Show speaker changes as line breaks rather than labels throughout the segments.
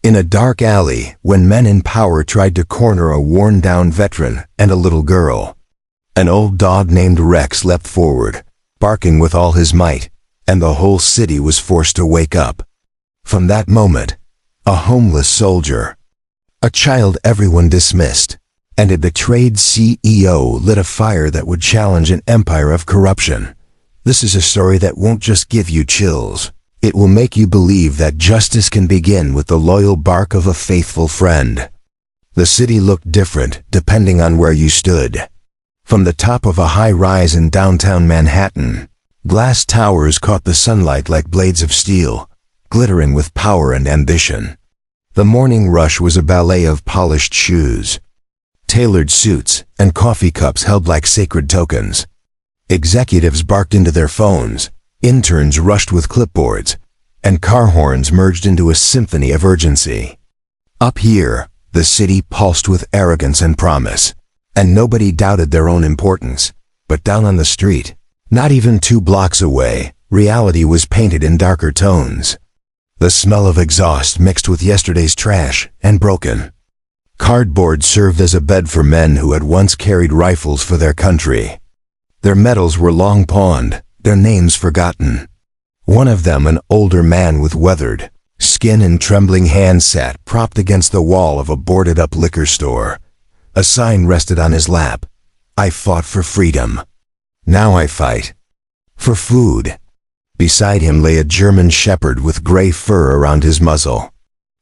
In a dark alley, when men in power tried to corner a worn-down veteran and a little girl, an old dog named Rex leapt forward, barking with all his might, and the whole city was forced to wake up. From that moment, a homeless soldier, a child everyone dismissed, and a betrayed CEO lit a fire that would challenge an empire of corruption. This is a story that won't just give you chills. It will make you believe that justice can begin with the loyal bark of a faithful friend. The city looked different depending on where you stood. From the top of a high-rise in downtown Manhattan, glass towers caught the sunlight like blades of steel, glittering with power and ambition. The morning rush was a ballet of polished shoes, tailored suits, and coffee cups held like sacred tokens. Executives barked into their phones, interns rushed with clipboards, and car horns merged into a symphony of urgency. Up here, the city pulsed with arrogance and promise, and nobody doubted their own importance. But down on the street, not even 2 blocks away, reality was painted in darker tones. The smell of exhaust mixed with yesterday's trash and broken cardboard served as a bed for men who had once carried rifles for their country. Their medals were long pawned, their names forgotten. One of them, an older man with weathered skin and trembling hands, sat propped against the wall of a boarded-up liquor store. A sign rested on his lap. "I fought for freedom. Now I fight for food." Beside him lay a German shepherd with gray fur around his muzzle.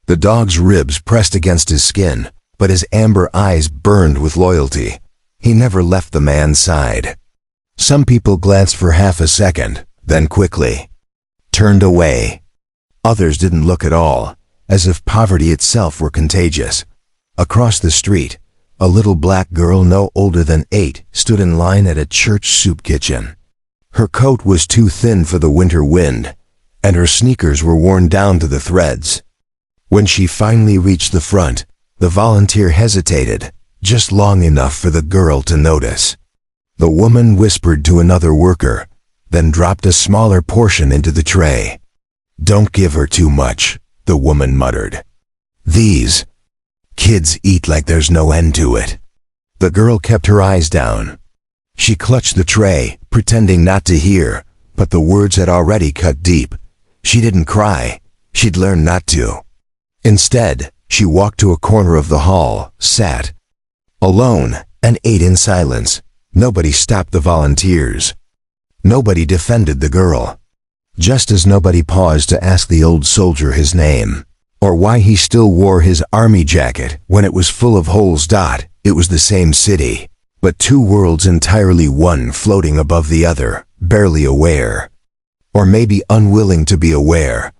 The dog's ribs pressed against his skin, but his amber eyes burned with loyalty. He never left the man's side. Some people glanced for half a second, then quickly turned away. Others didn't look at all, as if poverty itself were contagious. Across the street, a little black girl no older than 8 stood in line at a church soup kitchen. Her coat was too thin for the winter wind, and her sneakers were worn down to the threads. When she finally reached the front, the volunteer hesitated, just long enough for the girl to notice. The woman whispered to another worker, then dropped a smaller portion into the tray. "Don't give her too much," the woman muttered. "These kids eat like there's no end to it." The girl kept her eyes down. She clutched the tray, pretending not to hear, but the words had already cut deep. She didn't cry. She'd learned not to. Instead, she walked to a corner of the hall, sat alone, and ate in silence. Nobody stopped the volunteers. Nobody defended the girl. Just as nobody paused to ask the old soldier his name, or why he still wore his army jacket when it was full of holes. It was the same city, but 2 worlds entirely one floating above the other, barely aware. Or maybe unwilling to be aware.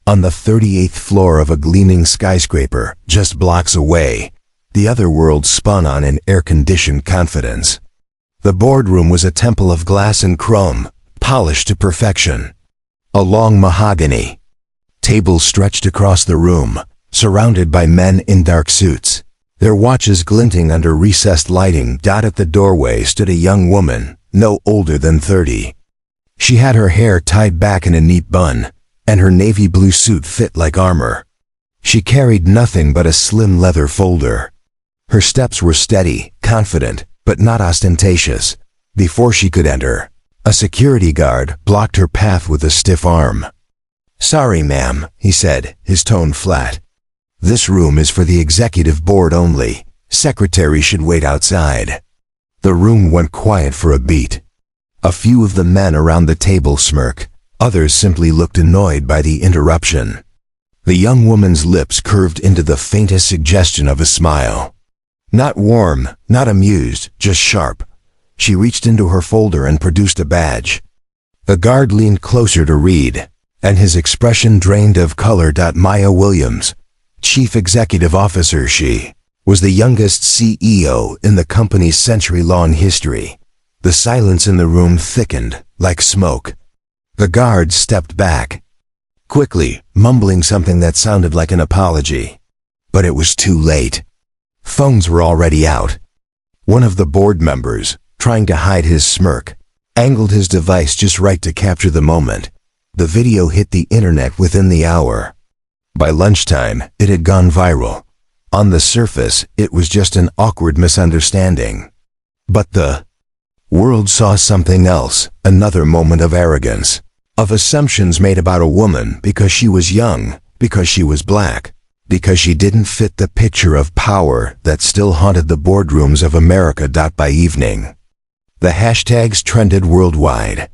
On the 38th floor of a gleaming skyscraper, just blocks away, the other world spun on in air-conditioned confidence. The boardroom was a temple of glass and chrome, polished to perfection. A long mahogany table stretched across the room, surrounded by men in dark suits, their watches glinting under recessed lighting. At the doorway stood a young woman, no older than 30. She had her hair tied back in a neat bun, and her navy blue suit fit like armor. She carried nothing but a slim leather folder. Her steps were steady, confident, but not ostentatious. Before she could enter, a security guard blocked her path with a stiff arm. "Sorry, ma'am," he said, his tone flat. "This room is for the executive board only. Secretary should wait outside." The room went quiet for a beat. A few of the men around the table smirked. Others simply looked annoyed by the interruption. The young woman's lips curved into the faintest suggestion of a smile. Not warm, not amused, just sharp. She reached into her folder and produced a badge. The guard leaned closer to read, and his expression drained of color. Maya Williams, Chief Executive Officer. She was the youngest CEO in the company's century-long history. The silence in the room thickened, like smoke. The guard stepped back, quickly, mumbling something that sounded like an apology. But it was too late. Phones were already out. One of the board members, trying to hide his smirk, angled his device just right to capture the moment. The video hit the internet within the hour. By lunchtime, it had gone viral. On the surface, it was just an awkward misunderstanding. But the world saw something else, another moment of arrogance, of assumptions made about a woman because she was young, because she was black, because she didn't fit the picture of power that still haunted the boardrooms of America. By evening, the hashtags trended worldwide.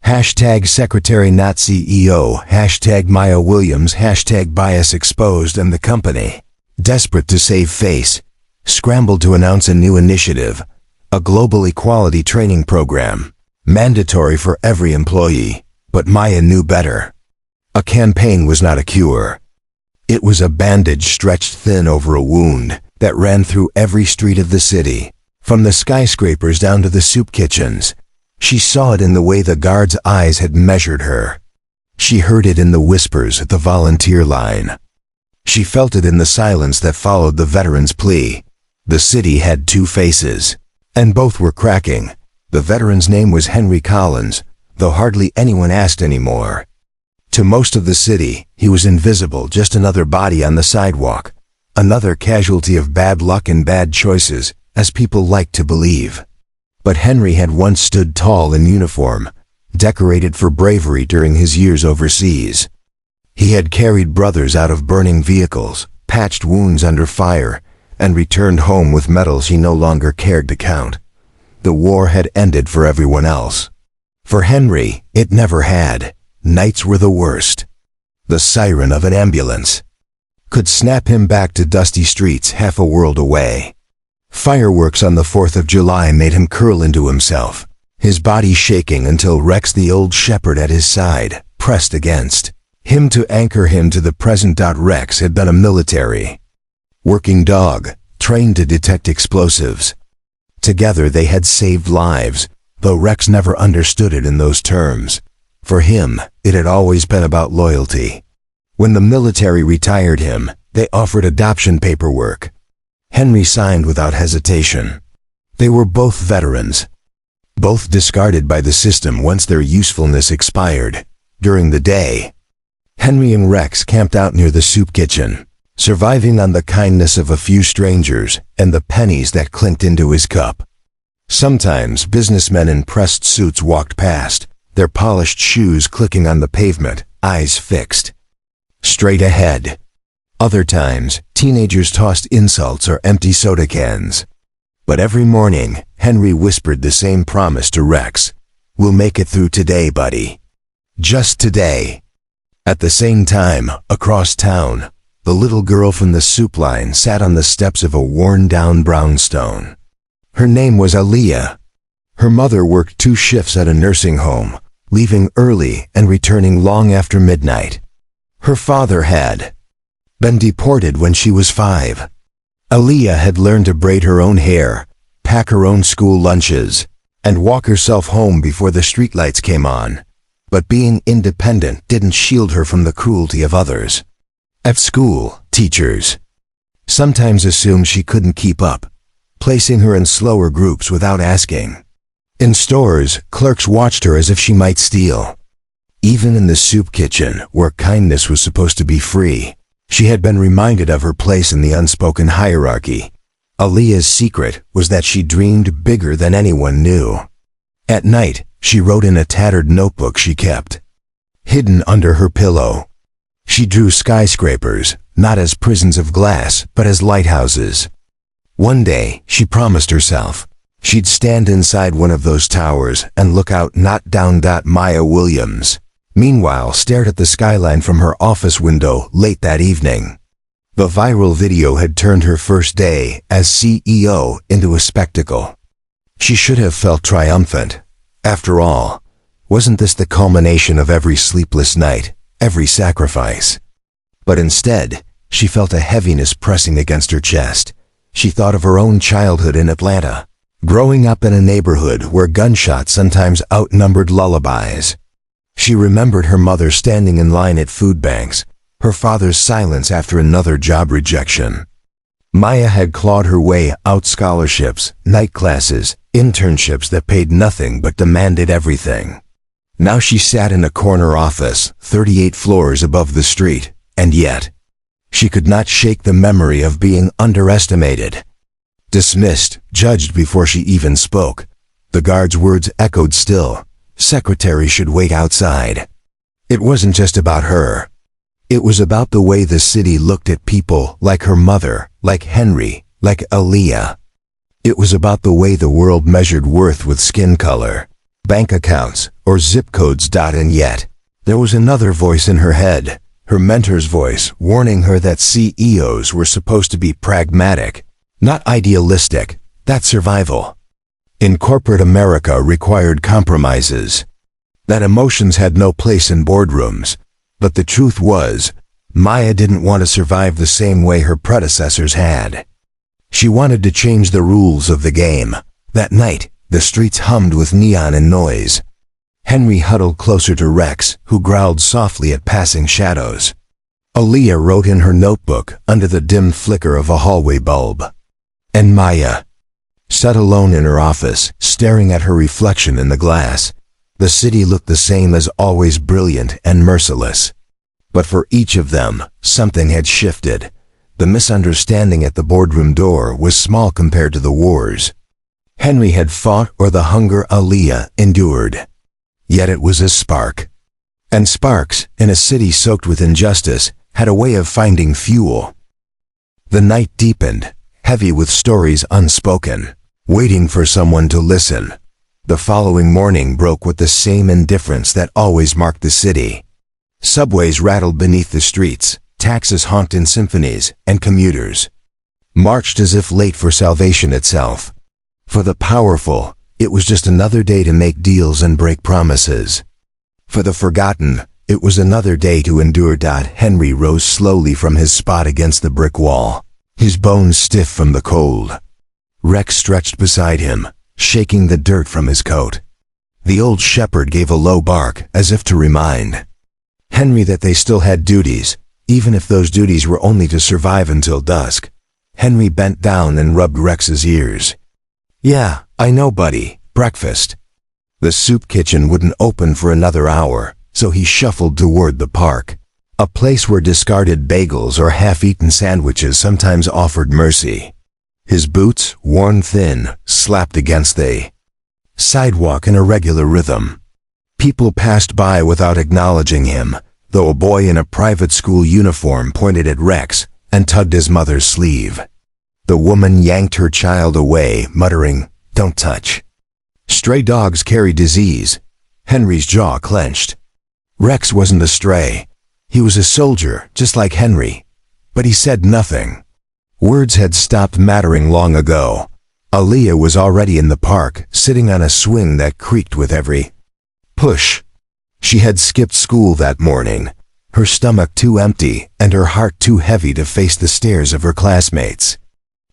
Hashtag Secretary not CEO, hashtag Maya Williams, hashtag bias exposed, and the company, desperate to save face, scrambled to announce a new initiative, a global equality training program, mandatory for every employee. But Maya knew better. A campaign was not a cure. It was a bandage stretched thin over a wound that ran through every street of the city, from the skyscrapers down to the soup kitchens. She saw it in the way the guards' eyes had measured her. She heard it in the whispers at the volunteer line. She felt it in the silence that followed the veteran's plea. The city had two faces, and both were cracking. The veteran's name was Henry Collins, though hardly anyone asked anymore. To most of the city, he was invisible, just another body on the sidewalk, another casualty of bad luck and bad choices, as people liked to believe. But Henry had once stood tall in uniform, decorated for bravery during his years overseas. He had carried brothers out of burning vehicles, patched wounds under fire, and returned home with medals he no longer cared to count. The war had ended for everyone else. For Henry, it never had. Nights were the worst. The siren of an ambulance could snap him back to dusty streets half a world away. Fireworks on the 4th of July made him curl into himself, his body shaking until Rex, the old shepherd at his side, pressed against him to anchor him to the present. Rex had been a military working dog, trained to detect explosives. Together they had saved lives, though Rex never understood it in those terms. For him, it had always been about loyalty. When the military retired him, they offered adoption paperwork. Henry signed without hesitation. They were both veterans, both discarded by the system once their usefulness expired. During the day, Henry and Rex camped out near the soup kitchen, surviving on the kindness of a few strangers and the pennies that clinked into his cup. Sometimes businessmen in pressed suits walked past, their polished shoes clicking on the pavement, eyes fixed straight ahead. Other times, teenagers tossed insults or empty soda cans. But every morning, Henry whispered the same promise to Rex. "We'll make it through today, buddy. Just today." At the same time, across town, the little girl from the soup line sat on the steps of a worn-down brownstone. Her name was Aaliyah. Her mother worked 2 shifts at a nursing home, leaving early and returning long after midnight. Her father had been deported when she was 5. Aaliyah had learned to braid her own hair, pack her own school lunches, and walk herself home before the streetlights came on. But being independent didn't shield her from the cruelty of others. At school, teachers sometimes assumed she couldn't keep up, placing her in slower groups without asking. In stores, clerks watched her as if she might steal. Even in the soup kitchen, where kindness was supposed to be free, she had been reminded of her place in the unspoken hierarchy. Aaliyah's secret was that she dreamed bigger than anyone knew. At night, she wrote in a tattered notebook she kept hidden under her pillow. She drew skyscrapers, not as prisons of glass, but as lighthouses. One day, she promised herself she'd stand inside one of those towers and look out, not down. Maya Williams, meanwhile, stared at the skyline from her office window late that evening. The viral video had turned her first day as CEO into a spectacle. She should have felt triumphant. After all, wasn't this the culmination of every sleepless night, every sacrifice? But instead, she felt a heaviness pressing against her chest. She thought of her own childhood in Atlanta, growing up in a neighborhood where gunshots sometimes outnumbered lullabies. She remembered her mother standing in line at food banks, her father's silence after another job rejection. Maya had clawed her way out scholarships, night classes, internships that paid nothing but demanded everything. Now she sat in a corner office, 38 floors above the street, and yet, She could not shake the memory of being underestimated. Dismissed, judged before she even spoke. The guard's words echoed still. Secretary should wait outside. It wasn't just about her. It was about the way the city looked at people like her mother, like Henry, like Aaliyah. It was about the way the world measured worth with skin color, bank accounts, or zip codes. And yet, there was another voice in her head, her mentor's voice, warning her that CEOs were supposed to be pragmatic, not idealistic. That's survival. In corporate America required compromises. That emotions had no place in boardrooms. But the truth was, Maya didn't want to survive the same way her predecessors had. She wanted to change the rules of the game. That night, the streets hummed with neon and noise. Henry huddled closer to Rex, who growled softly at passing shadows. Aaliyah wrote in her notebook under the dim flicker of a hallway bulb. And Maya sat alone in her office, staring at her reflection in the glass. The city looked the same as always, brilliant and merciless. But for each of them, something had shifted. The misunderstanding at the boardroom door was small compared to the wars Henry had fought or the hunger Aaliyah endured. Yet it was a spark. And sparks, in a city soaked with injustice, had a way of finding fuel. The night deepened, heavy with stories unspoken, waiting for someone to listen. The following morning broke with the same indifference that always marked the city. Subways rattled beneath the streets, taxis honked in symphonies, and commuters marched as if late for salvation itself. For the powerful, it was just another day to make deals and break promises. For the forgotten, it was another day to endure. Henry rose slowly from his spot against the brick wall, his bones stiff from the cold. Rex stretched beside him, shaking the dirt from his coat. The old shepherd gave a low bark, as if to remind Henry that they still had duties, even if those duties were only to survive until dusk. Henry bent down and rubbed Rex's ears. "Yeah, I know, buddy. Breakfast." The soup kitchen wouldn't open for another hour, so he shuffled toward the park, a place where discarded bagels or half-eaten sandwiches sometimes offered mercy. His boots, worn thin, slapped against the sidewalk in a regular rhythm. People passed by without acknowledging him, though a boy in a private school uniform pointed at Rex and tugged his mother's sleeve. The woman yanked her child away, muttering, "Don't touch." Stray dogs carry disease. Henry's jaw clenched. Rex wasn't a stray. He was a soldier, just like Henry. But he said nothing. Words had stopped mattering long ago. Aaliyah was already in the park, sitting on a swing that creaked with every push. She had skipped school that morning, her stomach too empty and her heart too heavy to face the stares of her classmates.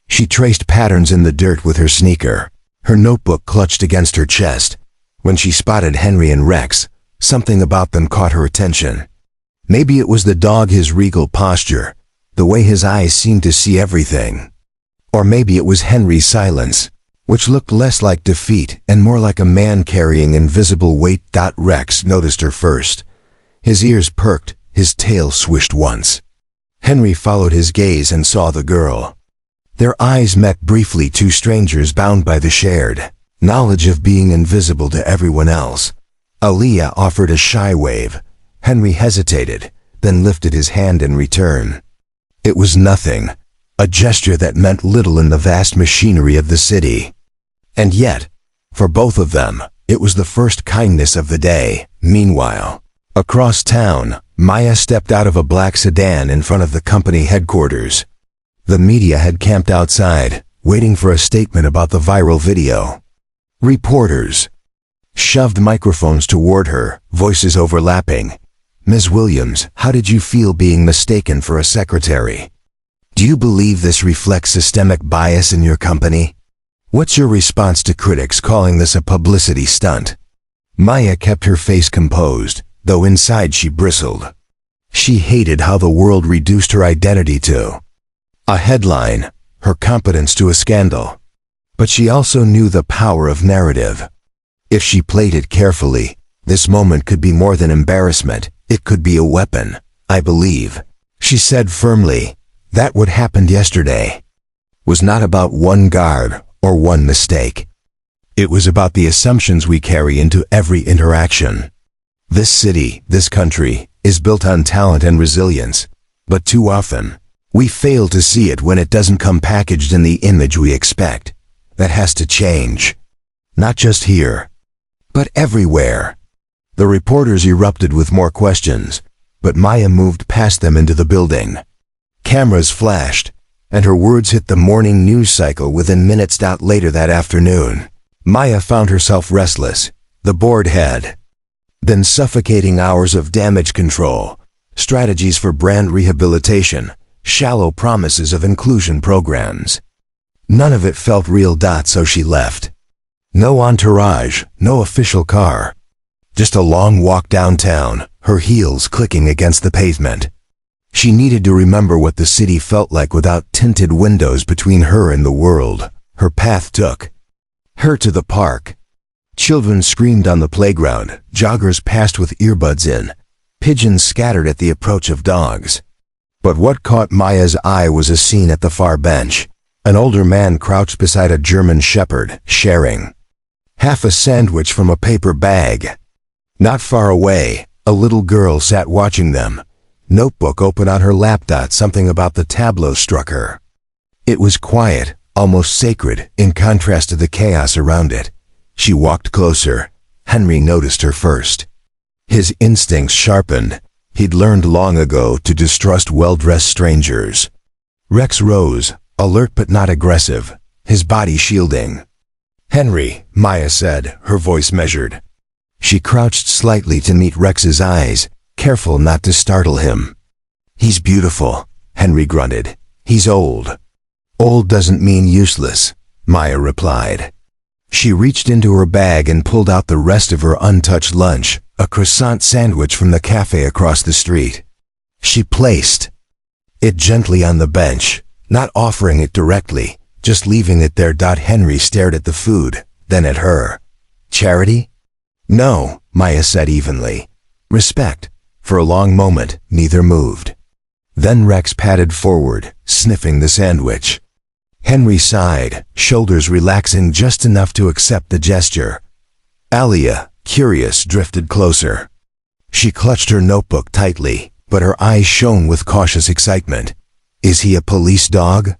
She traced patterns in the dirt with her sneaker, her notebook clutched against her chest. When she spotted Henry and Rex, something about them caught her attention. Maybe it was the dog, his regal posture, the way his eyes seemed to see everything. Or maybe it was Henry's silence, which looked less like defeat and more like a man carrying invisible weight. Rex noticed her first. His ears perked, his tail swished once. Henry followed his gaze and saw the girl. Their eyes met briefly, two strangers bound by the shared knowledge of being invisible to everyone else. Aaliyah offered a shy wave. Henry hesitated, then lifted his hand in return. It was nothing, a gesture that meant little in the vast machinery of the city. And yet, for both of them, it was the first kindness of the day. Meanwhile, across town, Maya stepped out of a black sedan in front of the company headquarters. The media had camped outside, waiting for a statement about the viral video. Reporters shoved microphones toward her, voices overlapping. "Ms. Williams, how did you feel being mistaken for a secretary? Do you believe this reflects systemic bias in your company? What's your response to critics calling this a publicity stunt?" Maya kept her face composed, though inside she bristled. She hated how the world reduced her identity to a headline, her competence to a scandal. But she also knew the power of narrative. If she played it carefully, this moment could be more than embarrassment. It could be a weapon. "I believe," She said firmly, that what happened yesterday was not about one guard or one mistake. It was about the assumptions we carry into every interaction. This city, this country, is built on talent and resilience, but too often, we fail to see it when it doesn't come packaged in the image we expect. That has to change. Not just here, but everywhere. The reporters erupted with more questions, but Maya moved past them into the building. Cameras flashed, and her words hit the morning news cycle within minutes. Later that afternoon, Maya found herself restless, the bored head. Then suffocating hours of damage control, strategies for brand rehabilitation, shallow promises of inclusion programs. None of it felt real. So she left. No entourage, no official car. Just a long walk downtown, her heels clicking against the pavement. She needed to remember what the city felt like without tinted windows between her and the world. Her path took her to the park. Children screamed on the playground, joggers passed with earbuds in, pigeons scattered at the approach of dogs. But what caught Maya's eye was a scene at the far bench. An older man crouched beside a German shepherd, sharing half a sandwich from a paper bag. Not far away, a little girl sat watching them, notebook open on her lap. Something about the tableau struck her. It was quiet, almost sacred, in contrast to the chaos around it. She walked closer. Henry noticed her first. His instincts sharpened. He'd learned long ago to distrust well-dressed strangers. Rex rose, alert but not aggressive, his body shielding. "Henry," Maya said, her voice measured. She crouched slightly to meet Rex's eyes, careful not to startle him. "He's beautiful," Henry grunted. "He's old." "Old doesn't mean useless," Maya replied. She reached into her bag and pulled out the rest of her untouched lunch, a croissant sandwich from the cafe across the street. She placed it gently on the bench, not offering it directly, just leaving it there. Henry stared at the food, then at her. "Charity?" "No," Maya said evenly. "Respect." For a long moment, neither moved. Then Rex padded forward, sniffing the sandwich. Henry sighed, shoulders relaxing just enough to accept the gesture. Alia, curious, drifted closer. She clutched her notebook tightly, but her eyes shone with cautious excitement. "Is he a police dog?"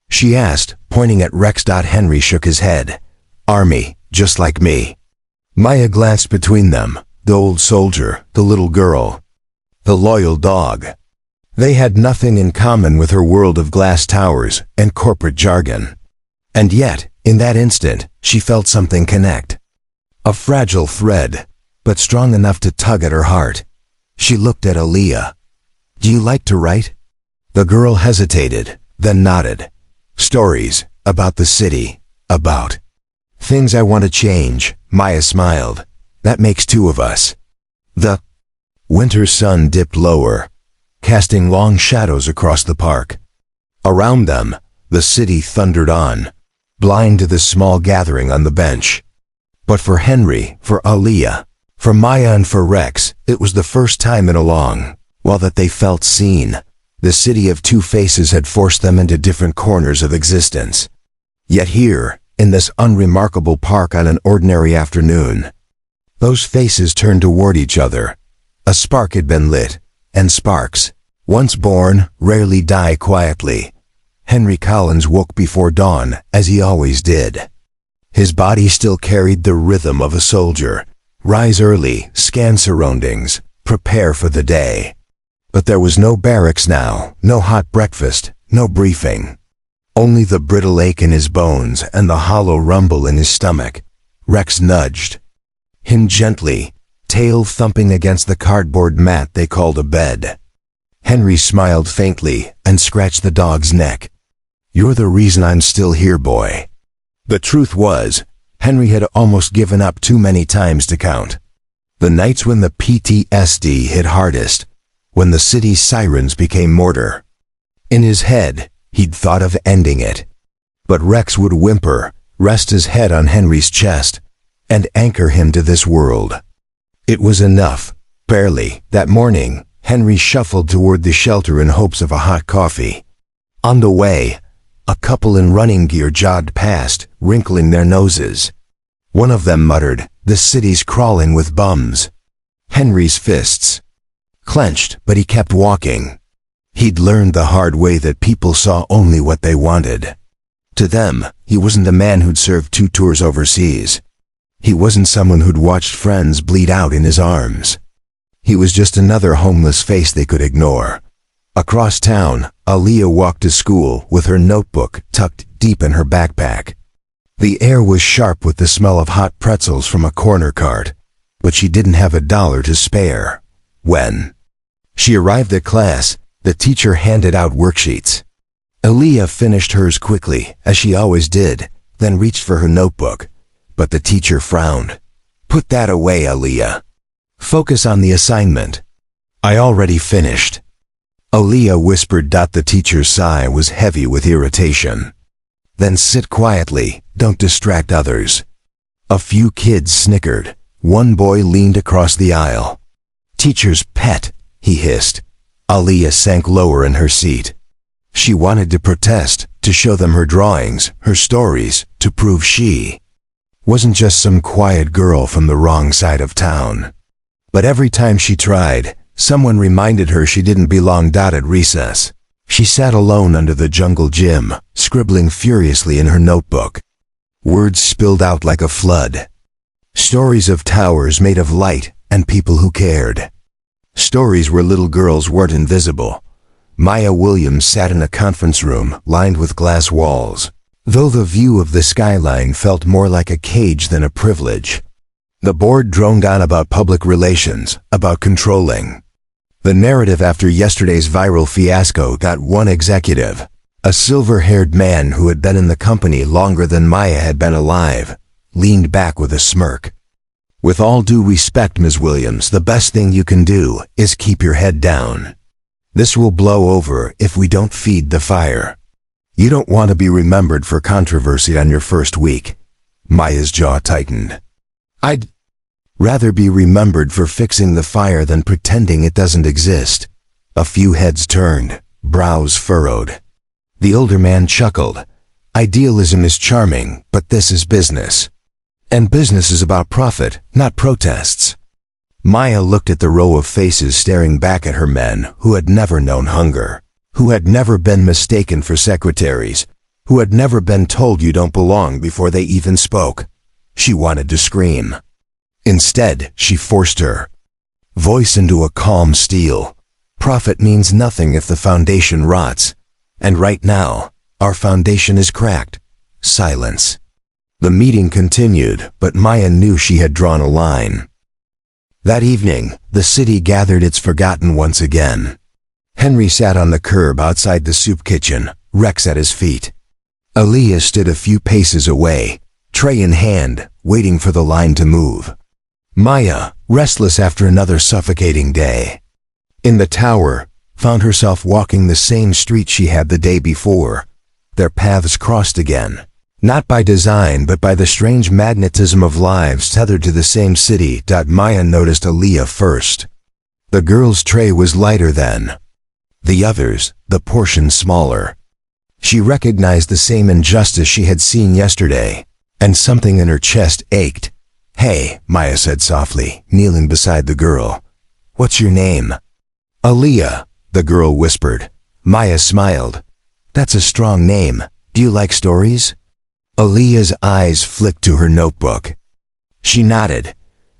she asked, pointing at Rex. Henry shook his head. "Army, just like me." Maya glanced between them, the old soldier, the little girl, the loyal dog. They had nothing in common with her world of glass towers and corporate jargon. And yet, in that instant, she felt something connect. A fragile thread, but strong enough to tug at her heart. She looked at Aaliyah. "Do you like to write?" The girl hesitated, then nodded. "Stories, about the city, about things I want to change," Maya smiled. "That makes two of us." The winter sun dipped lower, casting long shadows across the park. Around them, the city thundered on, blind to the small gathering on the bench. But for Henry, for Aaliyah, for Maya and for Rex, it was the first time in a long while that they felt seen. The city of two faces had forced them into different corners of existence. Yet here, in this unremarkable park on an ordinary afternoon, those faces turned toward each other. A spark had been lit, and sparks, once born, rarely die quietly. Henry Collins woke before dawn, as he always did. His body still carried the rhythm of a soldier. Rise early, scan surroundings, prepare for the day. But there was no barracks now, no hot breakfast, no briefing. Only the brittle ache in his bones and the hollow rumble in his stomach. Rex nudged him gently, tail thumping against the cardboard mat they called a bed. Henry smiled faintly and scratched the dog's neck. "You're the reason I'm still here, boy." The truth was, Henry had almost given up too many times to count. The nights when the PTSD hit hardest, when the city's sirens became mortar. In his head, he'd thought of ending it. But Rex would whimper, rest his head on Henry's chest, and anchor him to this world. It was enough. Barely. That morning, Henry shuffled toward the shelter in hopes of a hot coffee. On the way, a couple in running gear jogged past, wrinkling their noses. One of them muttered, "The city's crawling with bums." Henry's fists clenched, but he kept walking. He'd learned the hard way that people saw only what they wanted. To them, he wasn't a man who'd served 2 tours overseas. He wasn't someone who'd watched friends bleed out in his arms. He was just another homeless face they could ignore. Across town, Aaliyah walked to school with her notebook tucked deep in her backpack. The air was sharp with the smell of hot pretzels from a corner cart, but she didn't have $1 to spare. When she arrived at class, the teacher handed out worksheets. Aaliyah finished hers quickly, as she always did, then reached for her notebook. But the teacher frowned. "Put that away, Aaliyah. Focus on the assignment." "I already finished." Aaliyah whispered. The teacher's sigh was heavy with irritation. "Then sit quietly, don't distract others." A few kids snickered. One boy leaned across the aisle. "Teacher's pet," he hissed. Aaliyah sank lower in her seat. She wanted to protest, to show them her drawings, her stories, to prove she wasn't just some quiet girl from the wrong side of town. But every time she tried, someone reminded her she didn't belong. At recess, she sat alone under the jungle gym, scribbling furiously in her notebook. Words spilled out like a flood. Stories of towers made of light and people who cared. Stories where little girls weren't invisible. Maya Williams sat in a conference room lined with glass walls, though the view of the skyline felt more like a cage than a privilege. The board droned on about public relations, about controlling the narrative after yesterday's viral fiasco. One executive, a silver-haired man who had been in the company longer than Maya had been alive, leaned back with a smirk. "With all due respect, Ms. Williams, the best thing you can do is keep your head down. This will blow over if we don't feed the fire. You don't want to be remembered for controversy on your first week." Maya's jaw tightened. "I'd rather be remembered for fixing the fire than pretending it doesn't exist." A few heads turned, brows furrowed. The older man chuckled. "Idealism is charming, but this is business. And business is about profit, not protests." Maya looked at the row of faces staring back at her, men who had never known hunger, who had never been mistaken for secretaries, who had never been told you don't belong before they even spoke. She wanted to scream. Instead, she forced her voice into a calm steel. "Profit means nothing if the foundation rots. And right now, our foundation is cracked." Silence. The meeting continued, but Maya knew she had drawn a line. That evening, the city gathered its forgotten once again. Henry sat on the curb outside the soup kitchen, Rex at his feet. Aaliyah stood a few paces away, tray in hand, waiting for the line to move. Maya, restless after another suffocating day in the tower, found herself walking the same street she had the day before. Their paths crossed again. Not by design, but by the strange magnetism of lives tethered to the same city. Maya noticed Aaliyah first. The girl's tray was lighter than the others, the portion smaller. She recognized the same injustice she had seen yesterday, and something in her chest ached. "Hey," Maya said softly, kneeling beside the girl. "What's your name?" "Aaliyah," the girl whispered. Maya smiled. "That's a strong name. Do you like stories?" Aaliyah's eyes flicked to her notebook. She nodded.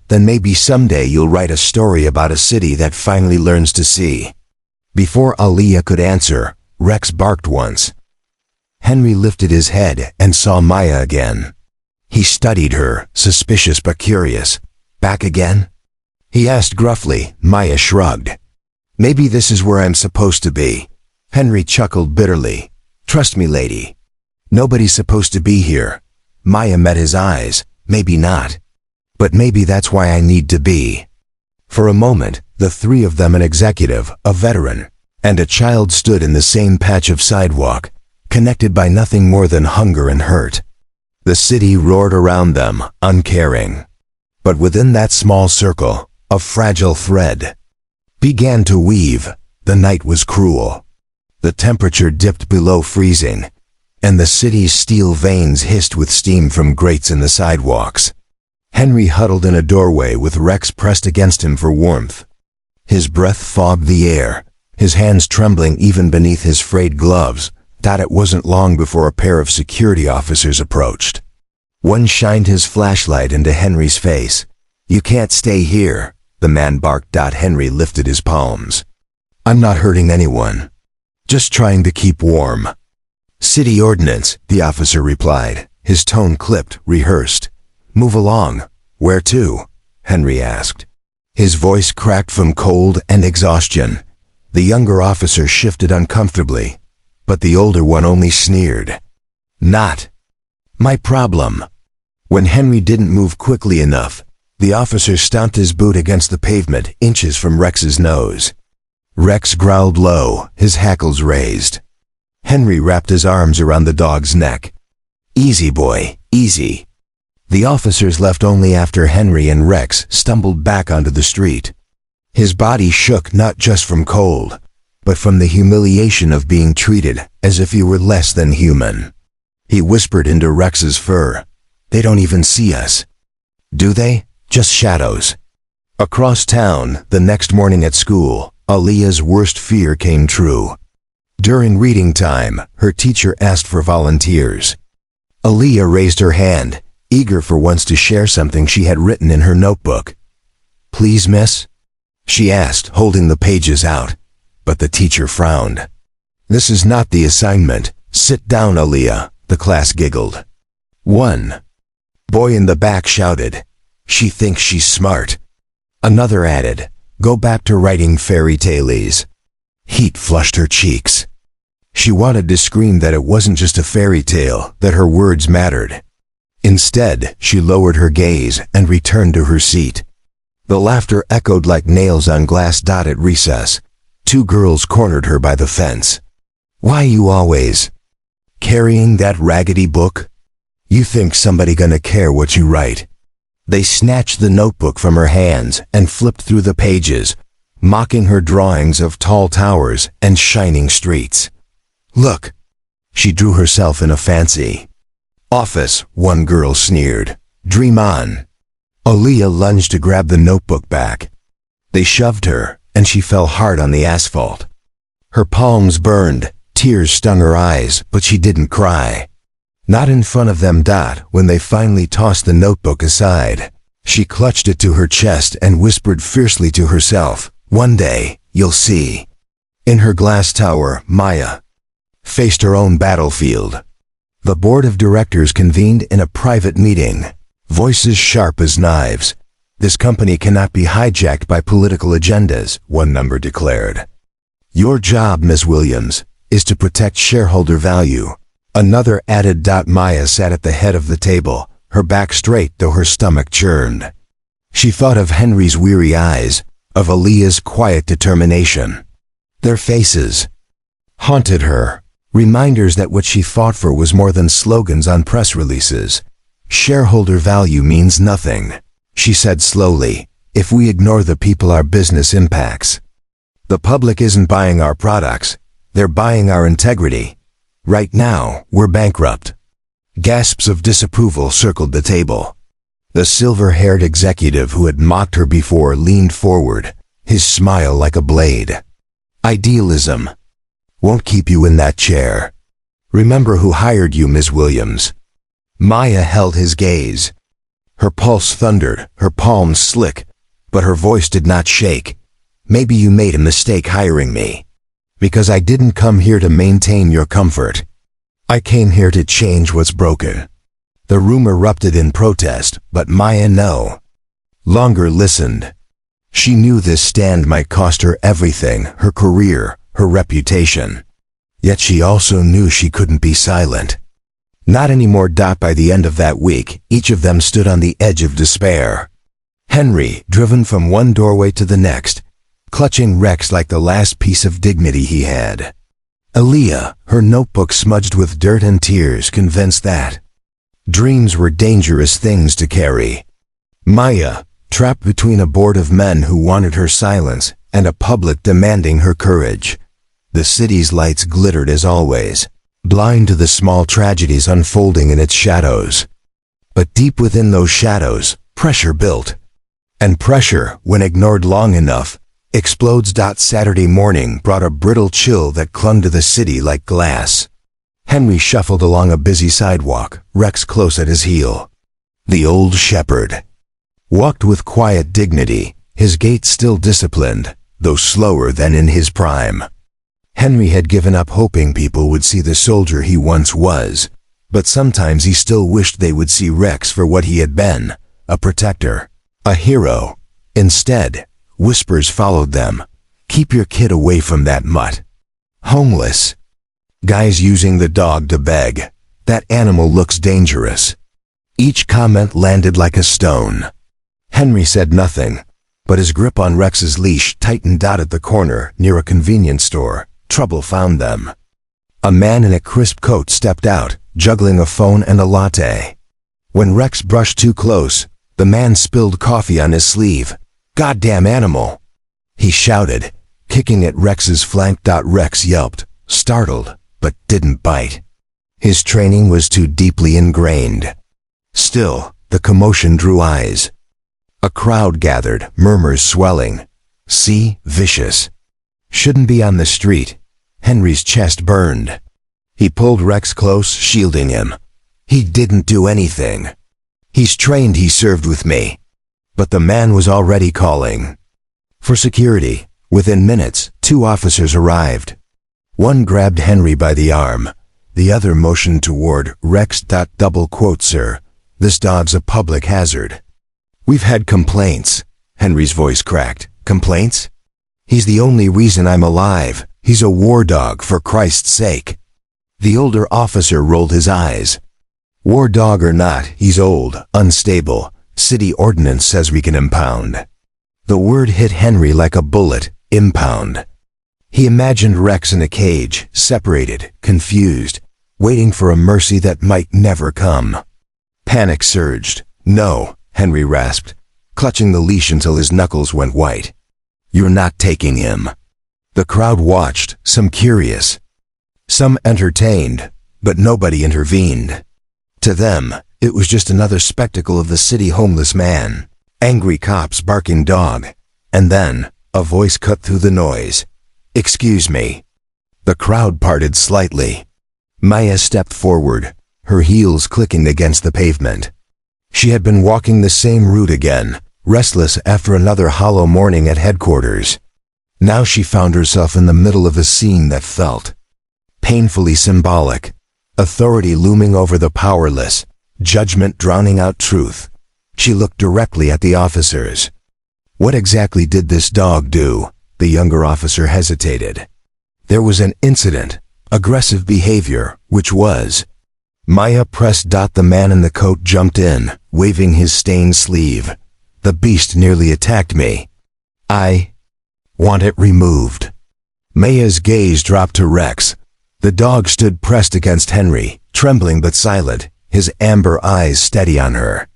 "Then maybe someday you'll write a story about a city that finally learns to see." Before Aaliyah could answer, Rex barked once. Henry lifted his head and saw Maya again. He studied her, suspicious but curious. "Back again?" he asked gruffly. Maya shrugged. "Maybe this is where I'm supposed to be." Henry chuckled bitterly. "Trust me, lady. Nobody's supposed to be here." Maya met his eyes. "Maybe not. But maybe that's why I need to be." For a moment, the three of them, an executive, a veteran, and a child, stood in the same patch of sidewalk, connected by nothing more than hunger and hurt. The city roared around them, uncaring. But within that small circle, a fragile thread began to weave. The night was cruel. The temperature dipped below freezing, and the city's steel veins hissed with steam from grates in the sidewalks. Henry huddled in a doorway with Rex pressed against him for warmth. His breath fogged the air, his hands trembling even beneath his frayed gloves. It wasn't long before a pair of security officers approached. One shined his flashlight into Henry's face. "You can't stay here," the man barked. Henry lifted his palms. "I'm not hurting anyone. Just trying to keep warm." "City ordinance," the officer replied, his tone clipped, rehearsed. "Move along." "Where to?" Henry asked. His voice cracked from cold and exhaustion. The younger officer shifted uncomfortably, but the older one only sneered. "Not my problem." When Henry didn't move quickly enough, the officer stomped his boot against the pavement, inches from Rex's nose. Rex growled low, his hackles raised. Henry wrapped his arms around the dog's neck. "Easy, boy, easy." The officers left only after Henry and Rex stumbled back onto the street. His body shook not just from cold, but from the humiliation of being treated as if he were less than human. He whispered into Rex's fur, "They don't even see us, do they? Just shadows." Across town, the next morning at school, Aaliyah's worst fear came true. During reading time, her teacher asked for volunteers. Aaliyah raised her hand, eager for once to share something she had written in her notebook. "Please, miss?" she asked, holding the pages out. But the teacher frowned. "This is not the assignment. Sit down, Aaliyah," the class giggled. One boy in the back shouted, "She thinks she's smart." Another added, "Go back to writing fairy tales." Heat flushed her cheeks. She wanted to scream that it wasn't just a fairy tale, that her words mattered. Instead, she lowered her gaze and returned to her seat. The laughter echoed like nails on glass. At recess, two girls cornered her by the fence. "Why you always carrying that raggedy book? You think somebody gonna care what you write?" They snatched the notebook from her hands and flipped through the pages, mocking her drawings of tall towers and shining streets. "Look." She drew herself in a fancy office, one girl sneered. "Dream on." Aaliyah lunged to grab the notebook back. They shoved her, and she fell hard on the asphalt. Her palms burned, tears stung her eyes, but she didn't cry. Not in front of them. When they finally tossed the notebook aside, she clutched it to her chest and whispered fiercely to herself, "One day, you'll see." In her glass tower, Maya faced her own battlefield. The board of directors convened in a private meeting, voices sharp as knives. "This company cannot be hijacked by political agendas," one member declared. "Your job, Ms. Williams, is to protect shareholder value," another added. Maya sat at the head of the table, her back straight though her stomach churned. She thought of Henry's weary eyes, of Aaliyah's quiet determination. Their faces haunted her, reminders that what she fought for was more than slogans on press releases. "Shareholder value means nothing," she said slowly, "if we ignore the people our business impacts. The public isn't buying our products, they're buying our integrity. Right now, we're bankrupt." Gasps of disapproval circled the table. The silver-haired executive who had mocked her before leaned forward, his smile like a blade. "Idealism won't keep you in that chair. Remember who hired you, Ms. Williams." Maya held his gaze. Her pulse thundered, her palms slick, but her voice did not shake. "Maybe you made a mistake hiring me, because I didn't come here to maintain your comfort. I came here to change what's broken." The room erupted in protest, but Maya no longer listened. She knew this stand might cost her everything, her career, her reputation. Yet she also knew she couldn't be silent. Not anymore. By the end of that week, each of them stood on the edge of despair. Henry, driven from one doorway to the next, clutching Rex like the last piece of dignity he had. Aaliyah, her notebook smudged with dirt and tears, convinced that dreams were dangerous things to carry. Maya, trapped between a board of men who wanted her silence and a public demanding her courage. The city's lights glittered as always, blind to the small tragedies unfolding in its shadows. But deep within those shadows, pressure built. And pressure, when ignored long enough, explodes. Saturday morning brought a brittle chill that clung to the city like glass. Henry shuffled along a busy sidewalk, Rex close at his heel. The old shepherd walked with quiet dignity, his gait still disciplined, though slower than in his prime. Henry had given up hoping people would see the soldier he once was, but sometimes he still wished they would see Rex for what he had been, a protector, a hero. Instead, whispers followed them. Keep your kid away from that mutt. Homeless. Guys using the dog to beg. That animal looks dangerous. Each comment landed like a stone. Henry said nothing, but his grip on Rex's leash tightened. At the corner, near a convenience store, trouble found them. A man in a crisp coat stepped out, juggling a phone and a latte. When Rex brushed too close, the man spilled coffee on his sleeve. "Goddamn animal!" he shouted, kicking at Rex's flank. Rex yelped, startled, but didn't bite. His training was too deeply ingrained. Still, the commotion drew eyes. A crowd gathered, murmurs swelling. "See, vicious. Shouldn't be on the street." Henry's chest burned. He pulled Rex close, shielding him. "He didn't do anything. He's trained. He served with me." But the man was already calling for security. Within minutes, 2 officers arrived. One grabbed Henry by the arm. The other motioned toward Rex. "Sir, this dog's a public hazard." "We've had complaints." Henry's voice cracked. "Complaints? He's the only reason I'm alive. He's a war dog, for Christ's sake." The older officer rolled his eyes. "War dog or not, he's old, unstable. City ordinance says we can impound." The word hit Henry like a bullet. Impound. He imagined Rex in a cage, separated, confused, waiting for a mercy that might never come. Panic surged. "No," Henry rasped, clutching the leash until his knuckles went white. "You're not taking him." The crowd watched, some curious, some entertained, but nobody intervened. To them, it was just another spectacle of the city homeless man. Angry cops barking dog. And then, a voice cut through the noise. "Excuse me." The crowd parted slightly. Maya stepped forward, her heels clicking against the pavement. She had been walking the same route again, restless after another hollow morning at headquarters. Now she found herself in the middle of a scene that felt painfully symbolic. Authority looming over the powerless, judgment drowning out truth. She looked directly at the officers. "What exactly did this dog do?" The younger officer hesitated. "There was an incident, aggressive behavior, which was..." Maya pressed. The man in the coat jumped in, waving his stained sleeve. "The beast nearly attacked me. I want it removed." Maya's gaze dropped to Rex. The dog stood pressed against Henry, trembling but silent, his amber eyes steady on her.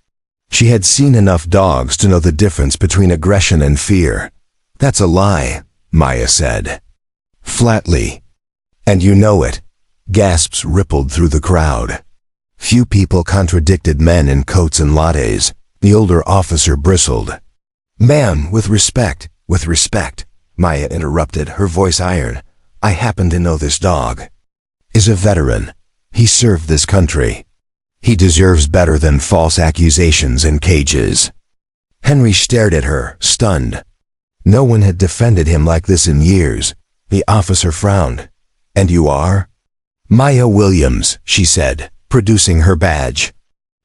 She had seen enough dogs to know the difference between aggression and fear. "That's a lie," Maya said, flatly. "And you know it." Gasps rippled through the crowd. Few people contradicted men in coats and lattes. The older officer bristled. "Ma'am, with respect," Maya interrupted, her voice iron. "I happen to know this dog. Is a veteran. He served this country. He deserves better than false accusations and cages." Henry stared at her, stunned. No one had defended him like this in years. The officer frowned. "And you are?" "Maya Williams," she said, producing her badge.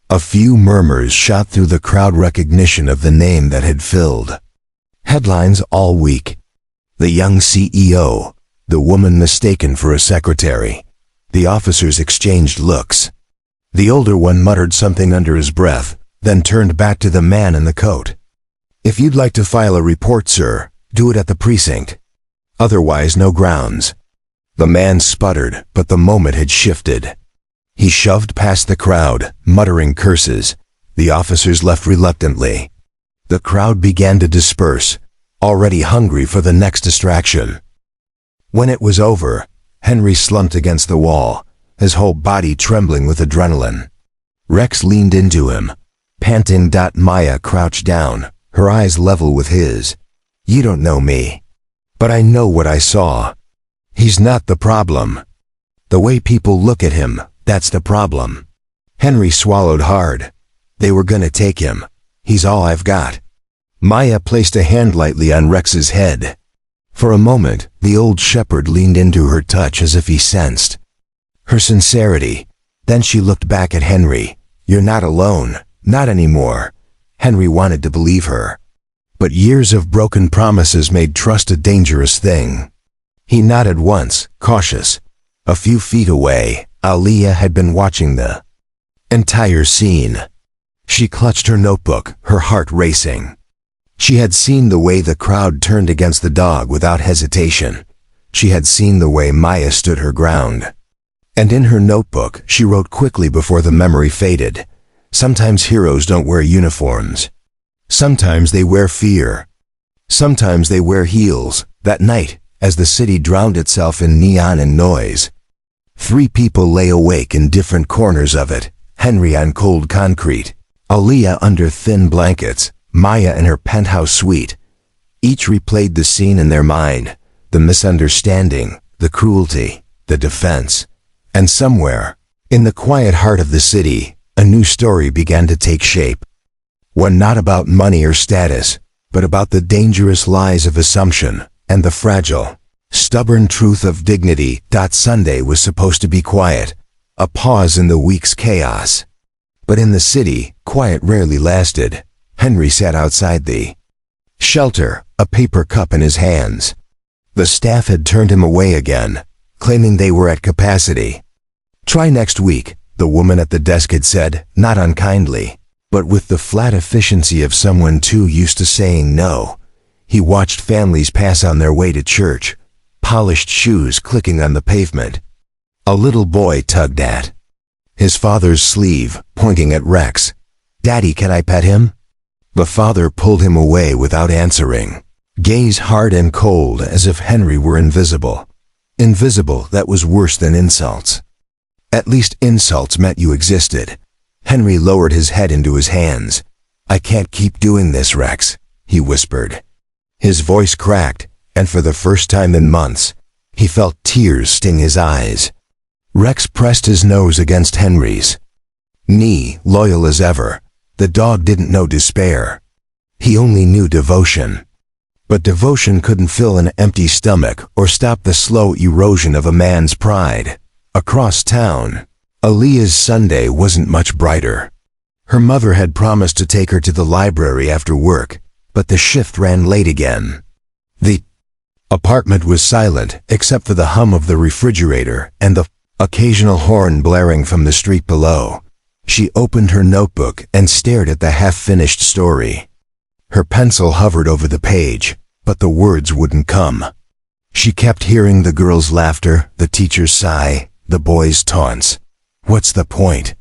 A few murmurs shot through the crowd, recognition of the name that had filled headlines all week. The young CEO, the woman mistaken for a secretary. The officers exchanged looks. The older one muttered something under his breath, then turned back to the man in the coat. "If you'd like to file a report, sir, do it at the precinct. Otherwise, no grounds." The man sputtered, but the moment had shifted. He shoved past the crowd, muttering curses. The officers left reluctantly. The crowd began to disperse. already hungry for the next distraction. When it was over, Henry slumped against the wall, his whole body trembling with adrenaline. Rex leaned into him, panting. Maya crouched down, her eyes level with his. "You don't know me. But I know what I saw. He's not the problem. The way people look at him, that's the problem." Henry swallowed hard. They were gonna take him. He's all I've got. Maya placed a hand lightly on Rex's head. For a moment, the old shepherd leaned into her touch as if he sensed her sincerity. Then she looked back at Henry. "You're not alone. Not anymore." Henry wanted to believe her. But years of broken promises made trust a dangerous thing. He nodded once, cautious. A few feet away, Aaliyah had been watching the entire scene. She clutched her notebook, her heart racing. She had seen the way the crowd turned against the dog without hesitation. She had seen the way Maya stood her ground. And in her notebook, she wrote quickly before the memory faded. Sometimes heroes don't wear uniforms. Sometimes they wear fear. Sometimes they wear heels. That night, as the city drowned itself in neon and noise, 3 people lay awake in different corners of it. Henry on cold concrete, Aaliyah under thin blankets, Maya in her penthouse suite. Each replayed the scene in their mind, the misunderstanding, the cruelty, the defense. And somewhere, in the quiet heart of the city, a new story began to take shape. One not about money or status, but about the dangerous lies of assumption and the fragile, stubborn truth of dignity. Sunday was supposed to be quiet, a pause in the week's chaos. But in the city, quiet rarely lasted. Henry sat outside the shelter, a paper cup in his hands. The staff had turned him away again, claiming they were at capacity. "Try next week," the woman at the desk had said, not unkindly, but with the flat efficiency of someone too used to saying no. He watched families pass on their way to church, polished shoes clicking on the pavement. A little boy tugged at his father's sleeve, pointing at Rex. "Daddy, can I pet him?" The father pulled him away without answering, gaze hard and cold as if Henry were invisible. Invisible, that was worse than insults. At least insults meant you existed. Henry lowered his head into his hands. "I can't keep doing this, Rex," he whispered. His voice cracked, and for the first time in months, he felt tears sting his eyes. Rex pressed his nose against Henry's knee, loyal as ever. The dog didn't know despair. He only knew devotion. But devotion couldn't fill an empty stomach or stop the slow erosion of a man's pride. Across town, Aaliyah's Sunday wasn't much brighter. Her mother had promised to take her to the library after work, but the shift ran late again. The apartment was silent except for the hum of the refrigerator and the occasional horn blaring from the street below. She opened her notebook and stared at the half-finished story. Her pencil hovered over the page, but the words wouldn't come. She kept hearing the girl's laughter, the teacher's sigh, the boy's taunts. "What's the point?"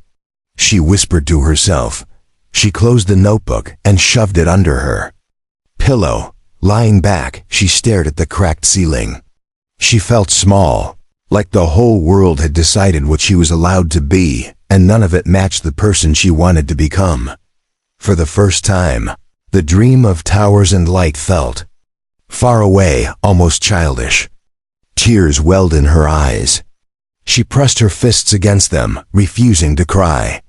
she whispered to herself. She closed the notebook and shoved it under her pillow. Lying back, she stared at the cracked ceiling. She felt small, like the whole world had decided what she was allowed to be, and none of it matched the person she wanted to become. For the first time, the dream of towers and light felt far away, almost childish. Tears welled in her eyes. She pressed her fists against them, refusing to cry.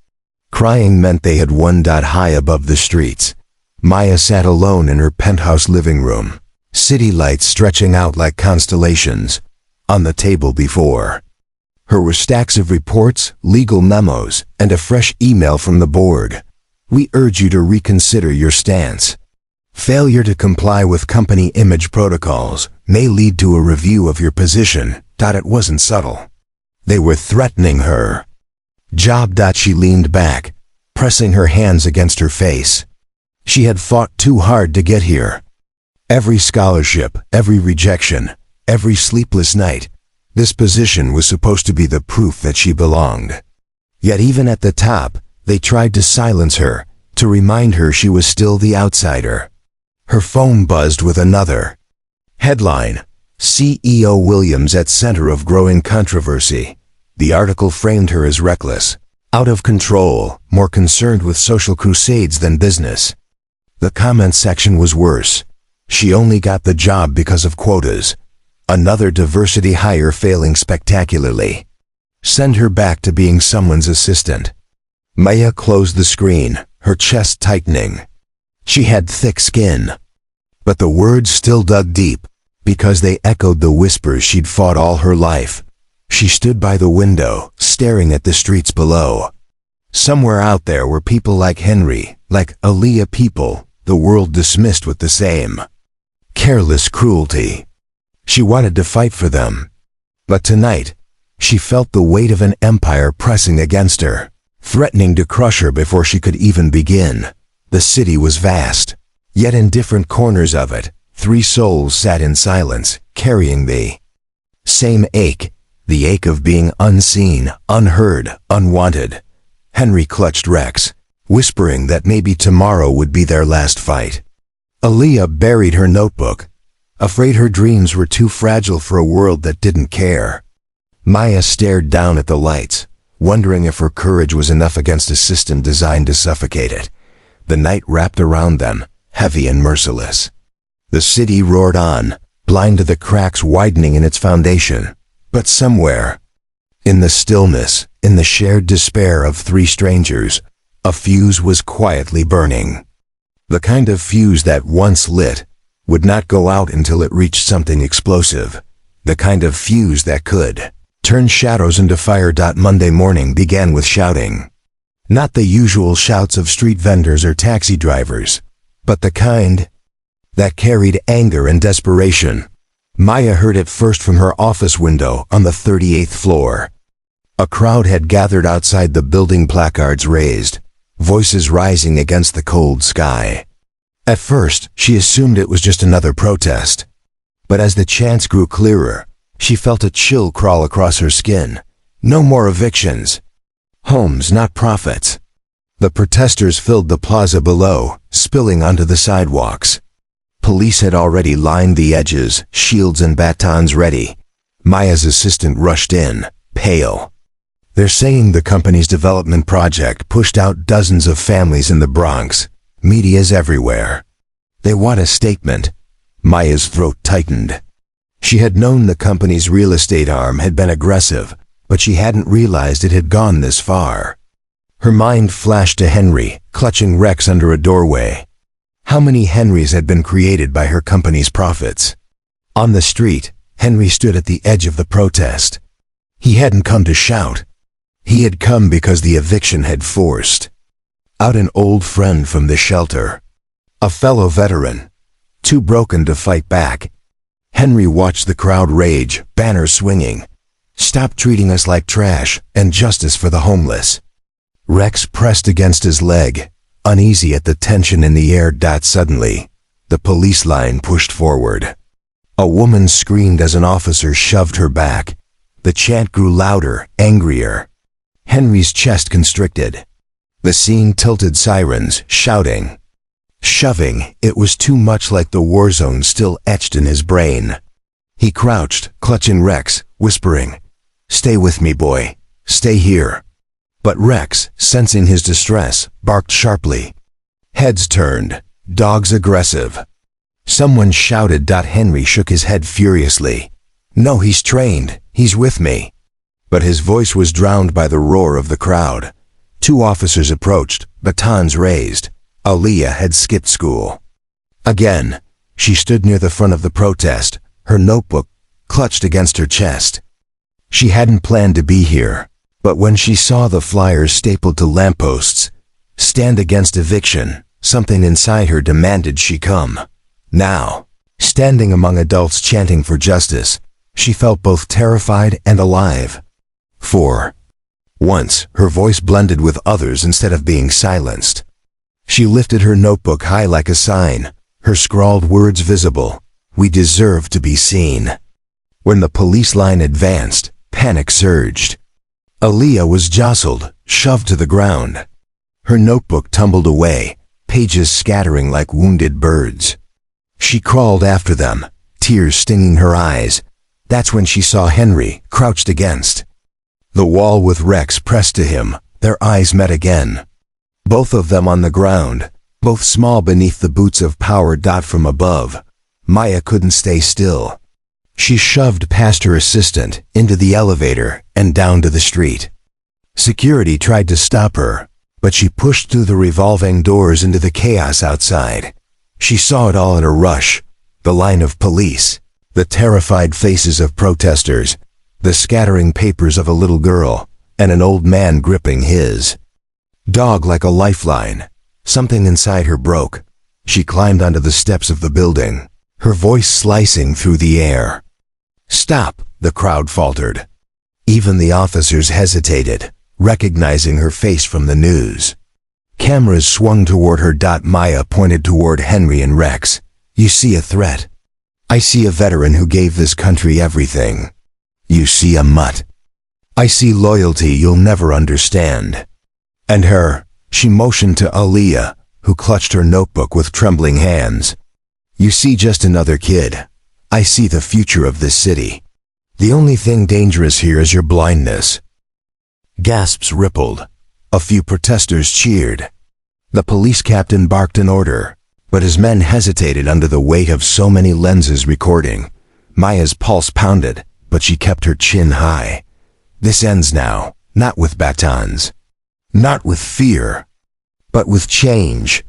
Crying meant they had won. High above the streets, Maya sat alone in her penthouse living room, city lights stretching out like constellations. On the table before her were stacks of reports, legal memos, and a fresh email from the board. "We urge you to reconsider your stance. Failure to comply with company image protocols may lead to a review of your position." It wasn't subtle. They were threatening her job. She leaned back, pressing her hands against her face. She had fought too hard to get here. Every scholarship, every rejection, every sleepless night. This position was supposed to be the proof that she belonged. Yet even at the top, they tried to silence her, to remind her she was still the outsider. Her phone buzzed with another. Headline: CEO Williams at center of growing controversy. The article framed her as reckless, out of control, more concerned with social crusades than business. The comment section was worse. She only got the job because of quotas. Another diversity hire failing spectacularly. Send her back to being someone's assistant. Maya closed the screen, her chest tightening. She had thick skin. But the words still dug deep, because they echoed the whispers she'd fought all her life. She stood by the window, staring at the streets below. Somewhere out there were people like Henry, like Aaliyah, people the world dismissed with the same careless cruelty. She wanted to fight for them. But tonight, she felt the weight of an empire pressing against her, threatening to crush her before she could even begin. The city was vast, yet in different corners of it, 3 souls sat in silence, carrying the same ache, the ache of being unseen, unheard, unwanted. Henry clutched Rex, whispering that maybe tomorrow would be their last fight. Aaliyah buried her notebook, afraid her dreams were too fragile for a world that didn't care. Maya stared down at the lights, wondering if her courage was enough against a system designed to suffocate it. The night wrapped around them, heavy and merciless. The city roared on, blind to the cracks widening in its foundation. But somewhere, in the stillness, in the shared despair of 3 strangers, a fuse was quietly burning. The kind of fuse that once lit would not go out until it reached something explosive. The kind of fuse that could turn shadows into fire. Monday morning began with shouting. Not the usual shouts of street vendors or taxi drivers, but the kind that carried anger and desperation. Maya heard it first from her office window on the 38th floor. A crowd had gathered outside the building, placards raised, voices rising against the cold sky. At first, she assumed it was just another protest. But as the chants grew clearer, she felt a chill crawl across her skin. No more evictions. Homes, not profits. The protesters filled the plaza below, spilling onto the sidewalks. Police had already lined the edges, shields and batons ready. Maya's assistant rushed in, pale. They're saying the company's development project pushed out dozens of families in the Bronx. Media's everywhere. They want a statement. Maya's throat tightened. She had known the company's real estate arm had been aggressive, but she hadn't realized it had gone this far. Her mind flashed to Henry, clutching Rex under a doorway. How many Henrys had been created by her company's profits? On the street, Henry stood at the edge of the protest. He hadn't come to shout. He had come because the eviction had forced out an old friend from the shelter. A fellow veteran, too broken to fight back. Henry watched the crowd rage, banners swinging. Stop treating us like trash, and justice for the homeless. Rex pressed against his leg, uneasy at the tension in the air. Suddenly, the police line pushed forward. A woman screamed as an officer shoved her back. The chant grew louder, angrier. Henry's chest constricted. The scene tilted, sirens, shouting, shoving. It was too much like the war zone still etched in his brain. He crouched, clutching Rex, whispering, "Stay with me, boy. Stay here." But Rex, sensing his distress, barked sharply. Heads turned, dogs aggressive. Someone shouted. Henry shook his head furiously. "No, he's trained. He's with me." But his voice was drowned by the roar of the crowd. 2 officers approached, batons raised. Aaliyah had skipped school. Again, she stood near the front of the protest, her notebook clutched against her chest. She hadn't planned to be here, but when she saw the flyers stapled to lampposts, "Stand against eviction," something inside her demanded she come. Now, standing among adults chanting for justice, she felt both terrified and alive. For once, her voice blended with others instead of being silenced. She lifted her notebook high like a sign, her scrawled words visible. "We deserve to be seen." When the police line advanced, panic surged. Aaliyah was jostled, shoved to the ground. Her notebook tumbled away, pages scattering like wounded birds. She crawled after them, tears stinging her eyes. That's when she saw Henry, crouched against the wall with Rex pressed to him. Their eyes met again. Both of them on the ground, both small beneath the boots of power. From above, Maya couldn't stay still. She shoved past her assistant, into the elevator, and down to the street. Security tried to stop her, but she pushed through the revolving doors into the chaos outside. She saw it all in a rush. The line of police, the terrified faces of protesters, the scattering papers of a little girl, and an old man gripping his dog like a lifeline. Something inside her broke. She climbed onto the steps of the building, her voice slicing through the air. "Stop," the crowd faltered. Even the officers hesitated, recognizing her face from the news. Cameras swung toward her. Maya pointed toward Henry and Rex. "You see a threat? I see a veteran who gave this country everything. You see a mutt. I see loyalty you'll never understand." And her, she motioned to Aaliyah, who clutched her notebook with trembling hands. "You see just another kid. I see the future of this city. The only thing dangerous here is your blindness." Gasps rippled. A few protesters cheered. The police captain barked an order, but his men hesitated under the weight of so many lenses recording. Maya's pulse pounded, but she kept her chin high. This ends now, not with batons, not with fear, but with change.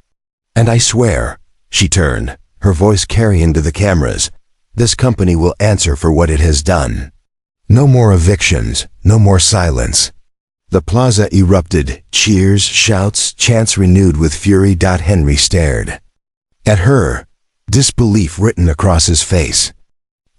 And I swear, she turned, her voice carrying to the cameras, this company will answer for what it has done. No more evictions, no more silence. The plaza erupted, cheers, shouts, chants renewed with fury. Henry stared at her, disbelief written across his face.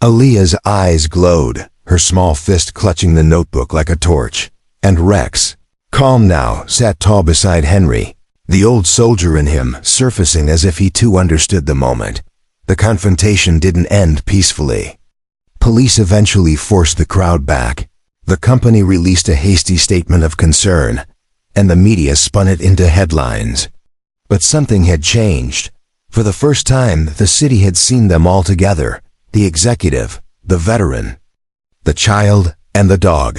Aaliyah's eyes glowed, her small fist clutching the notebook like a torch. And Rex, calm now, sat tall beside Henry, the old soldier in him surfacing as if he too understood the moment. The confrontation didn't end peacefully. Police eventually forced the crowd back. The company released a hasty statement of concern, and the media spun it into headlines. But something had changed. For the first time, the city had seen them all together, the executive, the veteran, the child, and the dog.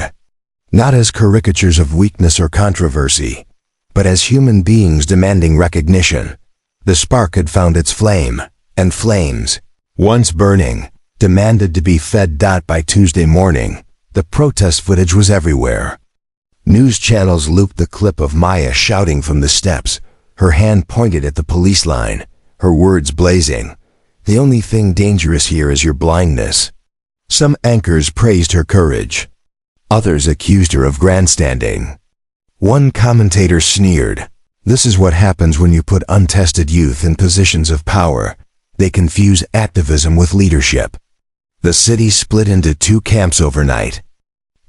Not as caricatures of weakness or controversy, but as human beings demanding recognition. The spark had found its flame, and flames, once burning, demanded to be fed. By Tuesday morning, the protest footage was everywhere. News channels looped the clip of Maya shouting from the steps, her hand pointed at the police line, her words blazing. "The only thing dangerous here is your blindness." Some anchors praised her courage. Others accused her of grandstanding. One commentator sneered, "This is what happens when you put untested youth in positions of power. They confuse activism with leadership." The city split into two camps overnight.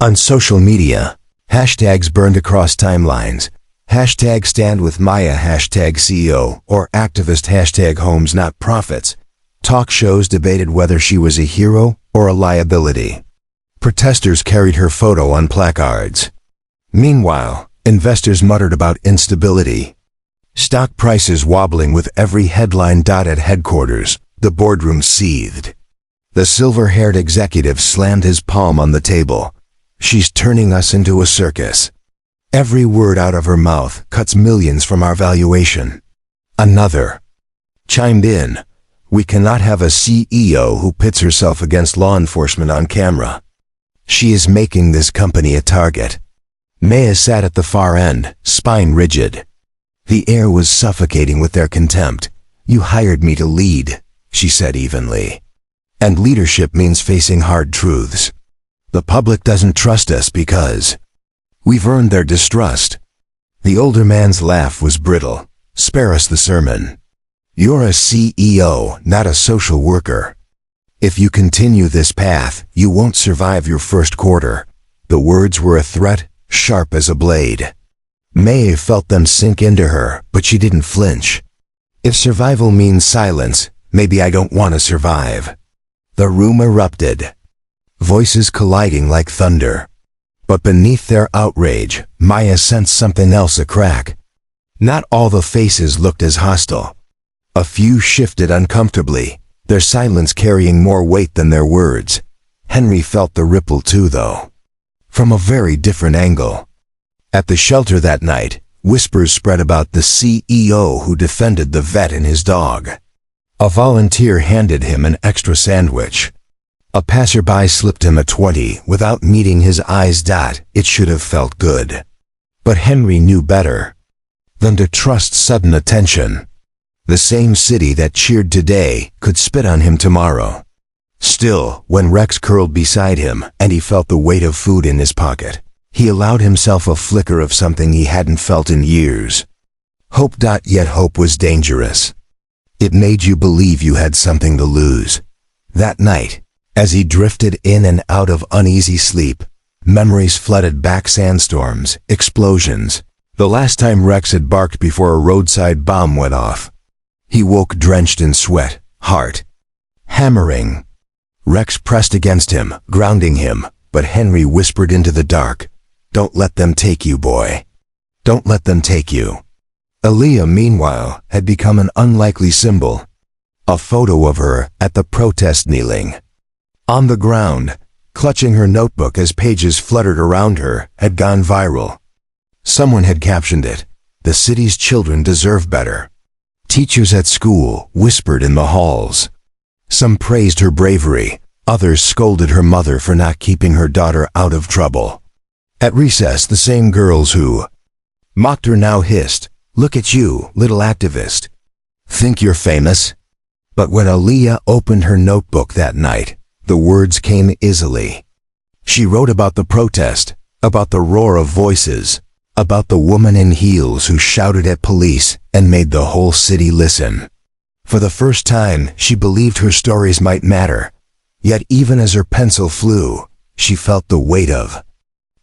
On social media, hashtags burned across timelines. Hashtag stand with Maya, hashtag CEO, or activist, hashtag homes not profits. Talk shows debated whether she was a hero or a liability. Protesters carried her photo on placards. Meanwhile, investors muttered about instability. Stock prices wobbling with every headline. At headquarters, the boardroom seethed. The silver-haired executive slammed his palm on the table. "She's turning us into a circus. Every word out of her mouth cuts millions from our valuation." Another chimed in, "We cannot have a CEO who pits herself against law enforcement on camera. She is making this company a target." Maya sat at the far end, spine rigid. The air was suffocating with their contempt. "You hired me to lead," she said evenly. "And leadership means facing hard truths. The public doesn't trust us because we've earned their distrust." The older man's laugh was brittle. "Spare us the sermon. You're a CEO, not a social worker. If you continue this path, you won't survive your first quarter." The words were a threat, sharp as a blade. May felt them sink into her, but she didn't flinch. "If survival means silence, maybe I don't want to survive." The room erupted, voices colliding like thunder. But beneath their outrage, Maya sensed something else, a crack. Not all the faces looked as hostile. A few shifted uncomfortably, their silence carrying more weight than their words. Henry felt the ripple too, though, from a very different angle. At the shelter that night, whispers spread about the CEO who defended the vet and his dog. A volunteer handed him an extra sandwich. A passerby slipped him a 20 without meeting his eyes. It should have felt good. But Henry knew better than to trust sudden attention. The same city that cheered today could spit on him tomorrow. Still, when Rex curled beside him and he felt the weight of food in his pocket, he allowed himself a flicker of something he hadn't felt in years. Hope. Yet hope was dangerous. It made you believe you had something to lose. That night, as he drifted in and out of uneasy sleep, memories flooded back: sandstorms, explosions, the last time Rex had barked before a roadside bomb went off. He woke drenched in sweat, heart hammering. Rex pressed against him, grounding him, but Henry whispered into the dark, "Don't let them take you, boy. Don't let them take you." Aaliyah, meanwhile, had become an unlikely symbol. A photo of her at the protest, kneeling on the ground, clutching her notebook as pages fluttered around her, had gone viral. Someone had captioned it, "The city's children deserve better." Teachers at school whispered in the halls. Some praised her bravery, others scolded her mother for not keeping her daughter out of trouble. At recess, the same girls who mocked her now hissed, "Look at you, little activist. Think you're famous?" But when Aaliyah opened her notebook that night, the words came easily. She wrote about the protest, about the roar of voices, about the woman in heels who shouted at police and made the whole city listen. For the first time, she believed her stories might matter. Yet even as her pencil flew, she felt the weight of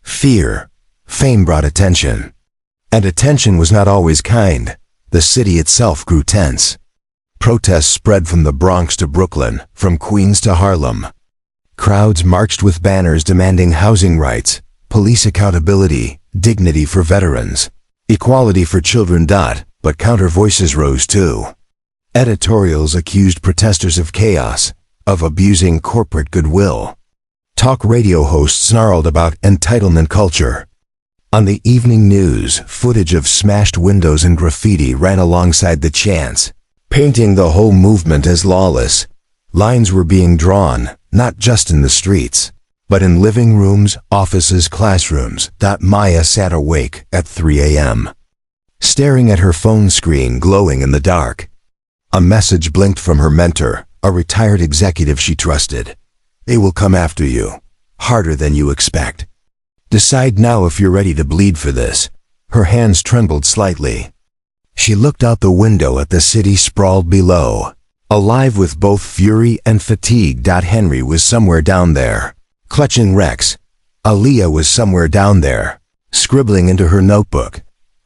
fear. Fame brought attention. And attention was not always kind. The city itself grew tense. Protests spread from the Bronx to Brooklyn, from Queens to Harlem. Crowds marched with banners demanding housing rights, police accountability, dignity for veterans, equality for children. But counter voices rose too. Editorials accused protesters of chaos, of abusing corporate goodwill. Talk radio hosts snarled about entitlement culture. On the evening news, footage of smashed windows and graffiti ran alongside the chants, painting the whole movement as lawless. Lines were being drawn, not just in the streets, but in living rooms, offices, classrooms. Maya sat awake at 3 a.m., staring at her phone screen glowing in the dark. A message blinked from her mentor, a retired executive she trusted. "They will come after you, harder than you expect. Decide now if you're ready to bleed for this." Her hands trembled slightly. She looked out the window at the city sprawled below, alive with both fury and fatigue. Henry was somewhere down there, clutching Rex. Aaliyah was somewhere down there, scribbling into her notebook.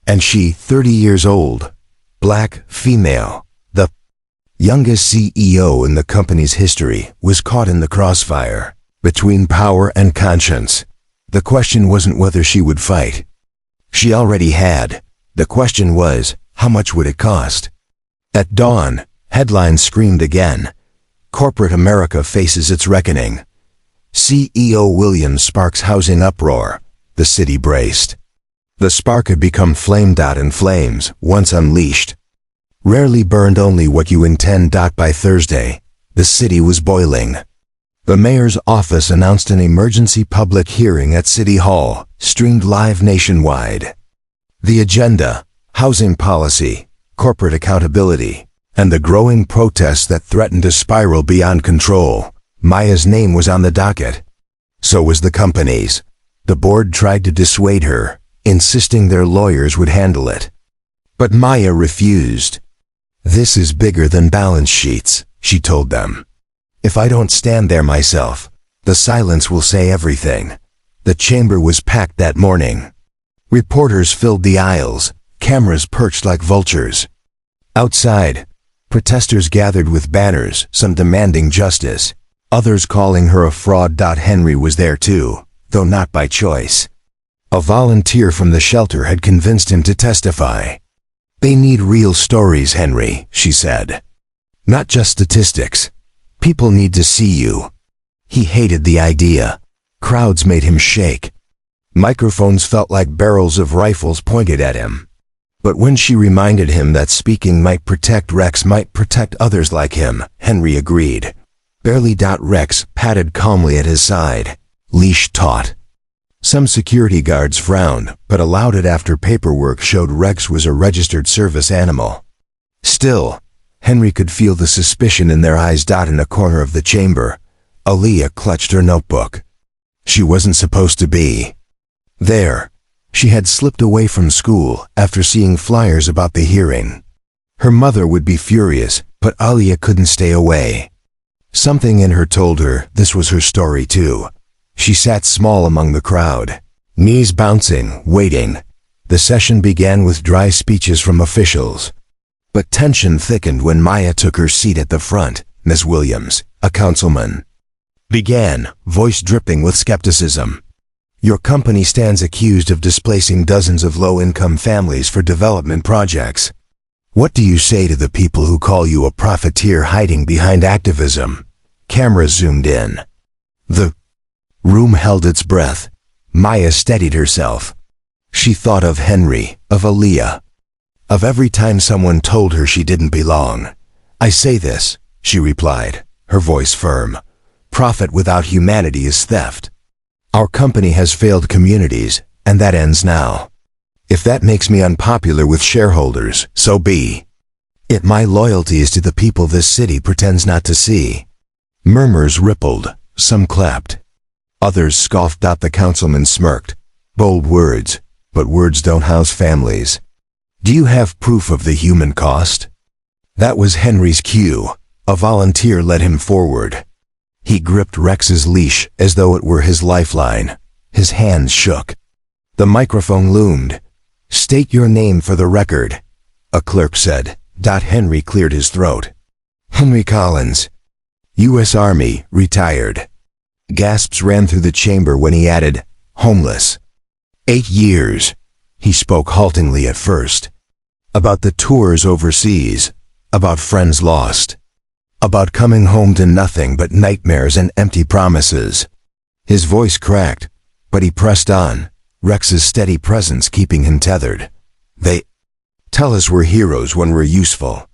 And she, 30 years old, black, female, the youngest CEO in the company's history, was caught in the crossfire, between power and conscience. The question wasn't whether she would fight. She already had. The question was, how much would it cost? At dawn, headlines screamed again. Corporate America faces its reckoning. CEO Williams sparks housing uproar. The city braced. The spark had become flame. And flames, once unleashed, rarely burned only what you intend. By Thursday, the city was boiling. The mayor's office announced an emergency public hearing at City Hall, streamed live nationwide. The agenda: housing policy, corporate accountability, and the growing protests that threatened to spiral beyond control. Maya's name was on the docket. So was the company's. The board tried to dissuade her, insisting their lawyers would handle it. But Maya refused. "This is bigger than balance sheets," she told them. "If I don't stand there myself, the silence will say everything." The chamber was packed that morning. Reporters filled the aisles, cameras perched like vultures. Outside, protesters gathered with banners, some demanding justice, others calling her a fraud. Henry was there too, though not by choice. A volunteer from the shelter had convinced him to testify. "They need real stories, Henry," she said. "Not just statistics. People need to see you. He hated the idea. Crowds made him shake. Microphones felt like barrels of rifles pointed at him. But when she reminded him that speaking might protect Rex, might protect others like him, Henry agreed. Barely. Rex patted calmly at his side. Leash taut. Some security guards frowned, but allowed it after paperwork showed Rex was a registered service animal. Still, Henry could feel the suspicion in their eyes. In a corner of the chamber, Aaliyah clutched her notebook. She wasn't supposed to be there. She had slipped away from school after seeing flyers about the hearing. Her mother would be furious, but Aaliyah couldn't stay away. Something in her told her this was her story too. She sat small among the crowd, knees bouncing, waiting. The session began with dry speeches from officials. But tension thickened when Maya took her seat at the front. Miss Williams, a councilman, began, voice dripping with skepticism. Your company stands accused of displacing dozens of low-income families for development projects. What do you say to the people who call you a profiteer hiding behind activism? Cameras zoomed in. The room held its breath. Maya steadied herself. She thought of Henry, of Aaliyah, of every time someone told her she didn't belong. I say this, she replied, her voice firm. Profit without humanity is theft. Our company has failed communities, and that ends now. If that makes me unpopular with shareholders, so be it. My loyalty is to the people this city pretends not to see. Murmurs rippled, some clapped. Others scoffed. The councilman smirked. Bold words, but words don't house families. Do you have proof of the human cost? That was Henry's cue. A volunteer led him forward. He gripped Rex's leash as though it were his lifeline. His hands shook. The microphone loomed. State your name for the record, a clerk said. Henry cleared his throat. Henry Collins, U.S. Army, retired. Gasps ran through the chamber when he added, homeless. 8 years. He spoke haltingly at first. About the tours overseas, about friends lost, about coming home to nothing but nightmares and empty promises. His voice cracked, but he pressed on, Rex's steady presence keeping him tethered. They tell us we're heroes when we're useful,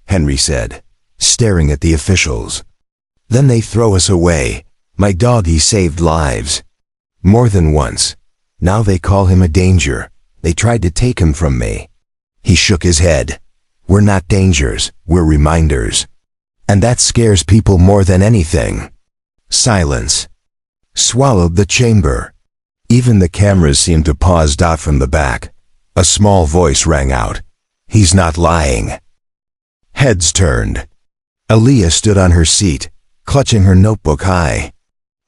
Henry said, staring at the officials. Then they throw us away. My doggy saved lives. More than once. Now they call him a danger. They tried to take him from me. He shook his head. We're not dangers, we're reminders. And that scares people more than anything. Silence swallowed the chamber. Even the cameras seemed to pause. From the back, a small voice rang out. He's not lying. Heads turned. Aaliyah stood on her seat, clutching her notebook high.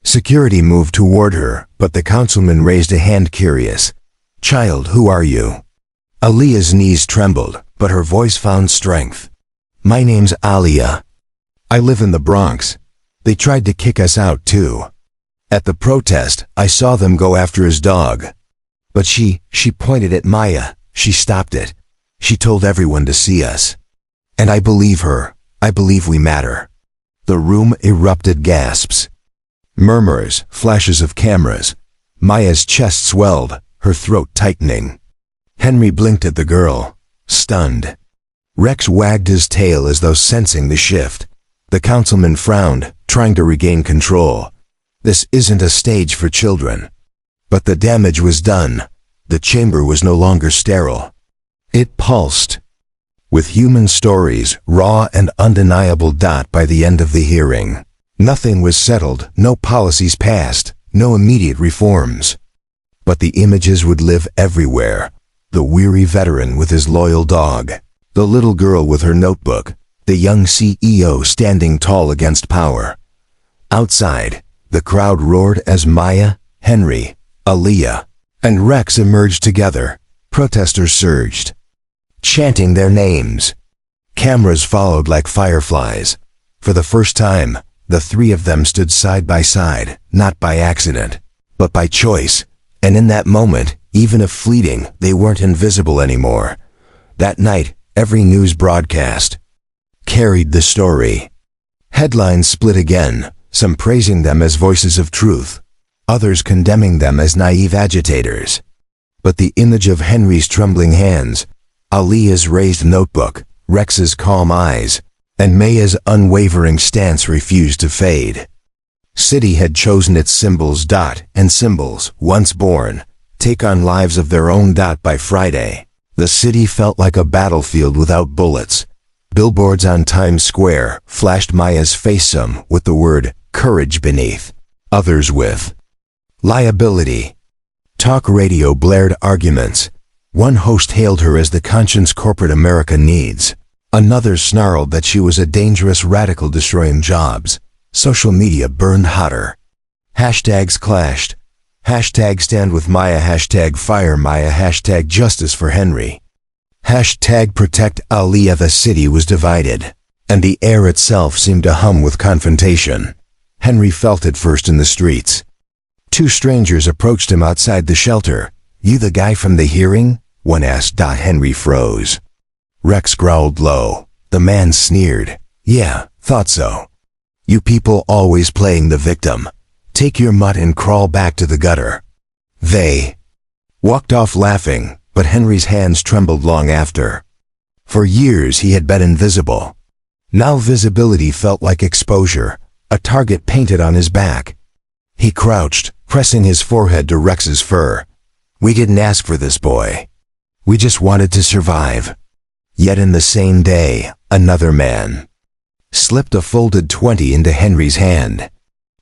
Security moved toward her, but the councilman raised a hand, curious. Child, who are you? Aaliyah's knees trembled, but her voice found strength. My name's Aaliyah. I live in the Bronx. They tried to kick us out too. At the protest, I saw them go after his dog. But she pointed at Maya. She stopped it. She told everyone to see us. And I believe her. I believe we matter. The room erupted. Gasps. Murmurs, flashes of cameras. Maya's chest swelled, her throat tightening. Henry blinked at the girl, stunned. Rex wagged his tail as though sensing the shift. The councilman frowned, trying to regain control. This isn't a stage for children. But the damage was done. The chamber was no longer sterile. It pulsed with human stories, raw and undeniable. By the end of the hearing, nothing was settled, no policies passed, no immediate reforms. But the images would live everywhere. The weary veteran with his loyal dog, the little girl with her notebook, the young CEO standing tall against power. Outside, the crowd roared as Maya, Henry, Aaliyah, and Rex emerged together. Protesters surged, chanting their names. Cameras followed like fireflies. For the first time, the three of them stood side by side, not by accident, but by choice. And in that moment, even if fleeting, they weren't invisible anymore. That night, every news broadcast carried the story. Headlines split again, some praising them as voices of truth, others condemning them as naive agitators. But the image of Henry's trembling hands, Aaliyah's raised notebook, Rex's calm eyes, and Maya's unwavering stance refused to fade. City had chosen its symbols. And symbols, once born, take on lives of their own. By Friday, the city felt like a battlefield without bullets. Billboards on Times Square flashed Maya's face, some with the word courage beneath, others with liability. Talk radio blared arguments. One host hailed her as the conscience corporate America needs. Another snarled that she was a dangerous radical destroying jobs. Social media burned hotter. Hashtags clashed. Hashtag stand with Maya, hashtag fire Maya, hashtag justice for Henry. Hashtag protect Aaliyah. The city was divided, and the air itself seemed to hum with confrontation. Henry felt it first in the streets. Two strangers approached him outside the shelter. "You the guy from the hearing?" one asked. Henry froze. Rex growled low. The man sneered. "Yeah, thought so. You people always playing the victim. Take your mutt and crawl back to the gutter." They walked off laughing, but Henry's hands trembled long after. For years he had been invisible. Now visibility felt like exposure, a target painted on his back. He crouched, pressing his forehead to Rex's fur. "We didn't ask for this, boy. We just wanted to survive." Yet in the same day, another man slipped a folded 20 into Henry's hand.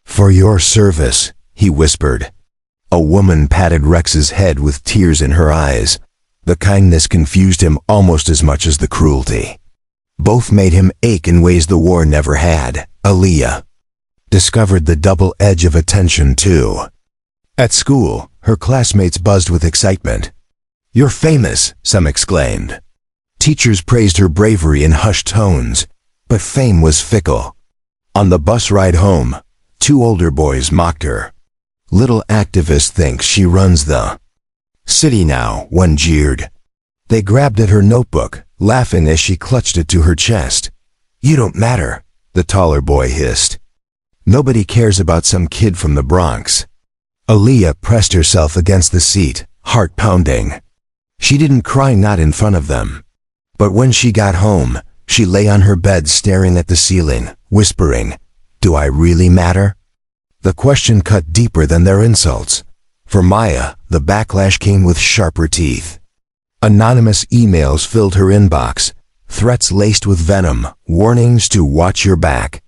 "For your service," he whispered. A woman patted Rex's head with tears in her eyes. The kindness confused him almost as much as the cruelty. Both made him ache in ways the war never had. Aaliyah discovered the double edge of attention too. At school, her classmates buzzed with excitement. "You're famous," some exclaimed. Teachers praised her bravery in hushed tones, but fame was fickle. On the bus ride home, two older boys mocked her. "Little activist thinks she runs the city now," one jeered. They grabbed at her notebook, laughing as she clutched it to her chest. "You don't matter," the taller boy hissed. "Nobody cares about some kid from the Bronx." Aaliyah pressed herself against the seat, heart pounding. She didn't cry, not in front of them. But when she got home, she lay on her bed staring at the ceiling, whispering, "Do I really matter?" The question cut deeper than their insults. For Maya, the backlash came with sharper teeth. Anonymous emails filled her inbox, threats laced with venom, warnings to watch your back.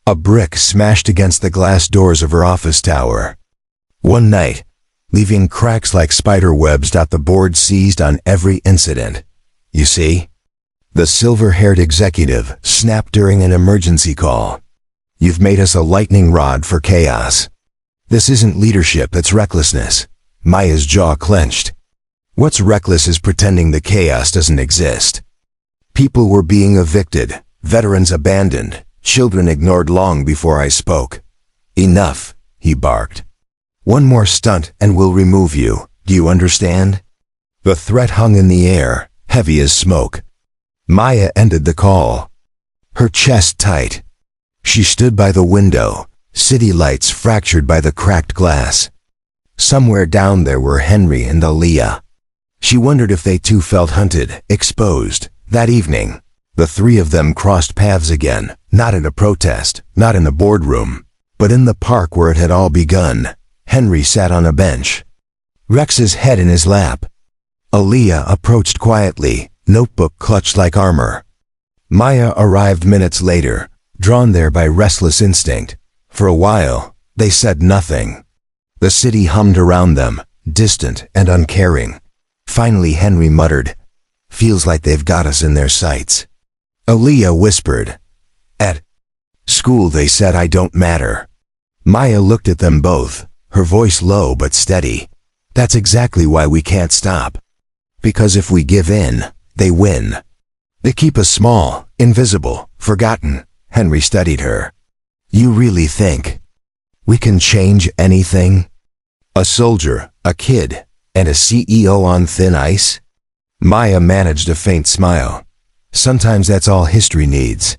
A brick smashed against the glass doors of her office tower. One night, leaving cracks like spider webs. The board seized on every incident. "You see?" The silver-haired executive snapped during an emergency call. "You've made us a lightning rod for chaos. This isn't leadership, it's recklessness." Maya's jaw clenched. What's reckless is pretending the chaos doesn't exist. People were being evicted, veterans abandoned, children ignored long before I spoke. "Enough," he barked. "One more stunt and we'll remove you. Do you understand?" The threat hung in the air, heavy as smoke. Maya ended the call, her chest tight. She stood by the window, city lights fractured by the cracked glass. Somewhere down there were Henry and Aaliyah. She wondered if they too felt hunted, exposed. That evening, the three of them crossed paths again, not at a protest, not in the boardroom, but in the park where it had all begun. Henry sat on a bench, Rex's head in his lap. Aaliyah approached quietly, notebook clutched like armor. Maya arrived minutes later, drawn there by restless instinct. For a while, they said nothing. The city hummed around them, distant and uncaring. Finally Henry muttered, "Feels like they've got us in their sights." Aaliyah whispered, "At school they said I don't matter." Maya looked at them both, her voice low but steady. "That's exactly why we can't stop. Because if we give in, they win. They keep us small, invisible, forgotten." Henry studied her. "You really think we can change anything? A soldier, a kid, and a CEO on thin ice?" Maya managed a faint smile. "Sometimes that's all history needs."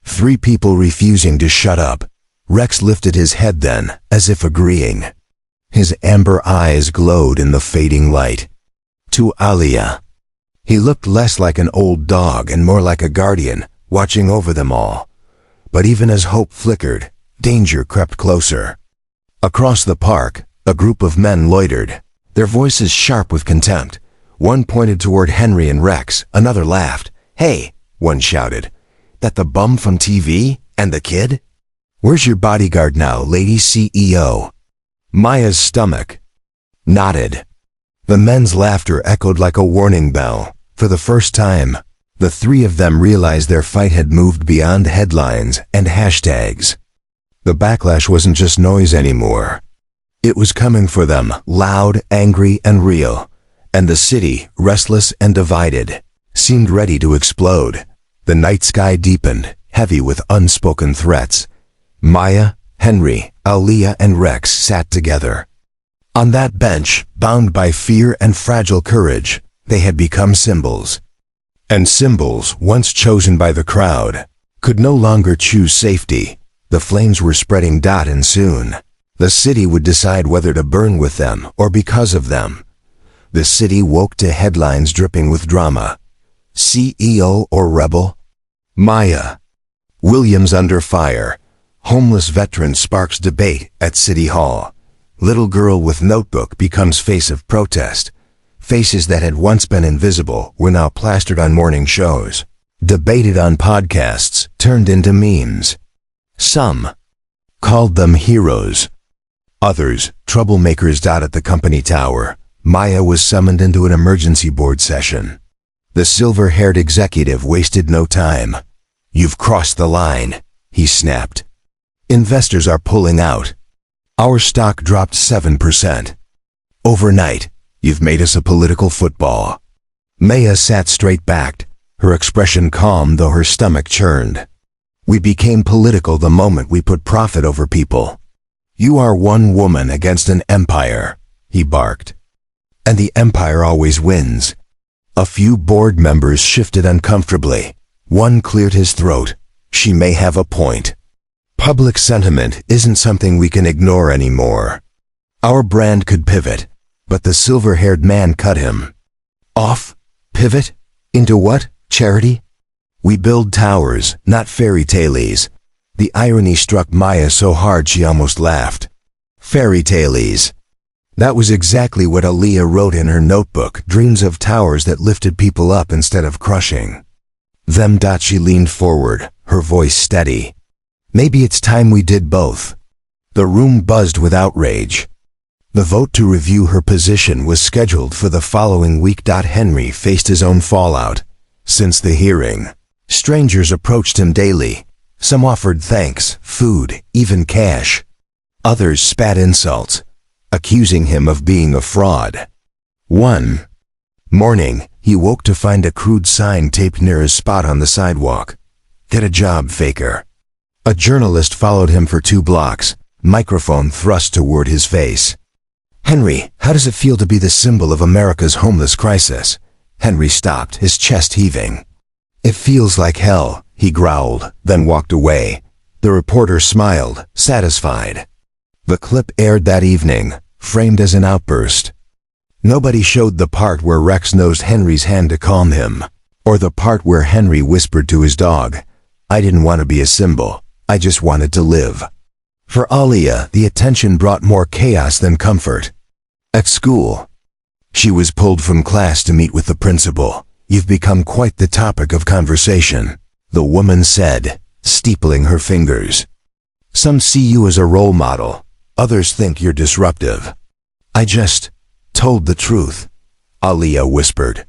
3 people refusing to shut up. Rex lifted his head then, as if agreeing. His amber eyes glowed in the fading light. To Alia. He looked less like an old dog and more like a guardian, watching over them all. But even as hope flickered, danger crept closer. Across the park, a group of men loitered, their voices sharp with contempt. One pointed toward Henry and Rex, another laughed. "Hey," one shouted, "that the bum from TV? And the kid? Where's your bodyguard now, Lady CEO?" Maya's stomach knotted. The men's laughter echoed like a warning bell. For the first time, the 3 of them realized their fight had moved beyond headlines and hashtags. The backlash wasn't just noise anymore. It was coming for them, loud, angry, and real. And the city, restless and divided, seemed ready to explode. The night sky deepened, heavy with unspoken threats. Maya, Henry, Alia, and Rex sat together. On that bench, bound by fear and fragile courage, they had become symbols. And symbols, once chosen by the crowd, could no longer choose safety. The flames were spreading. And soon, the city would decide whether to burn with them or because of them. The city woke to headlines dripping with drama. CEO or rebel? Maya. Williams under fire. Homeless veteran sparks debate at City Hall. Little girl with notebook becomes face of protest. Faces that had once been invisible were now plastered on morning shows. Debated on podcasts, turned into memes. Some called them heroes. Others, troublemakers. At the company tower, Maya was summoned into an emergency board session. The silver-haired executive wasted no time. "You've crossed the line," he snapped. "Investors are pulling out. Our stock dropped 7%. Overnight, you've made us a political football." Maya sat straight-backed, her expression calm though her stomach churned. "We became political the moment we put profit over people. You are one woman against an empire," he barked. "And the empire always wins." A few board members shifted uncomfortably. One cleared his throat. "She may have a point. Public sentiment isn't something we can ignore anymore. Our brand could pivot." But the silver-haired man cut him off. "Pivot? Into what? Charity? We build towers, not fairy tales." The irony struck Maya so hard she almost laughed. Fairy tales. That was exactly what Aaliyah wrote in her notebook, dreams of towers that lifted people up instead of crushing them. She leaned forward, her voice steady. "Maybe it's time we did both." The room buzzed with outrage. The vote to review her position was scheduled for the following week. Henry faced his own fallout. Since the hearing, strangers approached him daily. Some offered thanks, food, even cash. Others spat insults, accusing him of being a fraud. One morning, he woke to find a crude sign taped near his spot on the sidewalk. "Get a job, faker." A journalist followed him for 2 blocks, microphone thrust toward his face. "Henry, how does it feel to be the symbol of America's homeless crisis?" Henry stopped, his chest heaving. "It feels like hell," he growled, then walked away. The reporter smiled, satisfied. The clip aired that evening, framed as an outburst. Nobody showed the part where Rex nosed Henry's hand to calm him, or the part where Henry whispered to his dog, "I didn't want to be a symbol, I just wanted to live." For Alia, the attention brought more chaos than comfort. At school, she was pulled from class to meet with the principal. "You've become quite the topic of conversation," the woman said, steepling her fingers. "Some see you as a role model, others think you're disruptive." "I just told the truth," Alia whispered.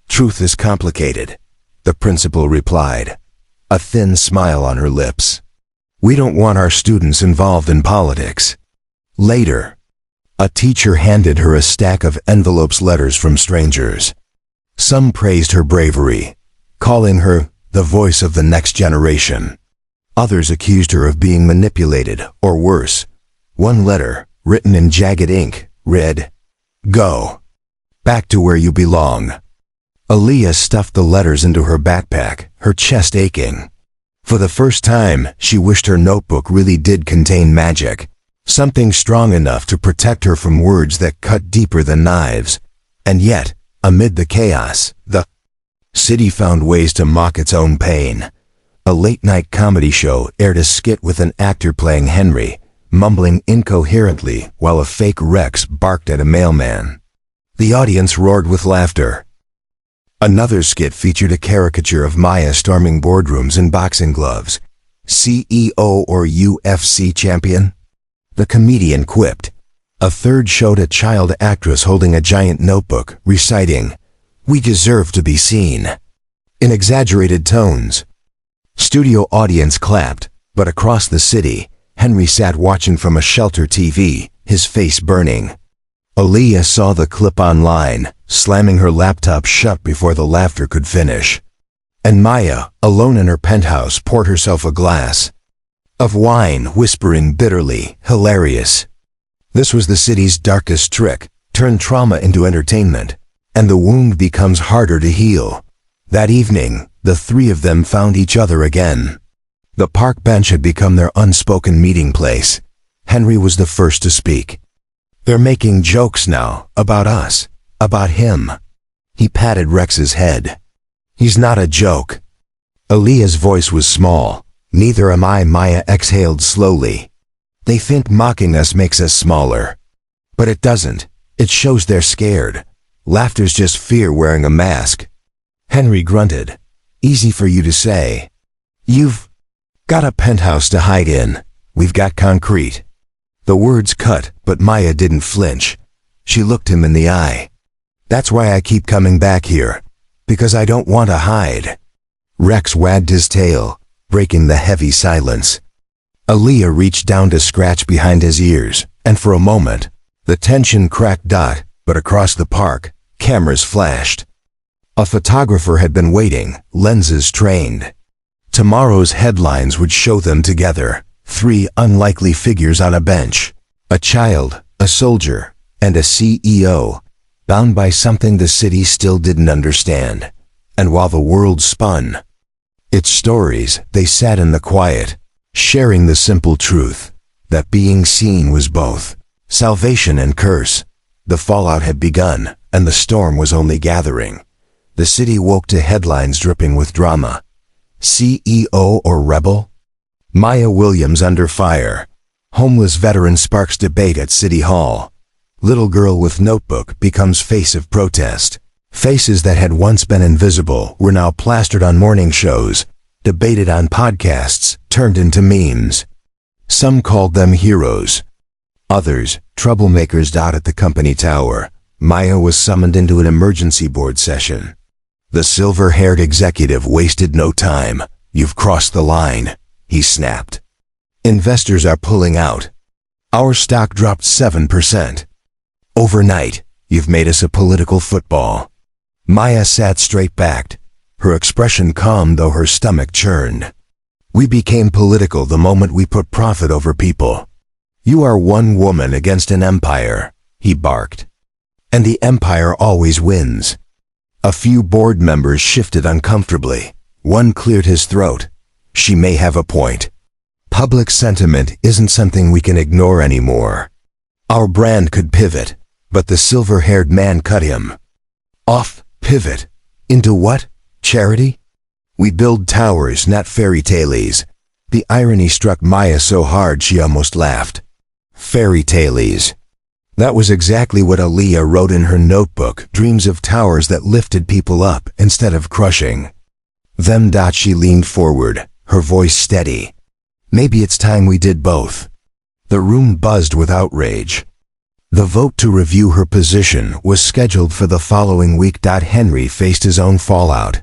"Truth is complicated," the principal replied, a thin smile on her lips. "We don't want our students involved in politics." Later, a teacher handed her a stack of envelopes, letters from strangers. Some praised her bravery, calling her the voice of the next generation. Others accused her of being manipulated, or worse. One letter, written in jagged ink, read, "Go back to where you belong." Aaliyah stuffed the letters into her backpack, her chest aching. For the first time, she wished her notebook really did contain magic. Something strong enough to protect her from words that cut deeper than knives. And yet, amid the chaos, the city found ways to mock its own pain. A late-night comedy show aired a skit with an actor playing Henry, mumbling incoherently while a fake Rex barked at a mailman. The audience roared with laughter. Another skit featured a caricature of Maya storming boardrooms in boxing gloves. CEO or UFC champion? The comedian quipped. A third showed a child actress holding a giant notebook, reciting, "We deserve to be seen," in exaggerated tones. Studio audience clapped, but across the city, Henry sat watching from a shelter TV, his face burning. Aaliyah saw the clip online, slamming her laptop shut before the laughter could finish. And Maya, alone in her penthouse, poured herself a glass of wine, whispering bitterly, "Hilarious." This was the city's darkest trick, turn trauma into entertainment, and the wound becomes harder to heal. That evening, the three of them found each other again. The park bench had become their unspoken meeting place. Henry was the first to speak. "They're making jokes now, about us, about him." He patted Rex's head. "He's not a joke." Aaliyah's voice was small. "Neither am I," Maya exhaled slowly. "They think mocking us makes us smaller. But it doesn't. It shows they're scared. Laughter's just fear wearing a mask." Henry grunted. "Easy for you to say. You've got a penthouse to hide in. We've got concrete." The words cut, but Maya didn't flinch. She looked him in the eye. "That's why I keep coming back here. Because I don't want to hide." Rex wagged his tail, breaking the heavy silence. Aaliyah reached down to scratch behind his ears, and for a moment, the tension cracked. But across the park, cameras flashed. A photographer had been waiting, lenses trained. Tomorrow's headlines would show them together, three unlikely figures on a bench. A child, a soldier, and a CEO, bound by something the city still didn't understand. And while the world spun its stories, they sat in the quiet, sharing the simple truth that being seen was both salvation and curse. The fallout had begun, and the storm was only gathering. The city woke to headlines dripping with drama. CEO or rebel? Maya Williams under fire. Homeless veteran sparks debate at City Hall. Little girl with notebook becomes face of protest. Faces that had once been invisible were now plastered on morning shows, debated on podcasts, turned into memes. Some called them heroes. Others, troublemakers. At the company tower, Maya was summoned into an emergency board session. The silver-haired executive wasted no time. "You've crossed the line," he snapped. "Investors are pulling out. Our stock dropped 7%. Overnight, you've made us a political football." Maya sat straight-backed, her expression calm though her stomach churned. "We became political the moment we put profit over people. You are one woman against an empire," he barked. "And the empire always wins." A few board members shifted uncomfortably. One cleared his throat. "She may have a point. Public sentiment isn't something we can ignore anymore. Our brand could pivot," but the silver-haired man cut him off. "Pivot? Into what? Charity? We build towers, not fairy tales." The irony struck Maya so hard she almost laughed. Fairy tales. That was exactly what Aaliyah wrote in her notebook, dreams of towers that lifted people up instead of crushing them. She leaned forward, her voice steady. "Maybe it's time we did both." The room buzzed with outrage. The vote to review her position was scheduled for the following week. Henry faced his own fallout.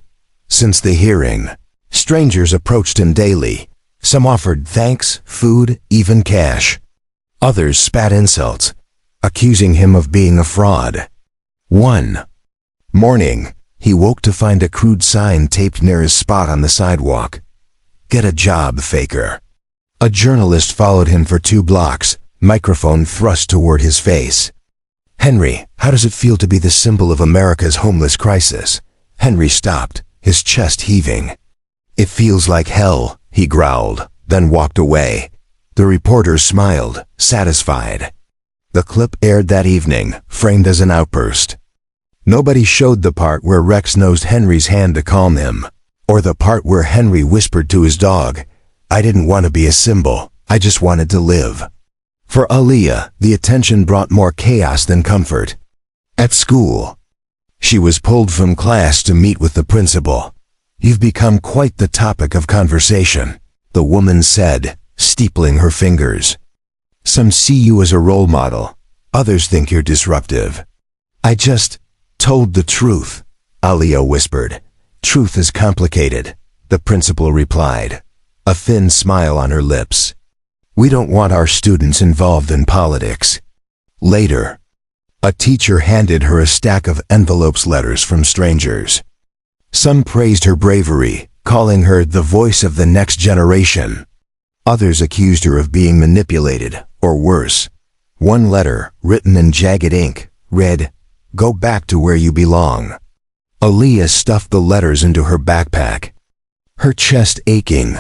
Since the hearing, strangers approached him daily. Some offered thanks, food, even cash. Others spat insults, accusing him of being a fraud. One morning, he woke to find a crude sign taped near his spot on the sidewalk. "Get a job, faker." A journalist followed him for 2 blocks, microphone thrust toward his face. "Henry, how does it feel to be the symbol of America's homeless crisis?" Henry stopped, his chest heaving. "It feels like hell," he growled, then walked away. The reporter smiled, satisfied. The clip aired that evening, framed as an outburst. Nobody showed the part where Rex nosed Henry's hand to calm him, or the part where Henry whispered to his dog, "I didn't want to be a symbol, I just wanted to live." For Aaliyah, the attention brought more chaos than comfort. At school, she was pulled from class to meet with the principal. "You've become quite the topic of conversation," the woman said, steepling her fingers. "Some see you as a role model, others think you're disruptive." "I just told the truth," Aaliyah whispered. "Truth is complicated," the principal replied, a thin smile on her lips. "We don't want our students involved in politics." Later, a teacher handed her a stack of envelopes, letters from strangers. Some praised her bravery, calling her the voice of the next generation. Others accused her of being manipulated, or worse. One letter, written in jagged ink, read, "Go back to where you belong." Aaliyah stuffed the letters into her backpack, her chest aching.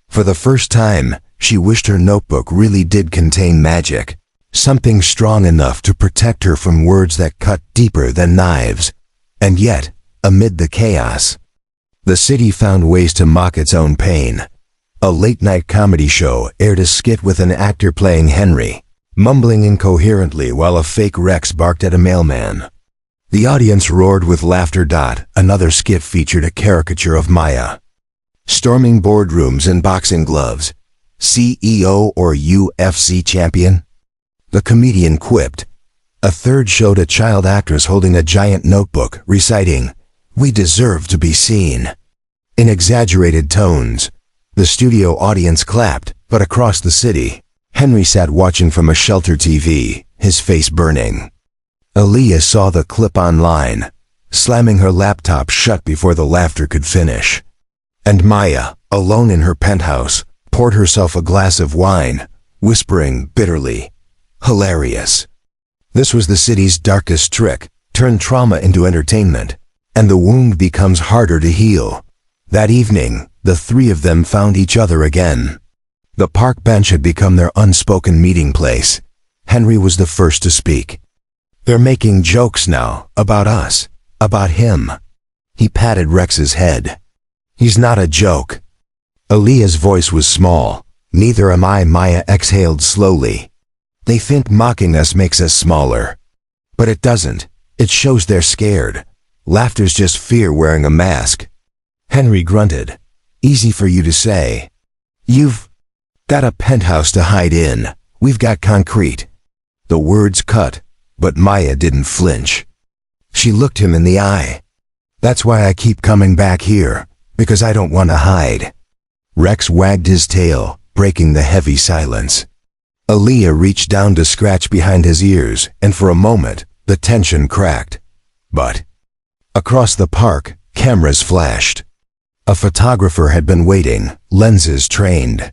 For the first time, she wished her notebook really did contain magic, something strong enough to protect her from words that cut deeper than knives. And yet, amid the chaos, the city found ways to mock its own pain. A late-night comedy show aired a skit with an actor playing Henry, mumbling incoherently while a fake Rex barked at a mailman. The audience roared with laughter. Another skit featured a caricature of Maya, storming boardrooms in boxing gloves. "CEO or UFC champion?" the comedian quipped. A third showed a child actress holding a giant notebook, reciting, "We deserve to be seen," in exaggerated tones. The studio audience clapped, but across the city, Henry sat watching from a shelter TV, his face burning. Aaliyah saw the clip online, slamming her laptop shut before the laughter could finish. And Maya, alone in her penthouse, poured herself a glass of wine, whispering bitterly, "Hilarious." This was the city's darkest trick, turn trauma into entertainment, and the wound becomes harder to heal. That evening, the three of them found each other again. The park bench had become their unspoken meeting place. Henry was the first to speak. "They're making jokes now, about us, about him." He patted Rex's head. "He's not a joke." Aaliyah's voice was small. "Neither am I," Maya exhaled slowly. "They think mocking us makes us smaller. But it doesn't. It shows they're scared. Laughter's just fear wearing a mask." Henry grunted. "Easy for you to say. You've got a penthouse to hide in. We've got concrete." The words cut, but Maya didn't flinch. She looked him in the eye. "That's why I keep coming back here, because I don't want to hide." Rex wagged his tail, breaking the heavy silence. Aaliyah reached down to scratch behind his ears, and for a moment, the tension cracked. But across the park, cameras flashed. A photographer had been waiting, lenses trained.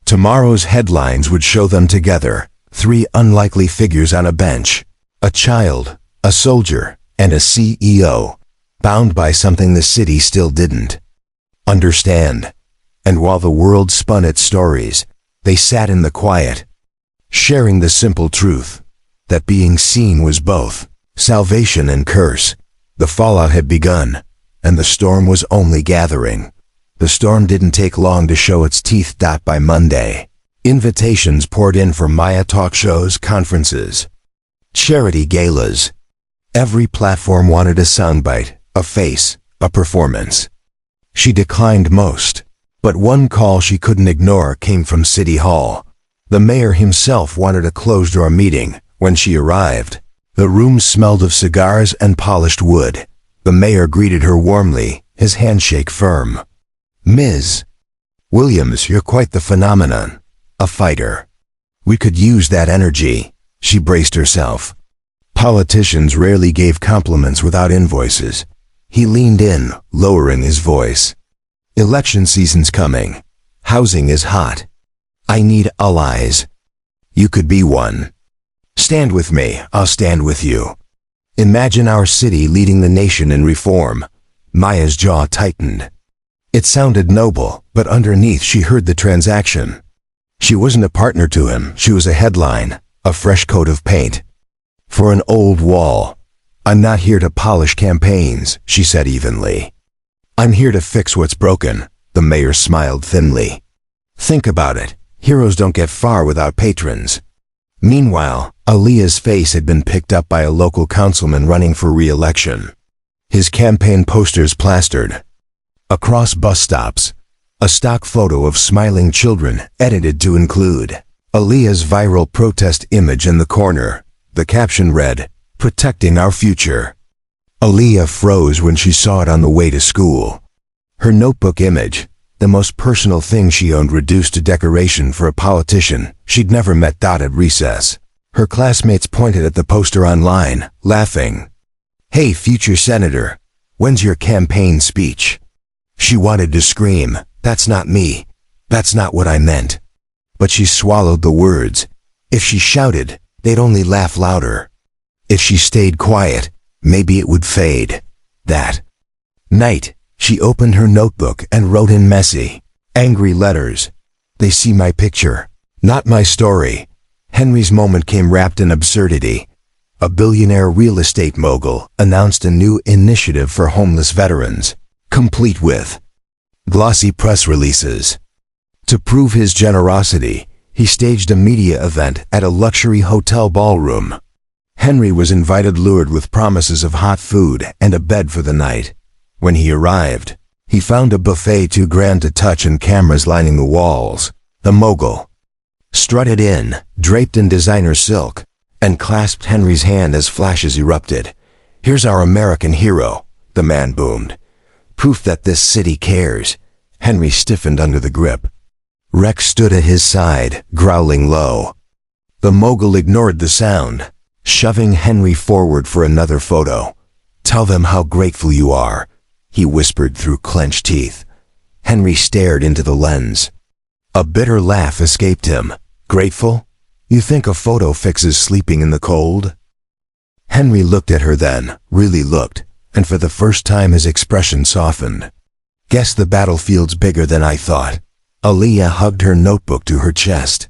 Tomorrow's headlines would show them together, three unlikely figures on a bench. A child, a soldier, and a CEO, bound by something the city still didn't understand. And while the world spun its stories, they sat in the quiet, sharing the simple truth that being seen was both salvation and curse. The fallout had begun, and the storm was only gathering. The storm didn't take long to show its teeth. By Monday, invitations poured in for Maya talk shows, conferences, charity galas. Every platform wanted a soundbite, a face, a performance. She declined most, but one call she couldn't ignore came from City Hall. The mayor himself wanted a closed-door meeting. When she arrived, the room smelled of cigars and polished wood. The mayor greeted her warmly, his handshake firm. "Ms. Williams, you're quite the phenomenon. A fighter. We could use that energy." She braced herself. Politicians rarely gave compliments without invoices. He leaned in, lowering his voice. "Election season's coming. Housing is hot. I need allies. You could be one. Stand with me, I'll stand with you. Imagine our city leading the nation in reform." Maya's jaw tightened. It sounded noble, but underneath she heard the transaction. She wasn't a partner to him, she was a headline, a fresh coat of paint. For an old wall. I'm not here to polish campaigns, she said evenly. I'm here to fix what's broken, the mayor smiled thinly. Think about it, heroes don't get far without patrons. Meanwhile, Aaliyah's face had been picked up by a local councilman running for re-election. His campaign posters plastered. Across bus stops, a stock photo of smiling children edited to include Aaliyah's viral protest image in the corner. The caption read, "Protecting our future." Aaliyah froze when she saw it on the way to school. Her notebook image, the most personal thing she owned, reduced to decoration for a politician she'd never met, at recess. Her classmates pointed at the poster online, laughing. "Hey, future senator, when's your campaign speech?" She wanted to scream, "That's not me. That's not what I meant." But she swallowed the words. If she shouted, they'd only laugh louder. If she stayed quiet, maybe it would fade. That night, she opened her notebook and wrote in messy, angry letters. They see my picture, not my story. Henry's moment came wrapped in absurdity. A billionaire real estate mogul announced a new initiative for homeless veterans, complete with glossy press releases. To prove his generosity, he staged a media event at a luxury hotel ballroom. Henry was invited, lured with promises of hot food and a bed for the night. When he arrived, he found a buffet too grand to touch and cameras lining the walls. The mogul strutted in, draped in designer silk, and clasped Henry's hand as flashes erupted. "Here's our American hero," the man boomed. "Proof that this city cares." Henry stiffened under the grip. Rex stood at his side, growling low. The mogul ignored the sound, shoving Henry forward for another photo. "Tell them how grateful you are," he whispered through clenched teeth. Henry stared into the lens. A bitter laugh escaped him. "Grateful? You think a photo fixes sleeping in the cold?" Henry looked at her then, really looked, and for the first time his expression softened. "Guess the battlefield's bigger than I thought." Aaliyah hugged her notebook to her chest.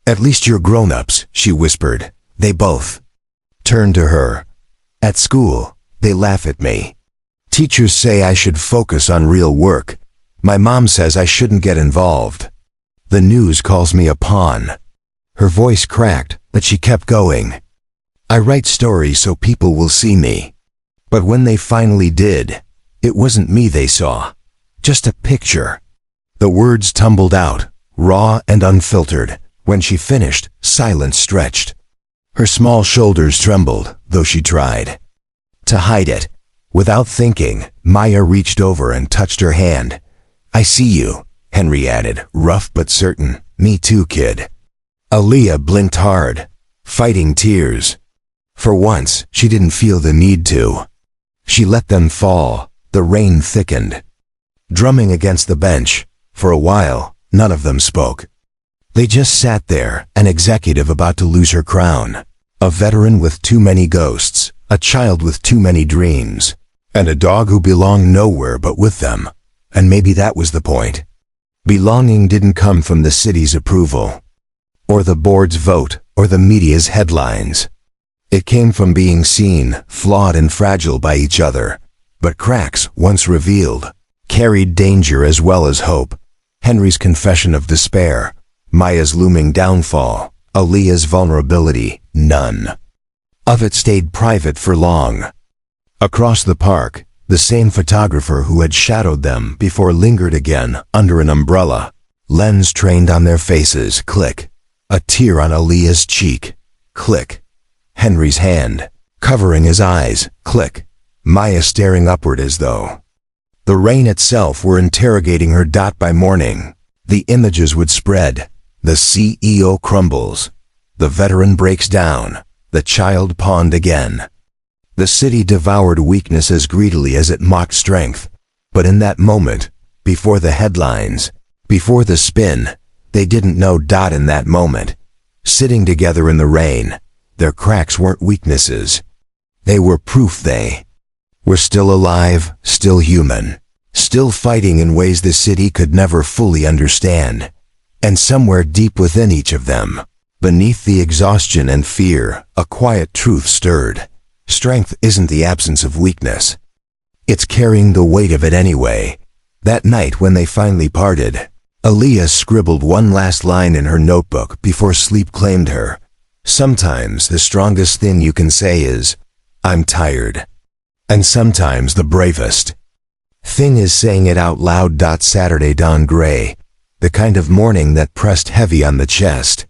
"At least you're grown-ups," she whispered. They both turned to her. "At school, they laugh at me. Teachers say I should focus on real work. My mom says I shouldn't get involved. The news calls me a pawn." Her voice cracked, but she kept going. "I write stories so people will see me." But when they finally did, it wasn't me they saw. Just a picture. The words tumbled out, raw and unfiltered. When she finished, silence stretched. Her small shoulders trembled, though she tried to hide it. Without thinking, Maya reached over and touched her hand. "I see you," Henry added, rough but certain. "Me too, kid." Aaliyah blinked hard, fighting tears. For once, she didn't feel the need to. She let them fall. The rain thickened, drumming against the bench. For a while, none of them spoke. They just sat there, an executive about to lose her crown, a veteran with too many ghosts, a child with too many dreams, and a dog who belonged nowhere but with them. And maybe that was the point. Belonging didn't come from the city's approval, or the board's vote, or the media's headlines. It came from being seen, flawed and fragile by each other. But cracks, once revealed, carried danger as well as hope. Henry's confession of despair, Maya's looming downfall, Aaliyah's vulnerability, none of it stayed private for long. Across the park, the same photographer who had shadowed them before lingered again under an umbrella. Lens trained on their faces, click. A tear on Aaliyah's cheek, click. Henry's hand, covering his eyes, click. Maya staring upward as though the rain itself were interrogating her. By morning, the images would spread. The CEO crumbles. The veteran breaks down. The child pawned again. The city devoured weakness as greedily as it mocked strength. But in that moment, before the headlines, before the spin, they didn't know. In that moment, sitting together in the rain, their cracks weren't weaknesses. They were proof they were still alive, still human. still fighting in ways the city could never fully understand. And somewhere deep within each of them, beneath the exhaustion and fear, a quiet truth stirred. Strength isn't the absence of weakness. It's carrying the weight of it anyway. That night when they finally parted, Aaliyah scribbled one last line in her notebook before sleep claimed her. Sometimes the strongest thing you can say is, "I'm tired." And sometimes the bravest thing is saying it out loud. Saturday dawned gray, the kind of morning that pressed heavy on the chest.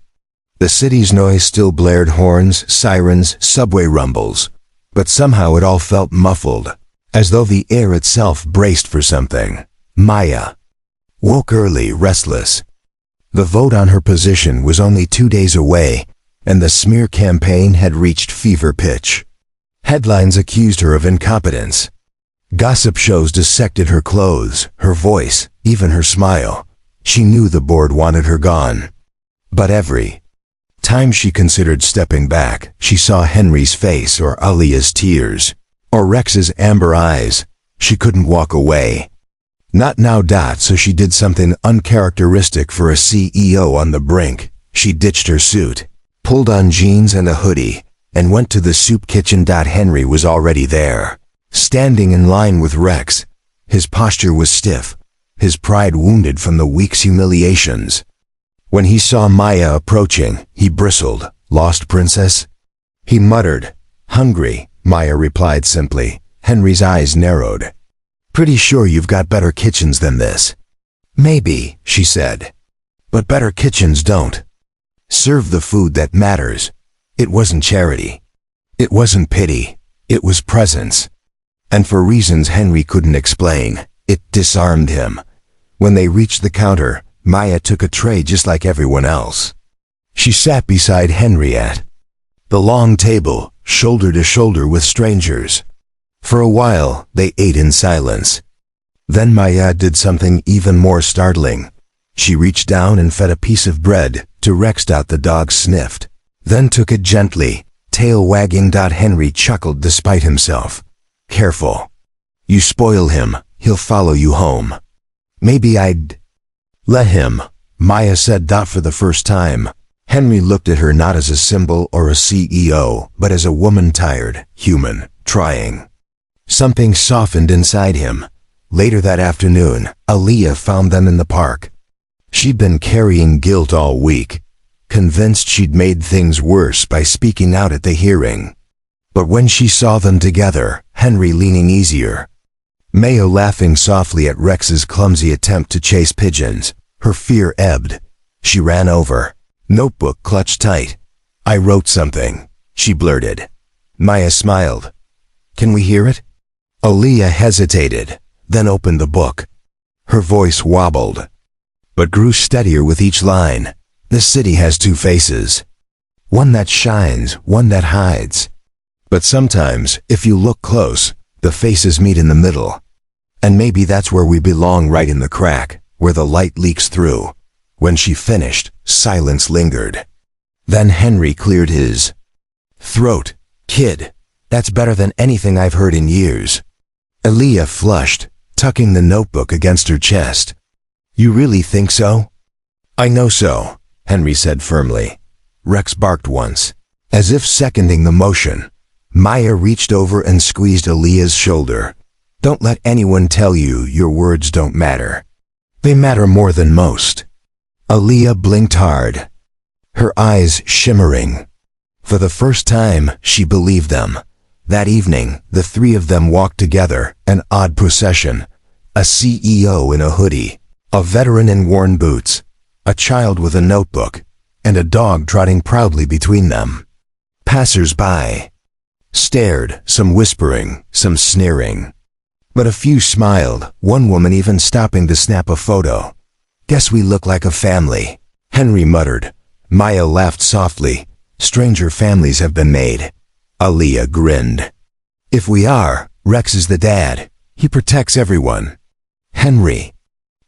The city's noise still blared, horns, sirens, subway rumbles, but somehow it all felt muffled, as though the air itself braced for something. Maya woke early, restless. The vote on her position was only 2 days away, and the smear campaign had reached fever pitch. Headlines accused her of incompetence. Gossip shows dissected her clothes, her voice, even her smile. She knew the board wanted her gone. But every time she considered stepping back, she saw Henry's face or Aaliyah's tears, or Rex's amber eyes. She couldn't walk away. Not now. So she did something uncharacteristic for a CEO on the brink. She ditched her suit, pulled on jeans and a hoodie, and went to the soup kitchen. Henry was already there, standing in line with Rex. His posture was stiff, his pride wounded from the week's humiliations. When he saw Maya approaching, he bristled. "Lost, princess?" he muttered. "Hungry," Maya replied simply. Henry's eyes narrowed. "Pretty sure you've got better kitchens than this." "Maybe," she said. "But better kitchens don't serve the food that matters." It wasn't charity. It wasn't pity. It was presence. And for reasons Henry couldn't explain, it disarmed him. When they reached the counter, Maya took a tray just like everyone else. She sat beside Henry at the long table, shoulder to shoulder with strangers. For a while, they ate in silence. Then Maya did something even more startling. She reached down and fed a piece of bread to Rex. The dog sniffed, then took it gently, tail wagging. Henry chuckled despite himself. "Careful. You spoil him, he'll follow you home." "Maybe I'd let him," Maya said. For the first time, Henry looked at her not as a symbol or a CEO, but as a woman, tired, human, trying. Something softened inside him. Later that afternoon, Aaliyah found them in the park. She'd been carrying guilt all week, convinced she'd made things worse by speaking out at the hearing. But when she saw them together, Henry leaning easier, Maya laughing softly at Rex's clumsy attempt to chase pigeons, her fear ebbed. She ran over, notebook clutched tight. "I wrote something," she blurted. Maya smiled. "Can we hear it?" Aaliyah hesitated, then opened the book. Her voice wobbled, but grew steadier with each line. "The city has two faces. One that shines, one that hides. But sometimes, if you look close, the faces meet in the middle. And maybe that's where we belong, right in the crack, where the light leaks through." When she finished, silence lingered. Then Henry cleared his throat. "Kid, that's better than anything I've heard in years." Aaliyah flushed, tucking the notebook against her chest. "You really think so?" "I know so," Henry said firmly. Rex barked once, as if seconding the motion. Maya reached over and squeezed Aaliyah's shoulder. "Don't let anyone tell you your words don't matter. They matter more than most." Aaliyah blinked hard, her eyes shimmering. For the first time, she believed them. That evening, the three of them walked together, an odd procession. A CEO in a hoodie, a veteran in worn boots, a child with a notebook, and a dog trotting proudly between them. Passers-by stared, some whispering, some sneering. But a few smiled, one woman even stopping to snap a photo. "Guess we look like a family," Henry muttered. Maya laughed softly. "Stranger families have been made." Aaliyah grinned. "If we are, Rex is the dad. He protects everyone." Henry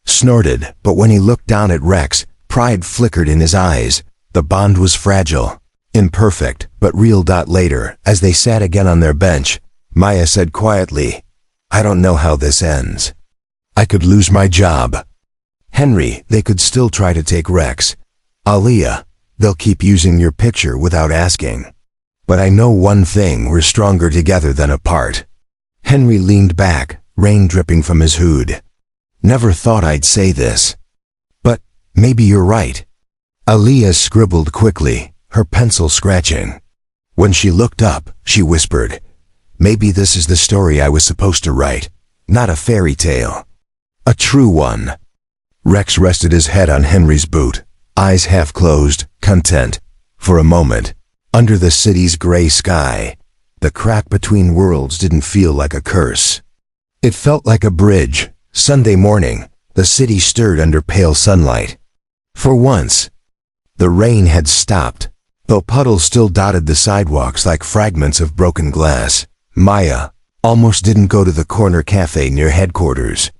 snorted, but when he looked down at Rex, pride flickered in his eyes. The bond was fragile, imperfect, but real. Later, as they sat again on their bench, Maya said quietly, "I don't know how this ends." I could lose my job. Henry, they could still try to take Rex. Aaliyah, they'll keep using your picture without asking. But I know one thing, we're stronger together than apart. Henry leaned back, rain dripping from his hood. Never thought I'd say this. But maybe you're right. Aaliyah scribbled quickly, her pencil scratching. When she looked up, she whispered, maybe this is the story I was supposed to write. Not a fairy tale. A true one. Rex rested his head on Henry's boot, eyes half closed, content. For a moment, under the city's gray sky, the crack between worlds didn't feel like a curse. It felt like a bridge. Sunday morning, the city stirred under pale sunlight. For once, the rain had stopped, though puddles still dotted the sidewalks like fragments of broken glass. Maya almost didn't go to the corner cafe near headquarters.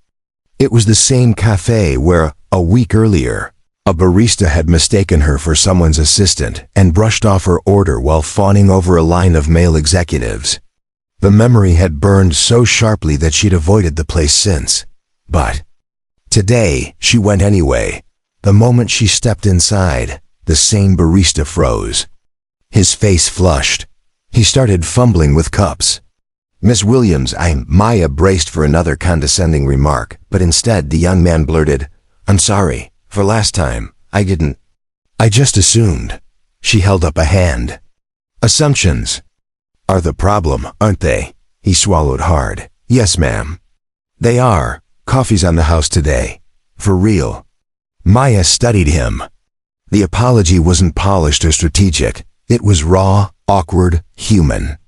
It was the same cafe where, a week earlier, a barista had mistaken her for someone's assistant and brushed off her order while fawning over a line of male executives. The memory had burned so sharply that she'd avoided the place since. But today, she went anyway. The moment she stepped inside, the same barista froze. His face flushed. He started fumbling with cups. Miss Williams, Maya braced for another condescending remark, but instead the young man blurted, I'm sorry, for last time, I just assumed. She held up a hand. Assumptions are the problem, aren't they? He swallowed hard. Yes, ma'am. They are. Coffee's on the house today. For real. Maya studied him. The apology wasn't polished or strategic. It was raw, awkward, human.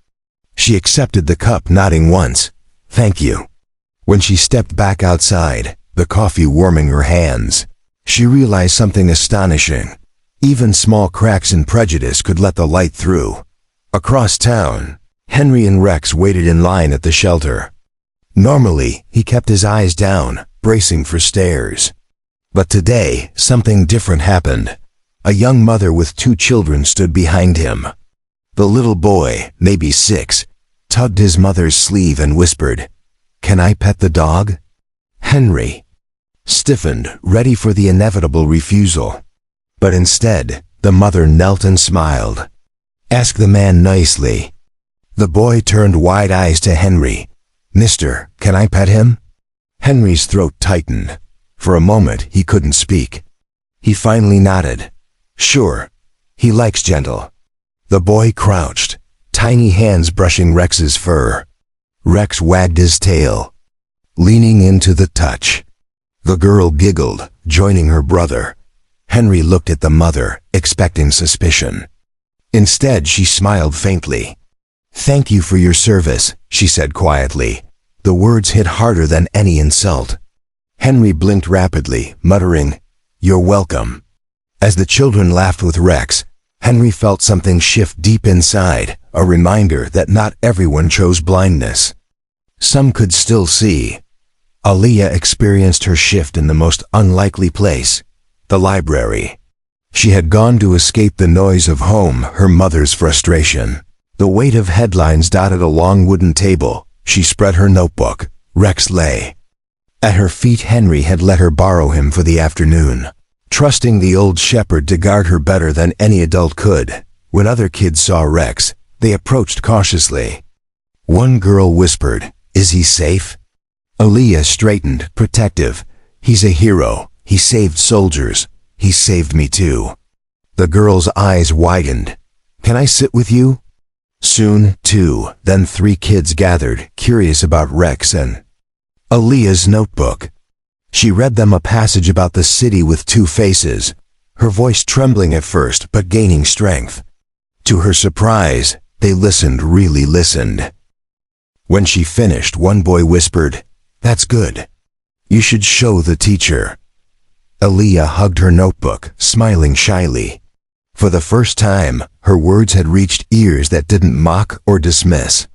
She accepted the cup, nodding once. Thank you. When she stepped back outside, the coffee warming her hands, she realized something astonishing. Even small cracks in prejudice could let the light through. Across town, Henry and Rex waited in line at the shelter. Normally, he kept his eyes down, bracing for stares. But today, something different happened. A young mother with 2 children stood behind him. The little boy, maybe 6, tugged his mother's sleeve and whispered, Can I pet the dog? Henry stiffened, ready for the inevitable refusal. But instead, the mother knelt and smiled. Ask the man nicely. The boy turned wide eyes to Henry. Mister, can I pet him? Henry's throat tightened. For a moment, he couldn't speak. He finally nodded. Sure. He likes gentle. The boy crouched, tiny hands brushing Rex's fur. Rex wagged his tail, leaning into the touch. The girl giggled, joining her brother. Henry looked at the mother, expecting suspicion. Instead, she smiled faintly. Thank you for your service, she said quietly. The words hit harder than any insult. Henry blinked rapidly, muttering, You're welcome. As the children laughed with Rex, Henry felt something shift deep inside, a reminder that not everyone chose blindness. Some could still see. Aaliyah experienced her shift in the most unlikely place, the library. She had gone to escape the noise of home, her mother's frustration. The weight of headlines dotted a long wooden table. She spread her notebook. Rex lay. At her feet, Henry had let her borrow him for the afternoon, trusting the old shepherd to guard her better than any adult could. When other kids saw Rex, they approached cautiously. One girl whispered, Is he safe? Aaliyah straightened, protective. He's a hero. He saved soldiers. He saved me too. The girl's eyes widened. Can I sit with you? Soon, 2, then 3 kids gathered, curious about Rex and Aaliyah's notebook. She read them a passage about the city with 2 faces, her voice trembling at first but gaining strength. To her surprise, they listened, really listened. When she finished, one boy whispered, That's good. You should show the teacher. Aaliyah hugged her notebook, smiling shyly. For the first time, her words had reached ears that didn't mock or dismiss.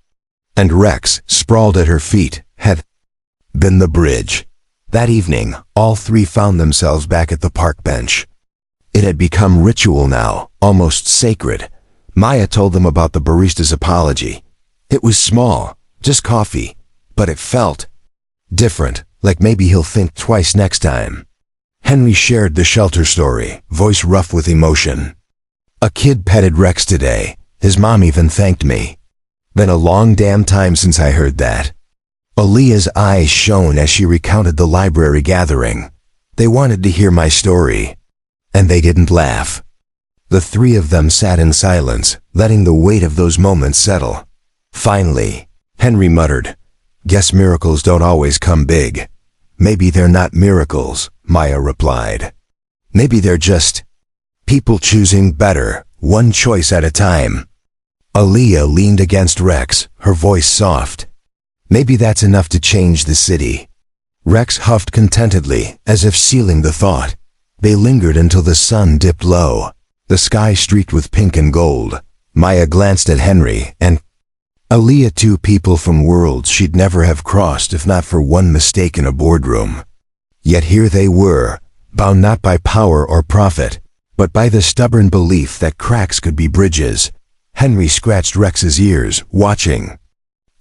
And Rex, sprawled at her feet, had been the bridge. That evening, all 3 found themselves back at the park bench. It had become ritual now, almost sacred. Maya told them about the barista's apology. It was small, just coffee, but it felt Different, like maybe he'll think twice next time. Henry shared the shelter story, voice rough with emotion. A kid petted Rex today. His mom even thanked me. Been a long damn time since I heard that. Aaliyah's eyes shone as she recounted the library gathering. They wanted to hear my story. And they didn't laugh. The three of them sat in silence, letting the weight of those moments settle. Finally, Henry muttered, "Guess miracles don't always come big." "Maybe they're not miracles," Maya replied. "Maybe they're just people choosing better, one choice at a time." Aaliyah leaned against Rex, her voice soft. "Maybe that's enough to change the city." Rex huffed contentedly, as if sealing the thought. They lingered until the sun dipped low, the sky streaked with pink and gold. Maya glanced at Henry and Aaliyah, two people from worlds she'd never have crossed if not for one mistake in a boardroom. Yet here they were, bound not by power or profit, but by the stubborn belief that cracks could be bridges. Henry scratched Rex's ears, watching.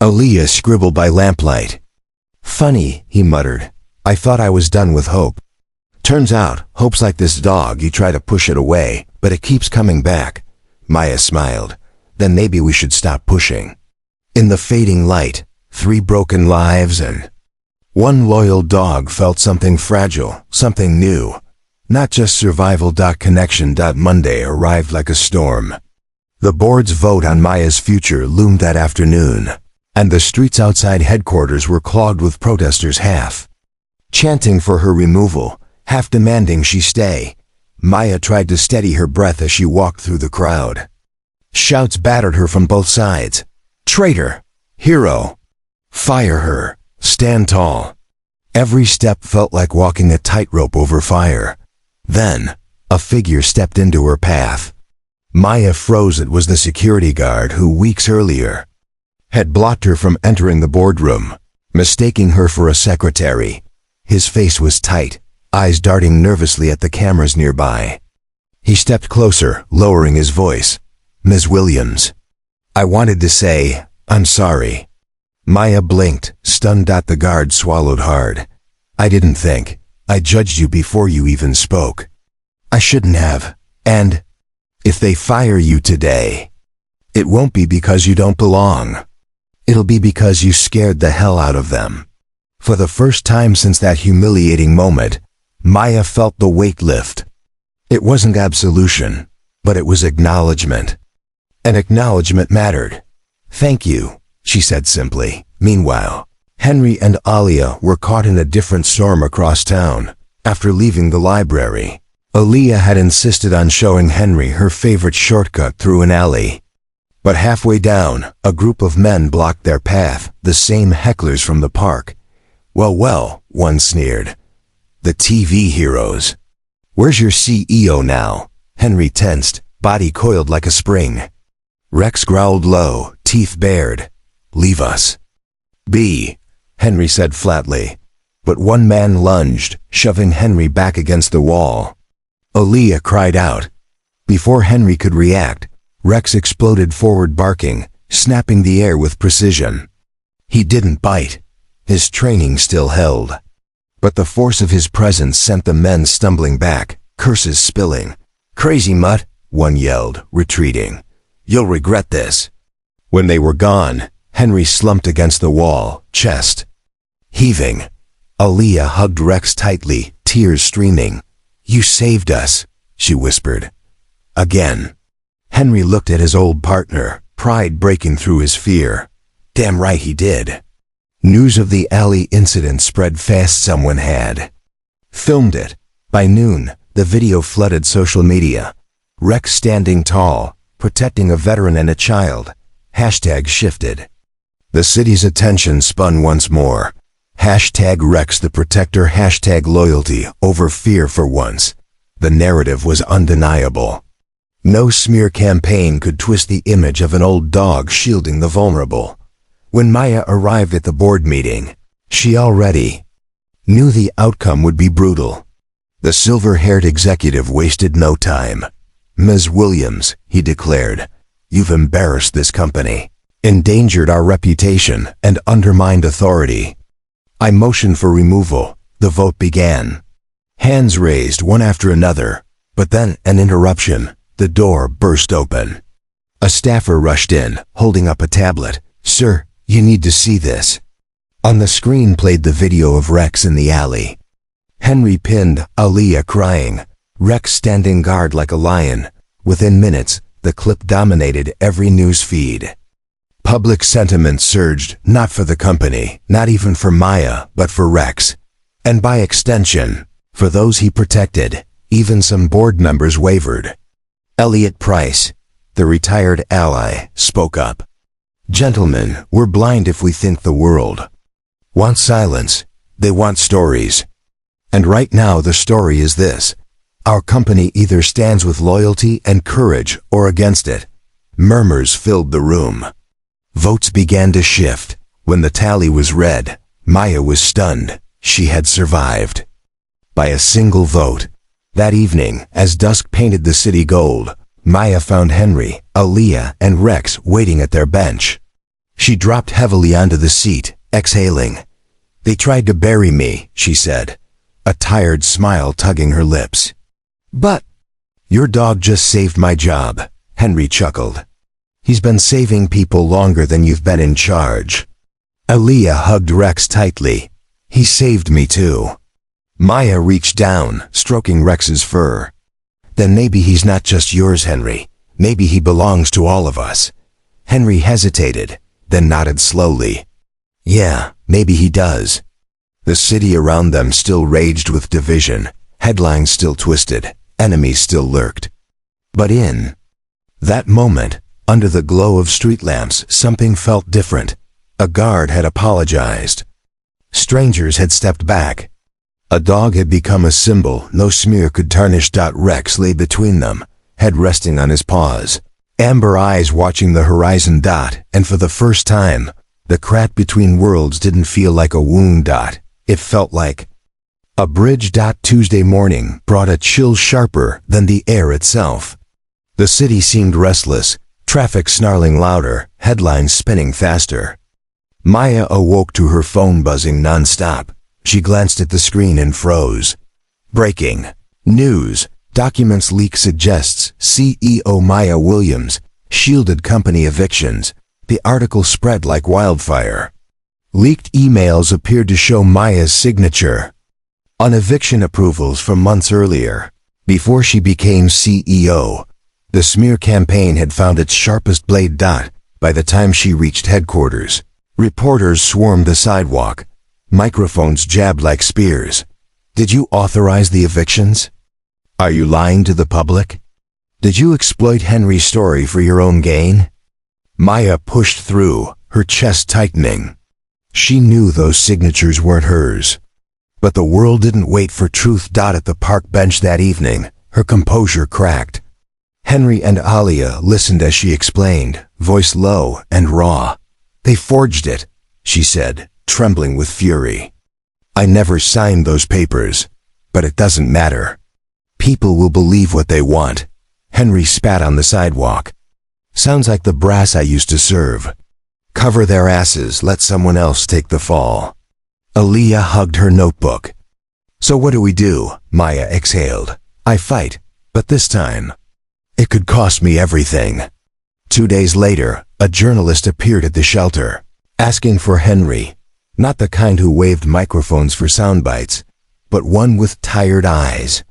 Aaliyah scribbled by lamplight. "Funny," he muttered. "I thought I was done with hope. Turns out, hope's like this dog, you try to push it away, but it keeps coming back." Maya smiled. "Then maybe we should stop pushing." In the fading light, 3 broken lives and one loyal dog felt something fragile, something new. Not just survival. Connection. Monday arrived like a storm. The board's vote on Maya's future loomed that afternoon, and the streets outside headquarters were clogged with protesters, half chanting for her removal, half demanding she stay. Maya tried to steady her breath as she walked through the crowd. Shouts battered her from both sides. "Traitor! Hero! Fire her! Stand tall!" Every step felt like walking a tightrope over fire. Then, a figure stepped into her path. Maya froze. It was the security guard who, weeks earlier, had blocked her from entering the boardroom, mistaking her for a secretary. His face was tight, eyes darting nervously at the cameras nearby. He stepped closer, lowering his voice. "Ms. Williams." "I wanted to say, I'm sorry." Maya blinked, stunned. The guard swallowed hard. "I didn't think. I judged you before you even spoke. I shouldn't have. And if they fire you today, it won't be because you don't belong. It'll be because you scared the hell out of them." For the first time since that humiliating moment, Maya felt the weight lift. It wasn't absolution, but it was acknowledgement. And acknowledgement mattered. "Thank you," she said simply. Meanwhile, Henry and Aaliyah were caught in a different storm across town. After leaving the library, Aaliyah had insisted on showing Henry her favorite shortcut through an alley. But halfway down, a group of men blocked their path, the same hecklers from the park. Well, one sneered. "The TV heroes. Where's your CEO now?" Henry tensed, body coiled like a spring. Rex growled low, teeth bared. "Leave us be," Henry said flatly. But one man lunged, shoving Henry back against the wall. Aaliyah cried out. Before Henry could react, Rex exploded forward, barking, snapping the air with precision. He didn't bite. His training still held. But the force of his presence sent the men stumbling back, curses spilling. "Crazy mutt," one yelled, retreating. "You'll regret this." When they were gone, Henry slumped against the wall, chest heaving. Aaliyah hugged Rex tightly, tears streaming. "You saved us," she whispered. Again. Henry looked at his old partner, pride breaking through his fear. Damn right he did. News of the alley incident spread fast. Someone had filmed it. By noon, the video flooded social media. Rex standing tall, protecting a veteran and a child. Hashtag shifted. The city's attention spun once more. Hashtag Rex the Protector. Hashtag loyalty over fear. For once, the narrative was undeniable. No smear campaign could twist the image of an old dog shielding the vulnerable. When Maya arrived at the board meeting, she already knew the outcome would be brutal. The silver-haired executive wasted no time. "Ms. Williams," he declared, "you've embarrassed this company, endangered our reputation, and undermined authority." I motioned for removal. The vote began. Hands raised one after another, but then an interruption. The door burst open. A staffer rushed in, holding up a tablet. "Sir, you need to see this." On the screen played the video of Rex in the alley. Henry pinned, Aaliyah crying, Rex standing guard like a lion. Within minutes, the clip dominated every news feed. Public sentiment surged, not for the company, not even for Maya, but for Rex. And by extension, for those he protected. Even some board members wavered. Elliot Price, the retired ally, spoke up. "Gentlemen, we're blind if we think the world wants silence. They want stories. And right now the story is this. Our company either stands with loyalty and courage or against it." Murmurs filled the room. Votes began to shift. When the tally was read, Maya was stunned. She had survived. By a single vote. That evening, as dusk painted the city gold, Maya found Henry, Aaliyah, and Rex waiting at their bench. She dropped heavily onto the seat, exhaling. "They tried to bury me," she said, a tired smile tugging her lips. "But your dog just saved my job," Henry chuckled. "He's been saving people longer than you've been in charge." Aaliyah hugged Rex tightly. "He saved me too." Maya reached down, stroking Rex's fur. "Then maybe he's not just yours, Henry. Maybe he belongs to all of us." Henry hesitated, then nodded slowly. "Yeah, maybe he does." The city around them still raged with division. Headlines still twisted. Enemies still lurked. But in that moment, under the glow of street lamps, something felt different. A guard had apologized. Strangers had stepped back. A dog had become a symbol no smear could tarnish. Rex lay between them, head resting on his paws, amber eyes watching the horizon. And for the first time, the crack between worlds didn't feel like a wound. It felt like a bridge. Tuesday morning brought a chill sharper than the air itself. The city seemed restless, traffic snarling louder, headlines spinning faster. Maya awoke to her phone buzzing nonstop. She glanced at the screen and froze. Breaking news. Documents leak suggests CEO Maya Williams shielded company evictions. The article spread like wildfire. Leaked emails appeared to show Maya's signature on eviction approvals from months earlier. Before she became CEO, the smear campaign had found its sharpest blade. By the time she reached headquarters, reporters swarmed the sidewalk. Microphones jabbed like spears. "Did you authorize the evictions? Are you lying to the public? Did you exploit Henry's story for your own gain?" Maya pushed through, her chest tightening. She knew those signatures weren't hers. But the world didn't wait for truth. At the park bench that evening, her composure cracked. Henry and Aaliyah listened as she explained, voice low and raw. "They forged it," she said, trembling with fury. "I never signed those papers, but it doesn't matter. People will believe what they want." Henry spat on the sidewalk. "Sounds like the brass I used to serve. Cover their asses, let someone else take the fall." Aaliyah hugged her notebook. "So what do we do?" Maya exhaled. "I fight, but this time, it could cost me everything." 2 days later, a journalist appeared at the shelter, asking for Henry. Not the kind who waved microphones for sound bites, but one with tired eyes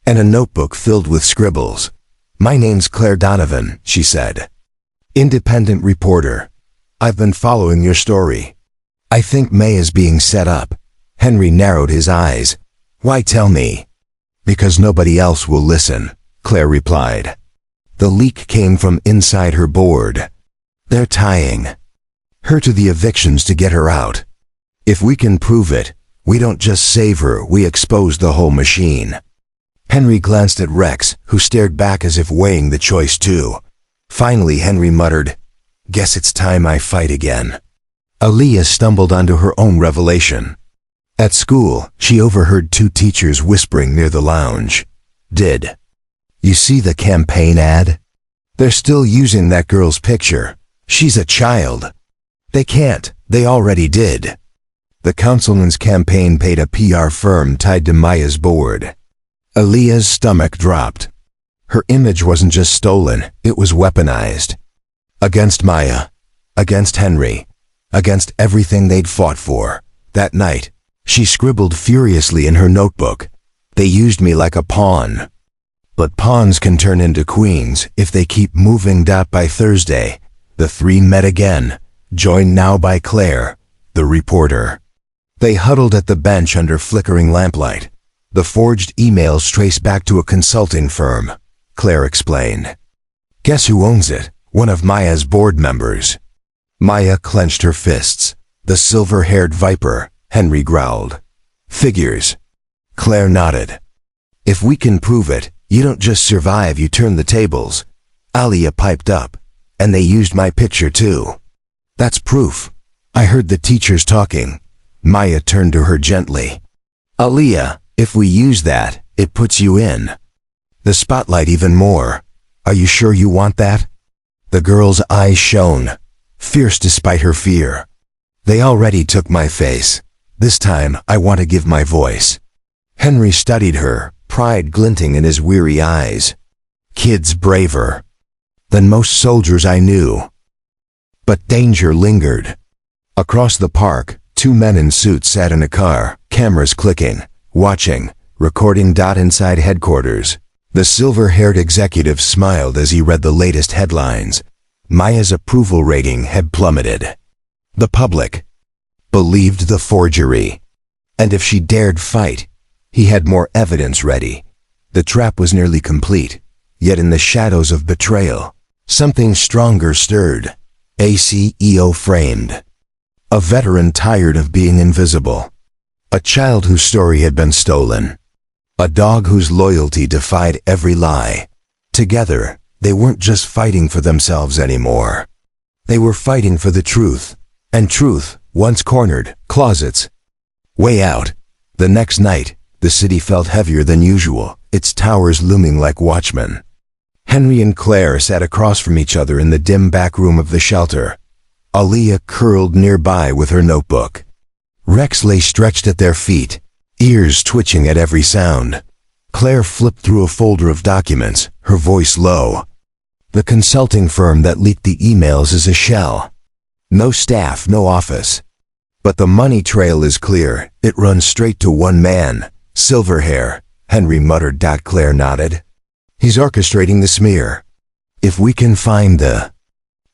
and a notebook filled with scribbles. "My name's Claire Donovan," she said. "Independent reporter. I've been following your story. I think May is being set up." Henry narrowed his eyes. "Why tell me?" "Because nobody else will listen," Claire replied. The leak came from inside her board. "They're tying her to the evictions to get her out. If we can prove it, we don't just save her, we expose the whole machine." Henry glanced at Rex, who stared back as if weighing the choice too. Finally, Henry muttered, "Guess it's time I fight again." Aaliyah stumbled onto her own revelation. At school, she overheard 2 teachers whispering near the lounge. "Did you see the campaign ad? They're still using that girl's picture. She's a child. They can't, they already did." The councilman's campaign paid a PR firm tied to Maya's board. Aaliyah's stomach dropped. Her image wasn't just stolen, it was weaponized. Against Maya, against Henry, against everything they'd fought for. That night, she scribbled furiously in her notebook, "They used me like a pawn." But pawns can turn into queens if they keep moving. By Thursday, the three met again, joined now by Claire, the reporter. They huddled at the bench under flickering lamplight. The forged emails trace back to a consulting firm, Claire explained. Guess who owns it? One of Maya's board members. Maya clenched her fists. The silver-haired viper, Henry growled. Figures. Claire nodded. If we can prove it, you don't just survive, you turn the tables. Aaliyah piped up. And they used my picture too. That's proof. I heard the teachers talking. Maya turned to her gently. Aaliyah, if we use that, it puts you in the spotlight even more. Are you sure you want that? The girl's eyes shone, fierce despite her fear. They already took my face. This time, I want to give my voice. Henry studied her, pride glinting in his weary eyes. Kid's braver than most soldiers I knew. But danger lingered. Across the park, two men in suits sat in a car, cameras clicking, watching, recording. Inside headquarters, the silver-haired executive smiled as he read the latest headlines. Maya's approval rating had plummeted. The public believed the forgery. And if she dared fight, he had more evidence ready. The trap was nearly complete, yet in the shadows of betrayal, something stronger stirred. A CEO framed. A veteran tired of being invisible. A child whose story had been stolen. A dog whose loyalty defied every lie. Together, they weren't just fighting for themselves anymore. They were fighting for the truth. And truth, once cornered, closets. Way out. The next night, the city felt heavier than usual, its towers looming like watchmen. Henry and Claire sat across from each other in the dim back room of the shelter. Aaliyah curled nearby with her notebook. Rex lay stretched at their feet, ears twitching at every sound. Claire flipped through a folder of documents, her voice low. The consulting firm that leaked the emails is a shell. No staff, no office. But the money trail is clear. It runs straight to one man, Silverhair, Henry muttered. Claire nodded. He's orchestrating the smear. If we can find the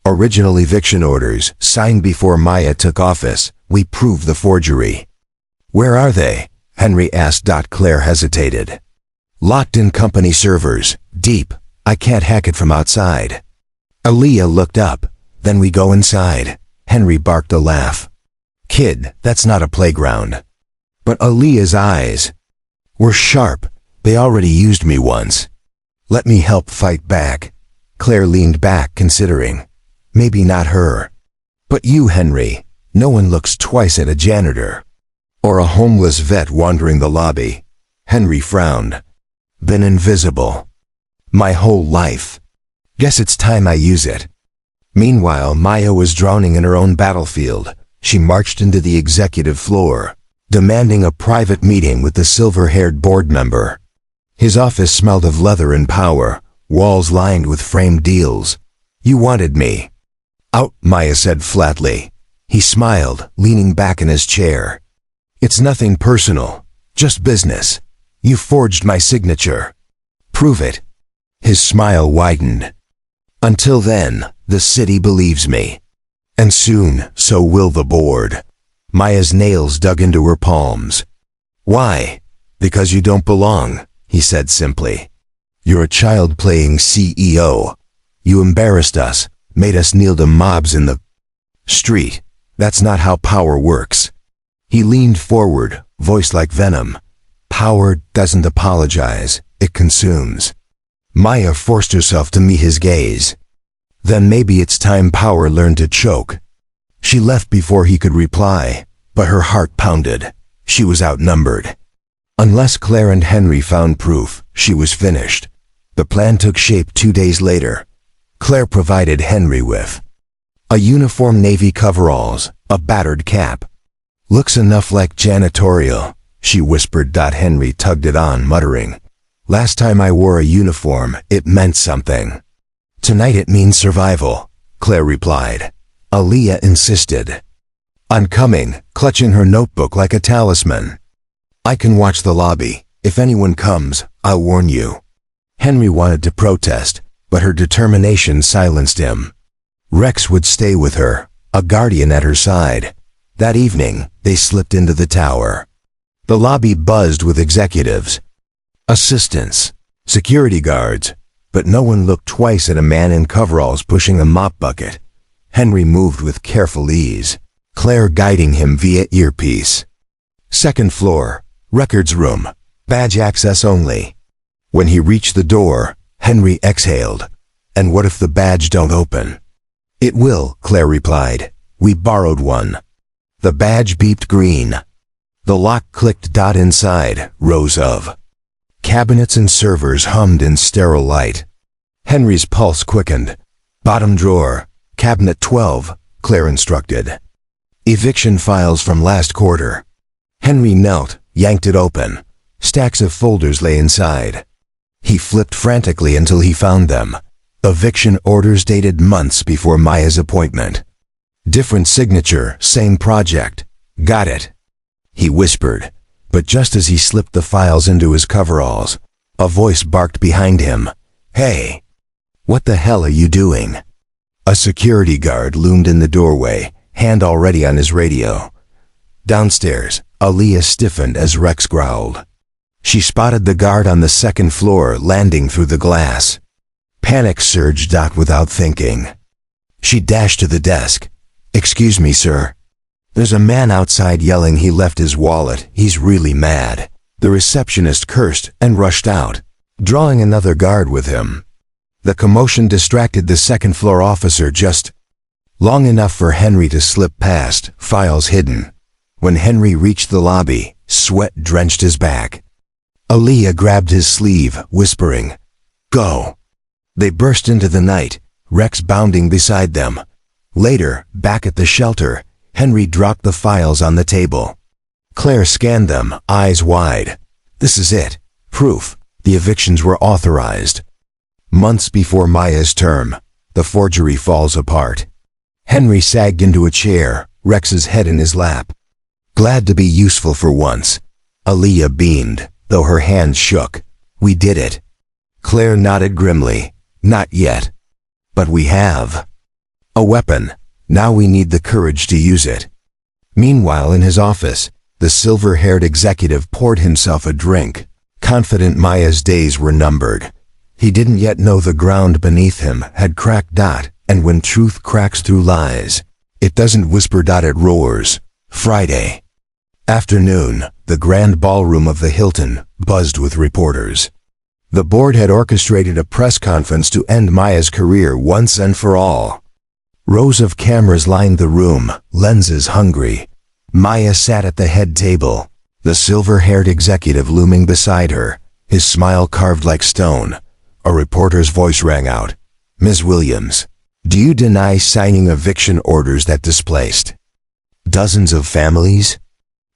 original eviction orders signed before Maya took office, we prove the forgery. Where are they? Henry asked. Claire hesitated. Locked in company servers, deep. I can't hack it from outside. Aaliyah looked up. Then we go inside. Henry barked a laugh. Kid, that's not a playground. But Aaliyah's eyes were sharp. They already used me once. Let me help fight back. Claire leaned back, considering. Maybe not her. But you, Henry. No one looks twice at a janitor. Or a homeless vet wandering the lobby. Henry frowned. Been invisible my whole life. Guess it's time I use it. Meanwhile, Maya was drowning in her own battlefield. She marched into the executive floor, demanding a private meeting with the silver-haired board member. His office smelled of leather and power, walls lined with framed deals. You wanted me. Out, Maya said flatly. He smiled, leaning back in his chair. It's nothing personal, just business. You forged my signature. Prove it. His smile widened. Until then, the city believes me. And soon, so will the board. Maya's nails dug into her palms. Why? Because you don't belong, he said simply. You're a child playing CEO. You embarrassed us, made us kneel to mobs in the street. That's not how power works. He leaned forward, voice like venom. Power doesn't apologize, it consumes. Maya forced herself to meet his gaze. Then maybe it's time power learned to choke. She left before he could reply, but her heart pounded. She was outnumbered. Unless Claire and Henry found proof, she was finished. The plan took shape 2 days later. Claire provided Henry with a uniform navy coveralls, a battered cap, Looks enough like janitorial, she whispered. Henry tugged it on, muttering, "Last time I wore a uniform, it meant something. Tonight it means survival," Claire replied. Aaliyah insisted. "I'm coming," clutching her notebook like a talisman. "I can watch the lobby. If anyone comes, I'll warn you." Henry wanted to protest, but her determination silenced him. Rex would stay with her, a guardian at her side. That evening, they slipped into the tower. The lobby buzzed with executives, assistants, security guards, but no one looked twice at a man in coveralls pushing a mop bucket. Henry moved with careful ease, Claire guiding him via earpiece. Second floor, records room, badge access only. When he reached the door, Henry exhaled. "And what if the badge don't open?" "It will," Claire replied. "We borrowed one." The badge beeped green. The lock clicked. Inside, rows of cabinets and servers hummed in sterile light. Henry's pulse quickened. "Bottom drawer, cabinet 12, Claire instructed. "Eviction files from last quarter." Henry knelt, yanked it open. Stacks of folders lay inside. He flipped frantically until he found them. Eviction orders dated months before Maya's appointment. Different signature, same project. "Got it," he whispered. But just as he slipped the files into his coveralls, a voice barked behind him. "Hey! What the hell are you doing?" A security guard loomed in the doorway, hand already on his radio. Downstairs, Aaliyah stiffened as Rex growled. She spotted the guard on the second floor landing through the glass. Panic surged. Without thinking, she dashed to the desk. "Excuse me, sir. There's a man outside yelling he left his wallet. He's really mad." The receptionist cursed and rushed out, drawing another guard with him. The commotion distracted the second-floor officer just long enough for Henry to slip past, files hidden. When Henry reached the lobby, sweat drenched his back. Aaliyah grabbed his sleeve, whispering, "Go." They burst into the night, Rex bounding beside them. Later, back at the shelter, Henry dropped the files on the table. Claire scanned them, eyes wide. This is it. Proof. The evictions were authorized. Months before Maya's term, the forgery falls apart. Henry sagged into a chair, Rex's head in his lap. "Glad to be useful for once." Aaliyah beamed, though her hands shook. "We did it." Claire nodded grimly. "Not yet. But we have a weapon. Now we need the courage to use it." Meanwhile, in his office, the silver-haired executive poured himself a drink, confident Maya's days were numbered. He didn't yet know the ground beneath him had cracked. And when truth cracks through lies, it doesn't whisper. It roars. Friday afternoon, the grand ballroom of the Hilton buzzed with reporters. The board had orchestrated a press conference to end Maya's career once and for all. Rows of cameras lined the room, lenses hungry. Maya sat at the head table, the silver-haired executive looming beside her, his smile carved like stone. A reporter's voice rang out. "Ms. Williams, do you deny signing eviction orders that displaced dozens of families?"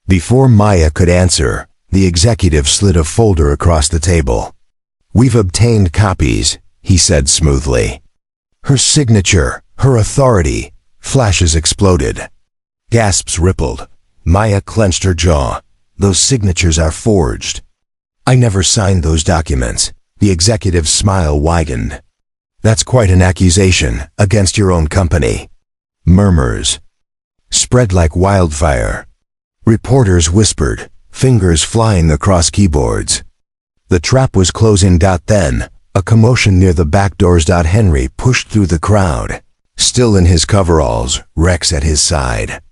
Before Maya could answer, the executive slid a folder across the table. "We've obtained copies," he said smoothly. Her signature, her authority. Flashes exploded. Gasps rippled. Maya clenched her jaw. "Those signatures are forged." "I never signed those documents." The executive's smile widened. "That's quite an accusation against your own company." Murmurs spread like wildfire. Reporters whispered, fingers flying across keyboards. The trap was closing. Then, a commotion near the back doors. Henry pushed through the crowd. Still in his coveralls, Rex at his side.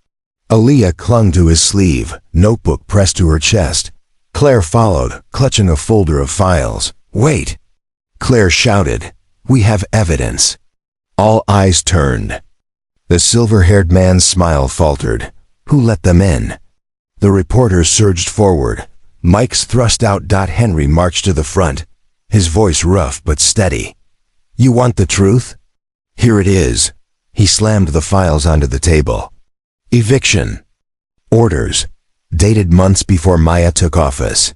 Aaliyah clung to his sleeve, notebook pressed to her chest. Claire followed, clutching a folder of files. "Wait!" Claire shouted. "We have evidence." All eyes turned. The silver-haired man's smile faltered. "Who let them in?" The reporters surged forward. Mics thrust out. Henry marched to the front, his voice rough but steady. "You want the truth? Here it is." He slammed the files onto the table. "Eviction Orders, dated months before Maya took office.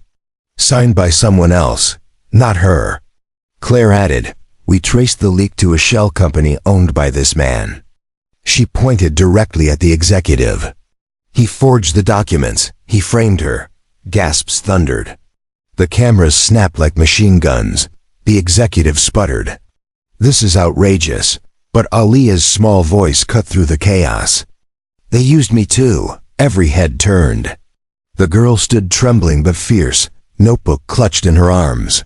Signed by someone else, not her. Claire added, "We traced the leak to a shell company owned by this man." She pointed directly at the executive. "He forged the documents. He framed her." Gasps thundered. The cameras snapped like machine guns. The executive sputtered. "This is outrageous." But Aliya's small voice cut through the chaos. "They used me too." Every head turned. The girl stood trembling but fierce, notebook clutched in her arms.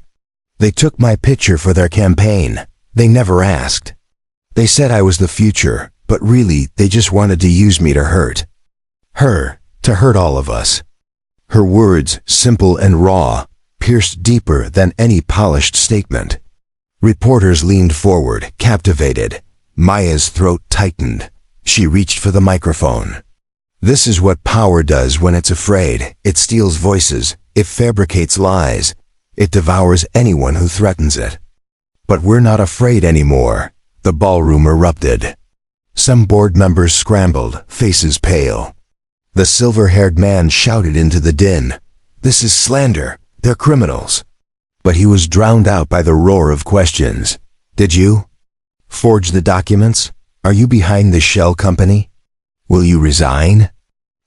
"They took my picture for their campaign. They never asked. They said I was the future, but really they just wanted to use me to hurt. To hurt all of us." Her words, simple and raw, pierced deeper than any polished statement. Reporters leaned forward, captivated. Maya's throat tightened. She reached for the microphone. "This is what power does when it's afraid. It steals voices. It fabricates lies. It devours anyone who threatens it. But we're not afraid anymore." The ballroom erupted. Some board members scrambled, faces pale. The silver-haired man shouted into the din, "This is slander. They're criminals." But he was drowned out by the roar of questions. "Did you forge the documents? Are you behind the shell company? Will you resign?"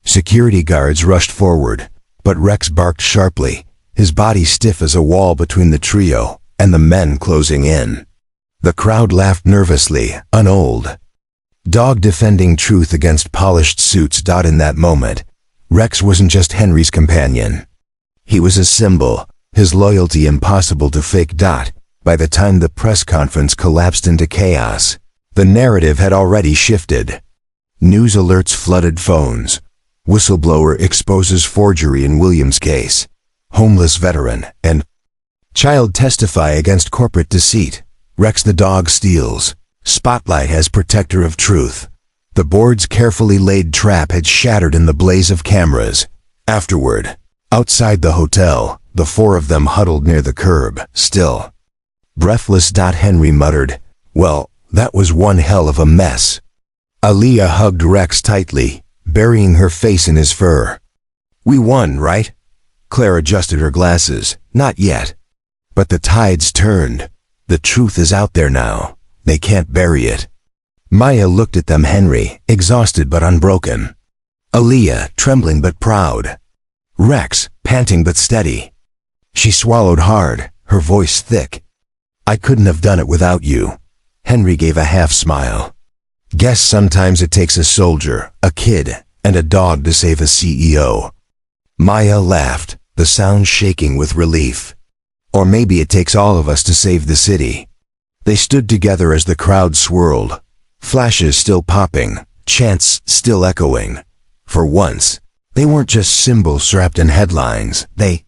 Security guards rushed forward, but Rex barked sharply, his body stiff as a wall between the trio and the men closing in. The crowd laughed nervously, unold. Dog defending truth against polished suits. In that moment, Rex wasn't just Henry's companion. He was a symbol, his loyalty impossible to fake. By the time the press conference collapsed into chaos, the narrative had already shifted. News alerts flooded phones. Whistleblower exposes forgery in Williams' case. Homeless veteran and child testify against corporate deceit. Rex the dog steals. Spotlight as protector of truth. The board's carefully laid trap had shattered in the blaze of cameras. Afterward, outside the hotel, the four of them huddled near the curb, still. Breathless. Henry muttered, "Well, that was one hell of a mess." Aliya hugged Rex tightly, burying her face in his fur. "We won, right?" Claire adjusted her glasses. "Not yet. But the tide's turned. The truth is out there now. They can't bury it." Maya looked at them. Henry, exhausted but unbroken. Aliya, trembling but proud. Rex, panting but steady. She swallowed hard, her voice thick. "I couldn't have done it without you." Henry gave a half smile. "Guess sometimes it takes a soldier, a kid, and a dog to save a CEO." Maya laughed, the sound shaking with relief. "Or maybe it takes all of us to save the city." They stood together as the crowd swirled, flashes still popping, chants still echoing. For once, they weren't just symbols wrapped in headlines. They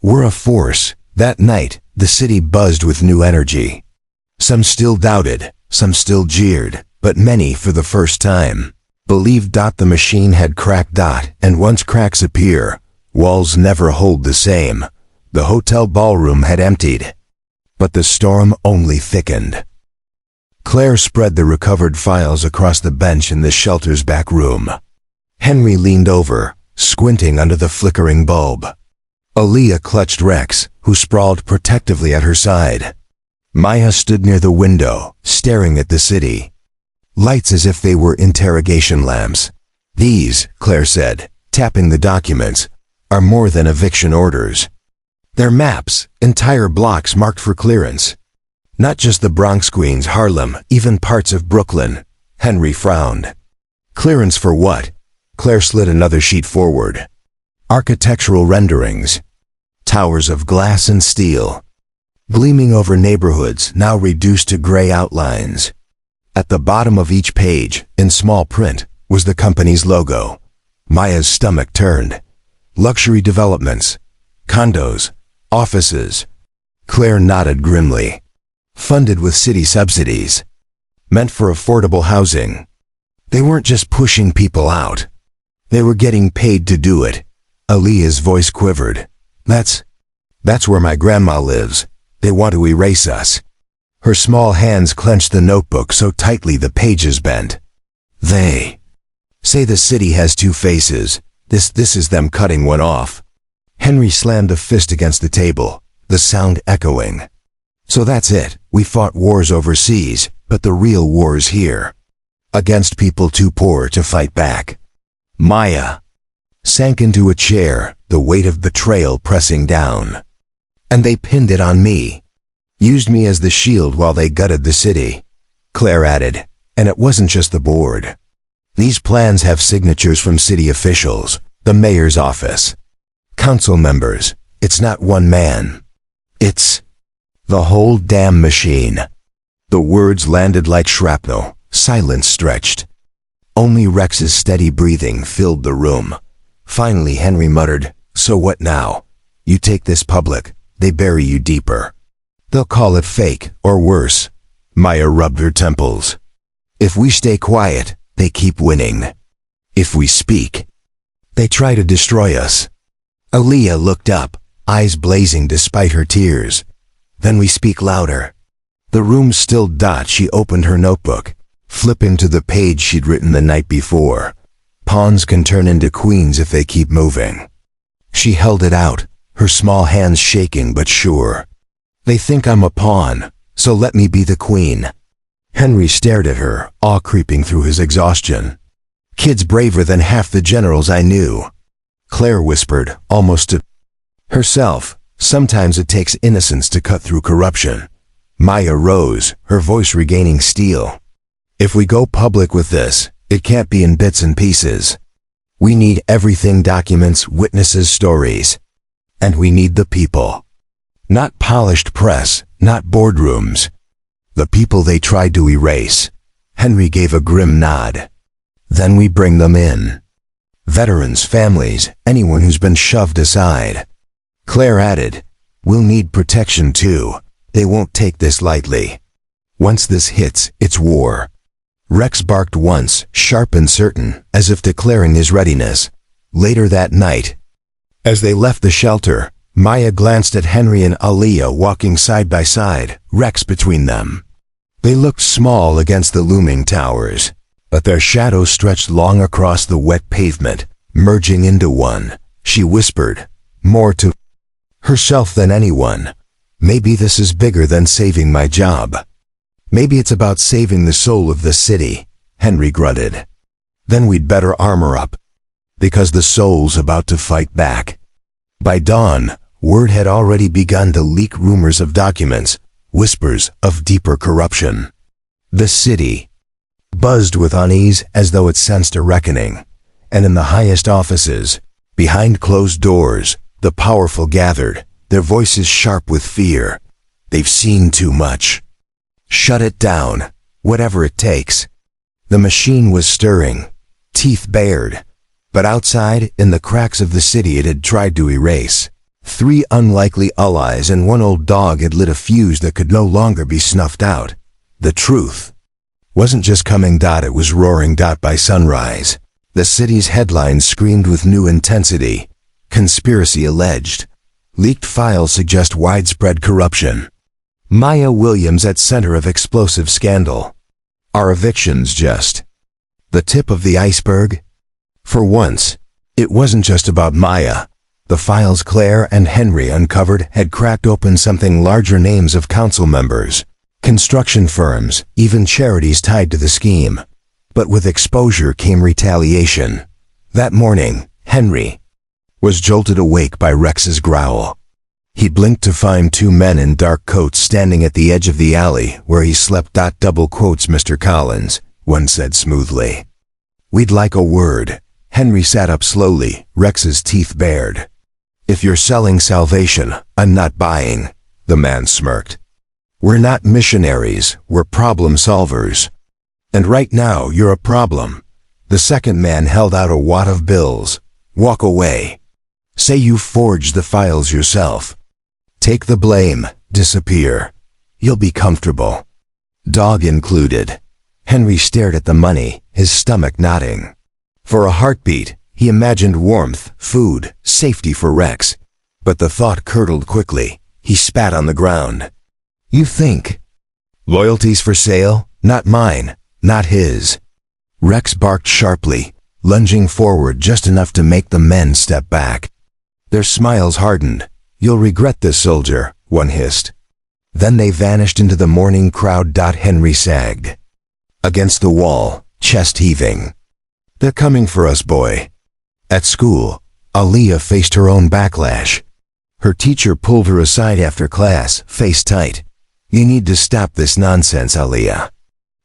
were a force. That night, the city buzzed with new energy. Some still doubted, some still jeered, but many, for the first time, believed. The machine had cracked. And once cracks appear, walls never hold the same. The hotel ballroom had emptied. But the storm only thickened. Claire spread the recovered files across the bench in the shelter's back room. Henry leaned over, squinting under the flickering bulb. Aliya clutched Rex, who sprawled protectively at her side. Maya stood near the window, staring at the city. Lights as if they were interrogation lamps. "These," Claire said, tapping the documents, "are more than eviction orders. They're maps, entire blocks marked for clearance. Not just the Bronx, Queens, Harlem, even parts of Brooklyn." Henry frowned. "Clearance for what?" Claire slid another sheet forward. "Architectural renderings. Towers of glass and steel, gleaming over neighborhoods now reduced to gray outlines." At the bottom of each page, in small print, was the company's logo. Maya's stomach turned. Luxury developments, condos, offices. Claire nodded grimly. Funded with city subsidies. Meant for affordable housing. They weren't just pushing people out. They were getting paid to do it. Aliya's voice quivered. That's where my grandma lives. They want to erase us." Her small hands clenched the notebook so tightly the pages bent. "They say the city has two faces. This is them cutting one off." Henry slammed a fist against the table, the sound echoing. "So that's it. We fought wars overseas, but the real war is here. Against people too poor to fight back." Maya sank into a chair, the weight of betrayal pressing down. "And they pinned it on me. Used me as the shield while they gutted the city," Claire added. "And it wasn't just the board. These plans have signatures from city officials, the mayor's office, council members. It's not one man. It's the whole damn machine." The words landed like shrapnel, silence stretched. Only Rex's steady breathing filled the room. Finally Henry muttered, "So what now? You take this public, they bury you deeper. They'll call it fake, or worse." Maya rubbed her temples. "If we stay quiet, they keep winning. If we speak, they try to destroy us." Aaliyah looked up, eyes blazing despite her tears. "Then we speak louder." The room stilled. She opened her notebook, flipping to the page she'd written the night before. "Pawns can turn into queens if they keep moving." She held it out, her small hands shaking but sure. "They think I'm a pawn, so let me be the queen." Henry stared at her, awe creeping through his exhaustion. "Kid's braver than half the generals I knew." Claire whispered, almost to herself, "Sometimes it takes innocence to cut through corruption." Maya rose, her voice regaining steel. "If we go public with this, it can't be in bits and pieces. We need everything: documents, witnesses, stories. And we need the people. Not polished press, not boardrooms. The people they tried to erase." Henry gave a grim nod. "Then we bring them in. Veterans, families, anyone who's been shoved aside." Claire added, "We'll need protection too. They won't take this lightly. Once this hits, it's war." Rex barked once, sharp and certain, as if declaring his readiness. Later that night, as they left the shelter, Maya glanced at Henry and Aaliyah walking side by side, Rex between them. They looked small against the looming towers, but their shadows stretched long across the wet pavement, merging into one. She whispered, more to herself than anyone, "Maybe this is bigger than saving my job. Maybe it's about saving the soul of the city." Henry grunted. "Then we'd better armor up, because the soul's about to fight back." By dawn, word had already begun to leak, rumors of documents, whispers of deeper corruption. The city buzzed with unease as though it sensed a reckoning, and in the highest offices, behind closed doors, the powerful gathered, their voices sharp with fear. "They've seen too much. Shut it down, whatever it takes." The machine was stirring, teeth bared, but outside, in the cracks of the city it had tried to erase, 3 unlikely allies and 1 old dog had lit a fuse that could no longer be snuffed out. The truth wasn't just coming. It was roaring. By sunrise, the city's headlines screamed with new intensity. "Conspiracy alleged. Leaked files suggest widespread corruption. Maya Williams at center of explosive scandal. Are evictions just the tip of the iceberg?" For once, it wasn't just about Maya. The files Claire and Henry uncovered had cracked open something larger: names of council members, construction firms, even charities tied to the scheme. But with exposure came retaliation. That morning, Henry was jolted awake by Rex's growl. He blinked to find 2 men in dark coats standing at the edge of the alley where he slept. "Double quotes, Mr. Collins," one said smoothly. "We'd like a word." Henry sat up slowly, Rex's teeth bared. "If you're selling salvation, I'm not buying," the man smirked. "We're not missionaries, we're problem solvers. And right now, you're a problem." The second man held out a wad of bills. "Walk away. Say you forged the files yourself. Take the blame, disappear. You'll be comfortable. Dog included." Henry stared at the money, his stomach knotting. For a heartbeat, he imagined warmth, food, safety for Rex. But the thought curdled quickly. He spat on the ground. "You think loyalty's for sale? Not mine, not his." Rex barked sharply, lunging forward just enough to make the men step back. Their smiles hardened. "You'll regret this, soldier," one hissed. Then they vanished into the morning crowd. Henry sagged against the wall, chest heaving. "They're coming for us, boy." At school, Aaliyah faced her own backlash. Her teacher pulled her aside after class, face tight. "You need to stop this nonsense, Aaliyah.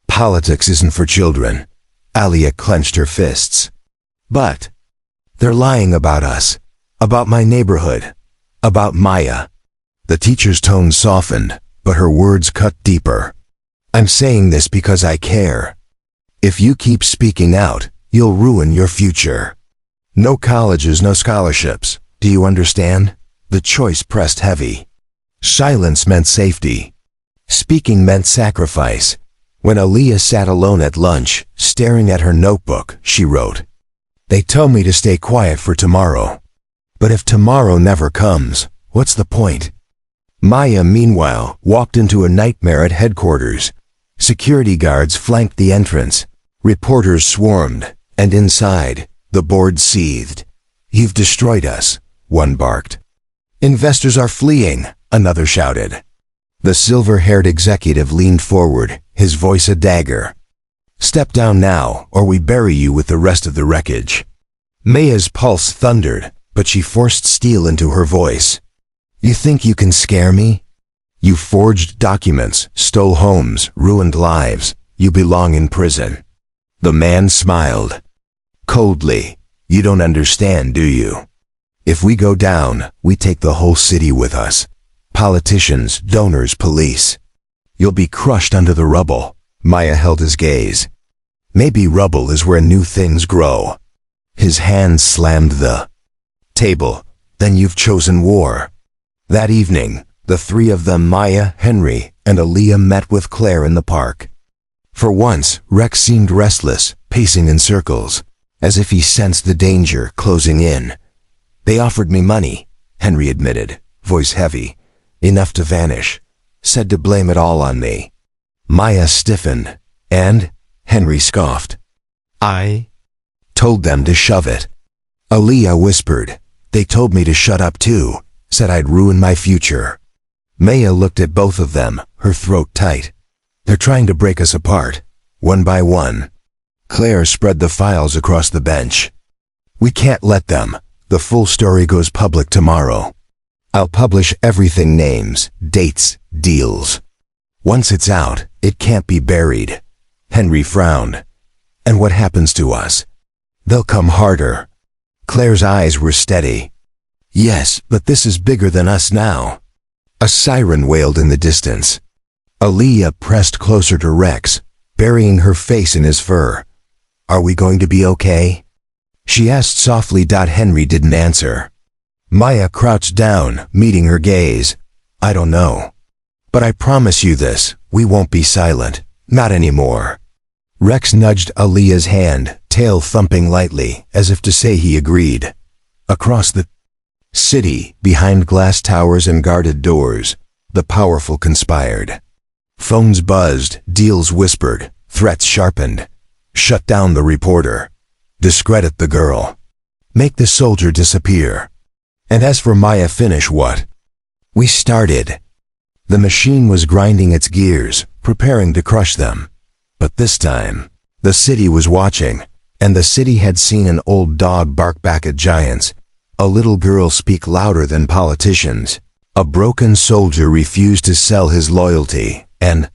Politics isn't for children." Aaliyah clenched her fists. "But they're lying about us, about my neighborhood, about Maya." The teacher's tone softened, but her words cut deeper. "I'm saying this because I care. If you keep speaking out, you'll ruin your future. No colleges, no scholarships. Do you understand?" The choice pressed heavy. Silence meant safety. Speaking meant sacrifice. When Aaliyah sat alone at lunch, staring at her notebook, she wrote, "They tell me to stay quiet for tomorrow. But if tomorrow never comes, what's the point?" Maya, meanwhile, walked into a nightmare at headquarters. Security guards flanked the entrance. Reporters swarmed, and inside, the board seethed. "You've destroyed us," one barked. "Investors are fleeing," another shouted. The silver-haired executive leaned forward, his voice a dagger. "Step down now, or we bury you with the rest of the wreckage." Maya's pulse thundered, but she forced steel into her voice. "You think you can scare me? You forged documents, stole homes, ruined lives. You belong in prison." The man smiled coldly. "You don't understand, do you? If we go down, we take the whole city with us. Politicians, donors, police. You'll be crushed under the rubble." Maya held his gaze. "Maybe rubble is where new things grow." His hand slammed the table. "Then you've chosen war." That evening, the three of them, Maya, Henry, and Aaliyah, met with Claire in the park. For once, Rex seemed restless, pacing in circles, as if he sensed the danger closing in. "They offered me money," Henry admitted, voice heavy. "Enough to vanish. Said to blame it all on me." Maya stiffened. "And?" Henry scoffed. "I told them to shove it." Aaliyah whispered, "They told me to shut up too. Said I'd ruin my future." Maya looked at both of them, her throat tight. "They're trying to break us apart, one by one." Claire spread the files across the bench. "We can't let them. The full story goes public tomorrow. I'll publish everything, names, dates, deals. Once it's out, it can't be buried." Henry frowned. "And what happens to us?" "They'll come harder." Claire's eyes were steady. "Yes, but this is bigger than us now." A siren wailed in the distance. Aaliyah pressed closer to Rex, burying her face in his fur. "Are we going to be okay?" she asked softly. Henry didn't answer. Maya crouched down, meeting her gaze. "I don't know. But I promise you this, we won't be silent. Not anymore." Rex nudged Aaliyah's hand, tail thumping lightly, as if to say he agreed. Across the city, behind glass towers and guarded doors, the powerful conspired. Phones buzzed, deals whispered, threats sharpened. "Shut down the reporter. Discredit the girl. Make the soldier disappear. And as for Maya, finish what we started." The machine was grinding its gears, preparing to crush them. But this time, the city was watching, and the city had seen an old dog bark back at giants, a little girl speak louder than politicians, a broken soldier refuse to sell his loyalty, and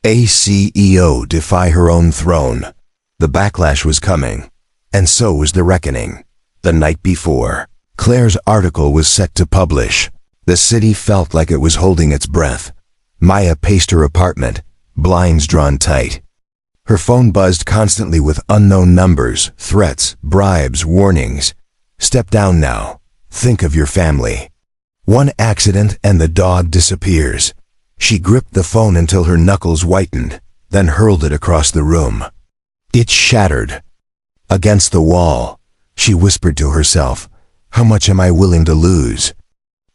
a CEO defy her own throne. The backlash was coming, and so was the reckoning. The night before, Claire's article was set to publish. The city felt like it was holding its breath. Maya paced her apartment, blinds drawn tight. Her phone buzzed constantly with unknown numbers, threats, bribes, warnings. "Step down now. Think of your family. One accident and the dog disappears." She gripped the phone until her knuckles whitened, then hurled it across the room. It shattered. Against the wall, she whispered to herself, "How much am I willing to lose?"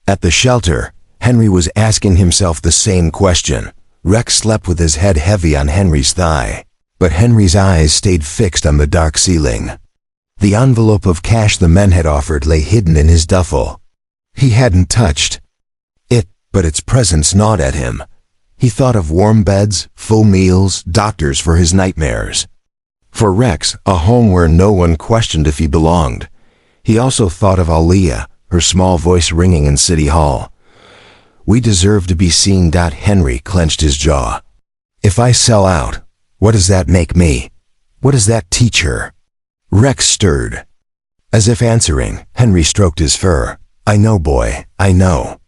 At the shelter, Henry was asking himself the same question. Rex slept with his head heavy on Henry's thigh, but Henry's eyes stayed fixed on the dark ceiling. The envelope of cash the men had offered lay hidden in his duffel. He hadn't touched it, but its presence gnawed at him. He thought of warm beds, full meals, doctors for his nightmares. For Rex, a home where no one questioned if he belonged. He also thought of Aaliyah, her small voice ringing in City Hall. "We deserve to be seen." Henry clenched his jaw. "If I sell out, what does that make me? What does that teach her?" Rex stirred. As if answering, Henry stroked his fur. "I know, boy, I know."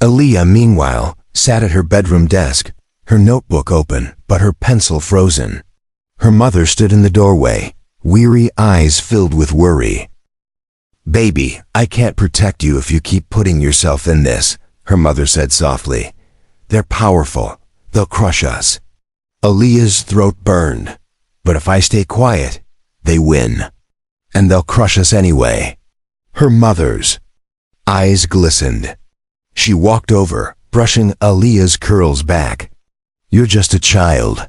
Aaliyah, meanwhile, sat at her bedroom desk, her notebook open, but her pencil frozen. Her mother stood in the doorway, weary eyes filled with worry. "Baby, I can't protect you if you keep putting yourself in this," her mother said softly. "They're powerful. They'll crush us." Aaliyah's throat burned. "But if I stay quiet, they win. And they'll crush us anyway." Her mother's eyes glistened. She walked over, brushing Aaliyah's curls back. "You're just a child."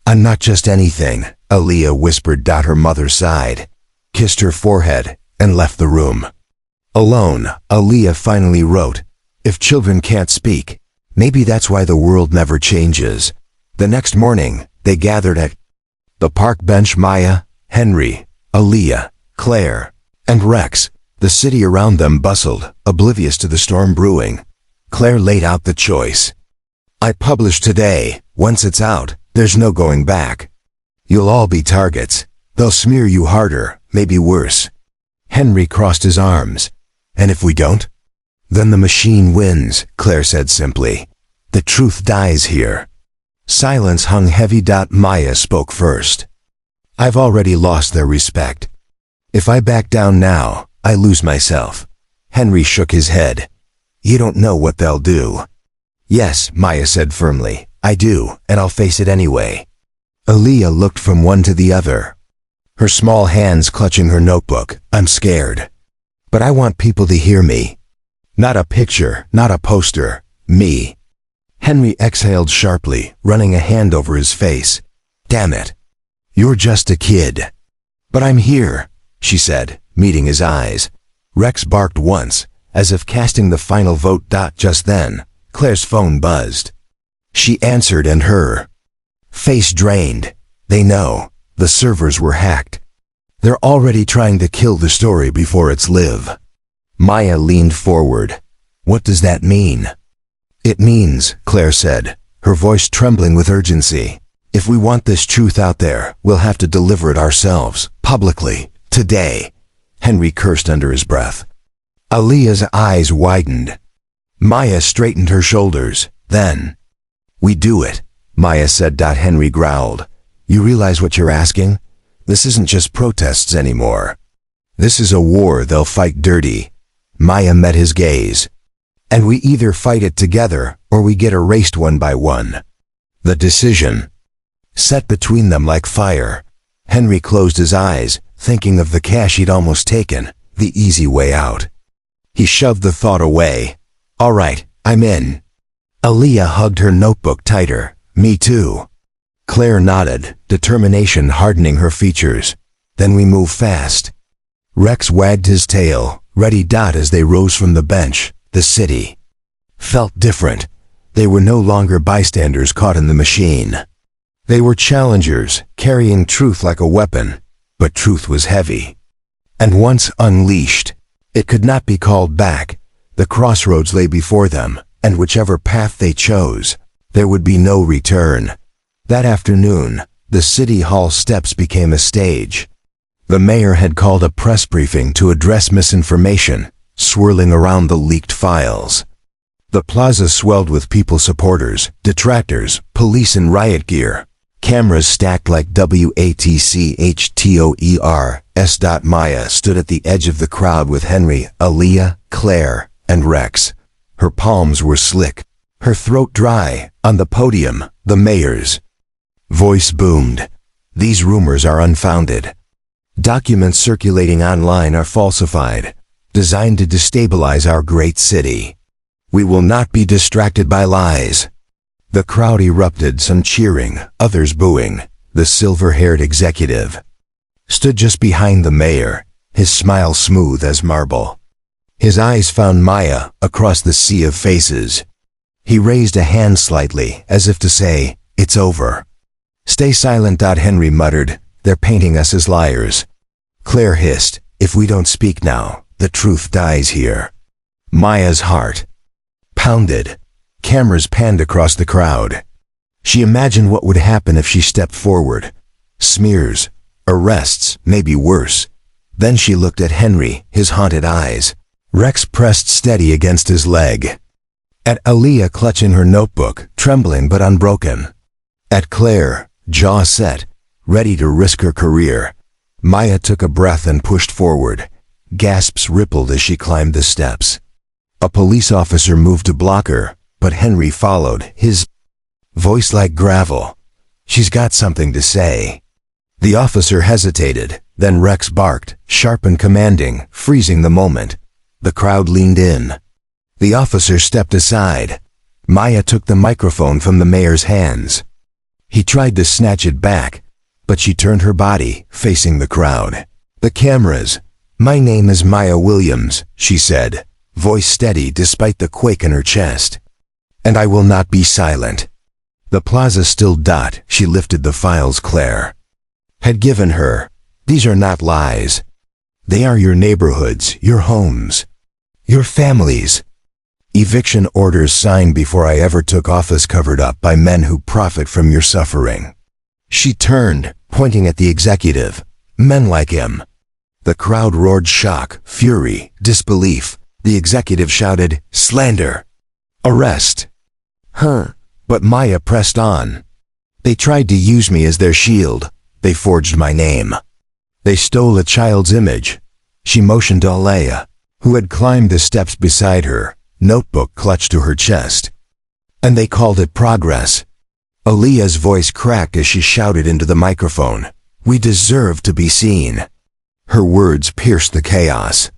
"I'm not just anything," Aaliyah whispered. Her mother sighed, kissed her forehead, and left the room. Alone, Aaliyah finally wrote, "If children can't speak, maybe that's why the world never changes." The next morning, they gathered at the park bench. Maya, Henry, Aaliyah, Claire, and Rex. The city around them bustled, oblivious to the storm brewing. Claire laid out the choice. "I publish today. Once it's out, there's no going back. You'll all be targets. They'll smear you harder, maybe worse." Henry crossed his arms. "And if we don't?" "Then the machine wins," Claire said simply. "The truth dies here." Silence hung heavy. Maya spoke first. "I've already lost their respect. If I back down now, I lose myself." Henry shook his head. "You don't know what they'll do." "Yes," Maya said firmly, "I do, and I'll face it anyway." Aaliyah looked from one to the other, her small hands clutching her notebook. "I'm scared. But I want people to hear me. Not a picture, not a poster. Me." Henry exhaled sharply, running a hand over his face. "Damn it. You're just a kid." "But I'm here," she said, meeting his eyes. Rex barked once, as if casting the final vote. Just then, Claire's phone buzzed. She answered, and her face drained. "They know. The servers were hacked. They're already trying to kill the story before it's live." Maya leaned forward. "What does that mean?" "It means," Claire said, her voice trembling with urgency, "if we want this truth out there, we'll have to deliver it ourselves, publicly, today." Henry cursed under his breath. Aaliyah's eyes widened. Maya straightened her shoulders. "Then we do it," Maya said. Henry growled. "You realize what you're asking? This isn't just protests anymore. This is a war they'll fight dirty." Maya met his gaze. "And we either fight it together, or we get erased one by one." The decision set between them like fire. Henry closed his eyes, thinking of the cash he'd almost taken, the easy way out. He shoved the thought away. "All right, I'm in." Aaliyah hugged her notebook tighter. "Me too." Claire nodded, determination hardening her features. "Then we move fast." Rex wagged his tail, ready. As they rose from the bench, the city felt different. They were no longer bystanders caught in the machine. They were challengers, carrying truth like a weapon. But truth was heavy. And once unleashed, it could not be called back. The crossroads lay before them, and whichever path they chose, there would be no return. That afternoon, the city hall steps became a stage. The mayor had called a press briefing to address misinformation, swirling around the leaked files. The plaza swelled with people, supporters, detractors, police in riot gear. Cameras stacked like WATCHTOERS. Maya stood at the edge of the crowd with Henry, Aaliyah, Claire, and Rex. Her palms were slick, her throat dry. On the podium, the mayor's voice boomed. "These rumors are unfounded. Documents circulating online are falsified, designed to destabilize our great city. We will not be distracted by lies." The crowd erupted, some cheering, others booing. The silver-haired executive stood just behind the mayor, his smile smooth as marble. His eyes found Maya across the sea of faces. He raised a hand slightly, as if to say, "It's over." "Stay silent," Henry muttered. "They're painting us as liars." Claire hissed, "If we don't speak now, the truth dies here." Maya's heart pounded. Cameras panned across the crowd. She imagined what would happen if she stepped forward. Smears, arrests, maybe worse. Then she looked at Henry, his haunted eyes. Rex pressed steady against his leg. At Aaliyah, clutching her notebook, trembling but unbroken. At Claire, jaw set, ready to risk her career. Maya took a breath and pushed forward. Gasps rippled as she climbed the steps. A police officer moved to block her, but Henry followed, his voice like gravel. "She's got something to say." The officer hesitated, then Rex barked, sharp and commanding, freezing the moment. The crowd leaned in. The officer stepped aside. Maya took the microphone from the mayor's hands. He tried to snatch it back, but she turned her body, facing the crowd. "The cameras. My name is Maya Williams," she said, voice steady despite the quake in her chest. "And I will not be silent." The plaza still. She lifted the files Claire had given her. "These are not lies. They are your neighborhoods, your homes, your families. Eviction orders signed before I ever took office, covered up by men who profit from your suffering." She turned, pointing at the executive. "Men like him." The crowd roared shock, fury, disbelief. The executive shouted, "Slander! Arrest!" But Maya pressed on. "They tried to use me as their shield. They forged my name. They stole a child's image." She motioned to Aaliyah, who had climbed the steps beside her, notebook clutched to her chest. "And they called it progress." Aaliyah's voice cracked as she shouted into the microphone, "We deserve to be seen." Her words pierced the chaos.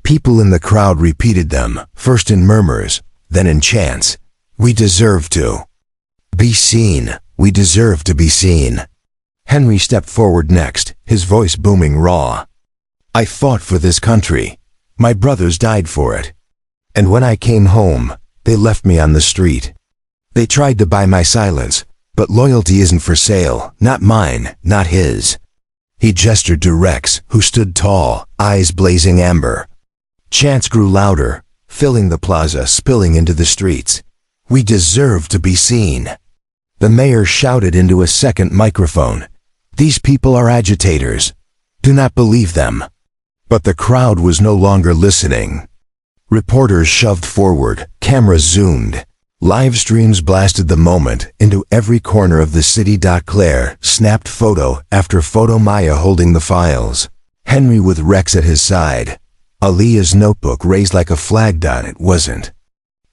People in the crowd repeated them, first in murmurs, then in chants. "We deserve to be seen. We deserve to be seen." Henry stepped forward next, his voice booming raw. "I fought for this country. My brothers died for it. And when I came home, they left me on the street. They tried to buy my silence, but loyalty isn't for sale, not mine, not his." He gestured to Rex, who stood tall, eyes blazing amber. Chants grew louder, filling the plaza, spilling into the streets. "We deserve to be seen." The mayor shouted into a second microphone, "These people are agitators. Do not believe them." But the crowd was no longer listening. Reporters shoved forward, cameras zoomed. Live streams blasted the moment into every corner of the city. Claire snapped photo after photo, Maya holding the files. Henry with Rex at his side. Aaliyah's notebook raised like a flag. It wasn't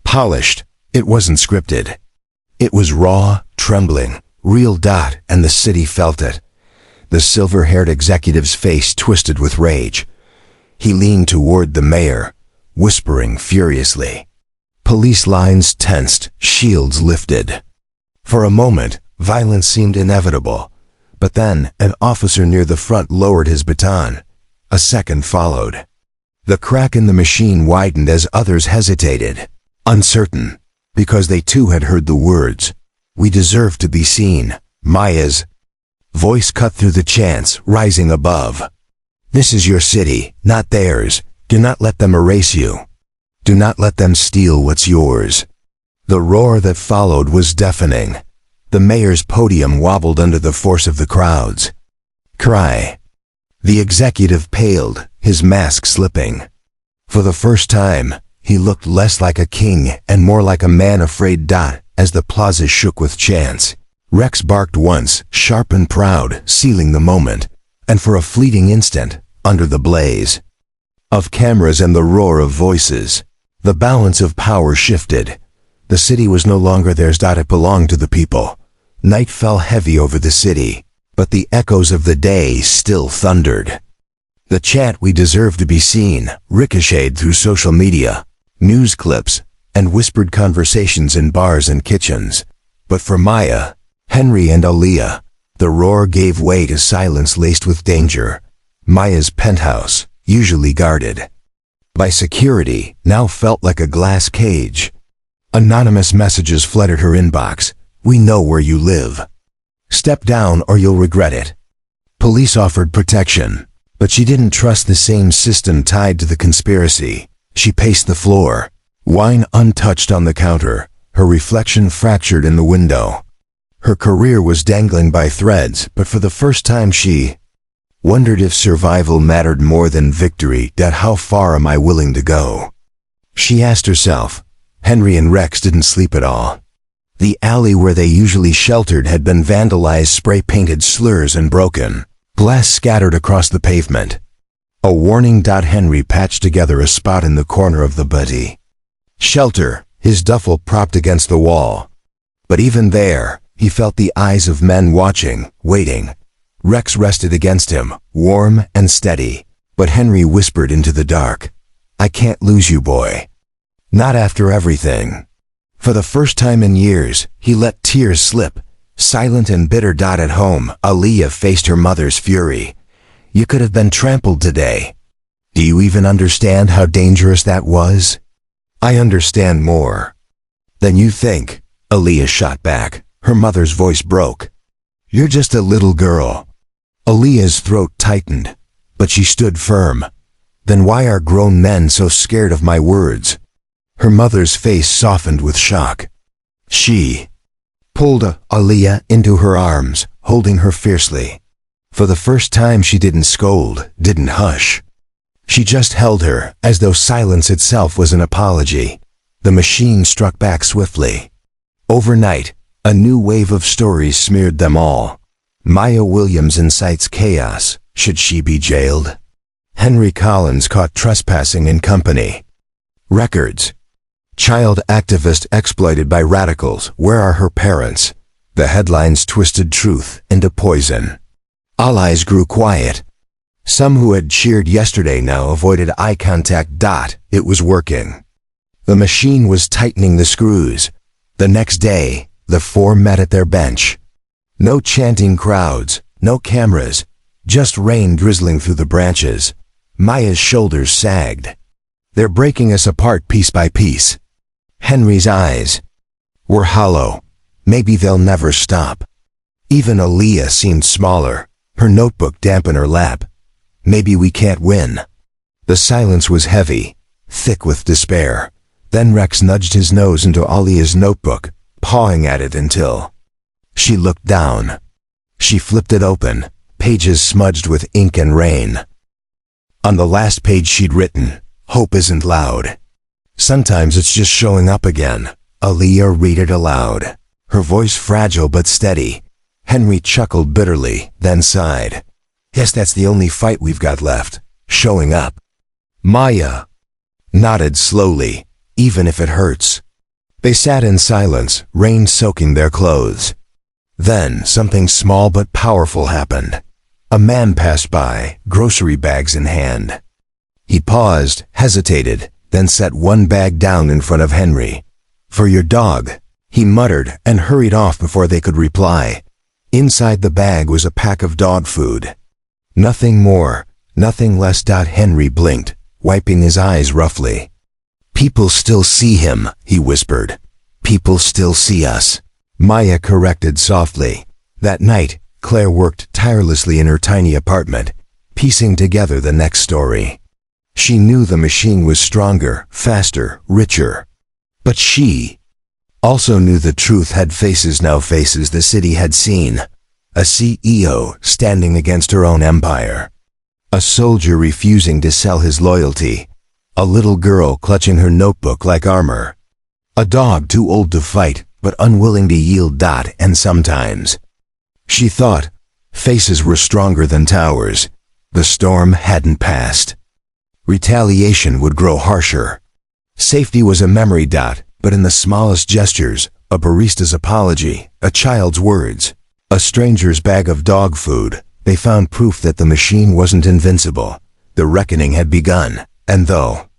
polished. It wasn't scripted. It was raw, trembling, real. And the city felt it. The silver-haired executive's face twisted with rage. He leaned toward the mayor, whispering furiously. Police lines tensed, shields lifted. For a moment, violence seemed inevitable. But then, an officer near the front lowered his baton. A second followed. The crack in the machine widened as others hesitated, uncertain, because they too had heard the words, "We deserve to be seen." Maya's voice cut through the chants, rising above. "This is your city, not theirs. Do not let them erase you. Do not let them steal what's yours." The roar that followed was deafening. The mayor's podium wobbled under the force of the crowd's cry. The executive paled, his mask slipping. For the first time, he looked less like a king and more like a man afraid. As the plaza shook with chants, Rex barked once, sharp and proud, sealing the moment. And for a fleeting instant, under the blaze of cameras and the roar of voices, the balance of power shifted. The city was no longer theirs. It belonged to the people. Night fell heavy over the city, but the echoes of the day still thundered. The chant, "We deserve to be seen," ricocheted through social media, news clips, and whispered conversations in bars and kitchens. But for Maya, Henry, and Aaliyah, The roar gave way to silence laced with danger. Maya's penthouse, usually guarded by security, now felt like a glass cage. Anonymous messages flooded her inbox. "We know where you live. Step down or you'll regret it." Police offered protection, but she didn't trust the same system tied to the conspiracy. She paced the floor, wine untouched on the counter, her reflection fractured in the window. Her career was dangling by threads, but for the first time she wondered if survival mattered more than victory. How far am I willing to go? She asked herself. Henry and Rex didn't sleep at all. The alley where they usually sheltered had been vandalized, spray-painted slurs and broken glass scattered across the pavement. A warning. Henry patched together a spot in the corner of the buddy shelter, his duffel propped against the wall. But even there, he felt the eyes of men watching, waiting. Rex rested against him, warm and steady, but Henry whispered into the dark, "I can't lose you, boy. Not after everything." For the first time in years, he let tears slip, silent and bitter. At home, Aaliyah faced her mother's fury. "You could have been trampled today. Do you even understand how dangerous that was?" "I understand more than you think," Aaliyah shot back. Her mother's voice broke. "You're just a little girl." Aaliyah's throat tightened, but she stood firm. "Then why are grown men so scared of my words?" Her mother's face softened with shock. She pulled Aaliyah into her arms, holding her fiercely. For the first time she didn't scold, didn't hush. She just held her, as though silence itself was an apology. The machine struck back swiftly. Overnight, a new wave of stories smeared them all. Maya Williams incites chaos. Should she be jailed? Henry Collins caught trespassing in company. Records. Child activist exploited by radicals. Where are her parents? The headlines twisted truth into poison. Allies grew quiet. Some who had cheered yesterday now avoided eye contact. It was working. The machine was tightening the screws. The next day, the four met at their bench. No chanting crowds, no cameras, just rain drizzling through the branches. Maya's shoulders sagged. "They're breaking us apart piece by piece." Henry's eyes were hollow. Maybe they'll never stop. Even Aaliyah seemed smaller, her notebook damp in her lap. Maybe we can't win. The silence was heavy, thick with despair. Then Rex nudged his nose into Aaliyah's notebook, pawing at it until she looked down. She flipped it open, pages smudged with ink and rain. On the last page she'd written, "Hope isn't loud. Sometimes it's just showing up again." Aaliyah read it aloud, her voice fragile but steady. Henry chuckled bitterly, then sighed. "Guess that's the only fight we've got left, showing up." Maya nodded slowly, "Even if it hurts." They sat in silence, rain soaking their clothes. Then something small but powerful happened. A man passed by, grocery bags in hand. He paused, hesitated, then set one bag down in front of Henry. "For your dog," he muttered and hurried off before they could reply. Inside the bag was a pack of dog food. Nothing more, nothing less. Henry blinked, wiping his eyes roughly. "People still see him," he whispered. "People still see us." Maya corrected softly. That night, Claire worked tirelessly in her tiny apartment, piecing together the next story. She knew the machine was stronger, faster, richer. But she also knew the truth had faces, now faces the city had seen. A CEO standing against her own empire. A soldier refusing to sell his loyalty. A little girl clutching her notebook like armor. A dog too old to fight, but unwilling to yield. And sometimes, she thought, faces were stronger than towers. The storm hadn't passed. Retaliation would grow harsher. Safety was a memory. But in the smallest gestures, a barista's apology, a child's words, a stranger's bag of dog food, they found proof that the machine wasn't invincible. The reckoning had begun, and though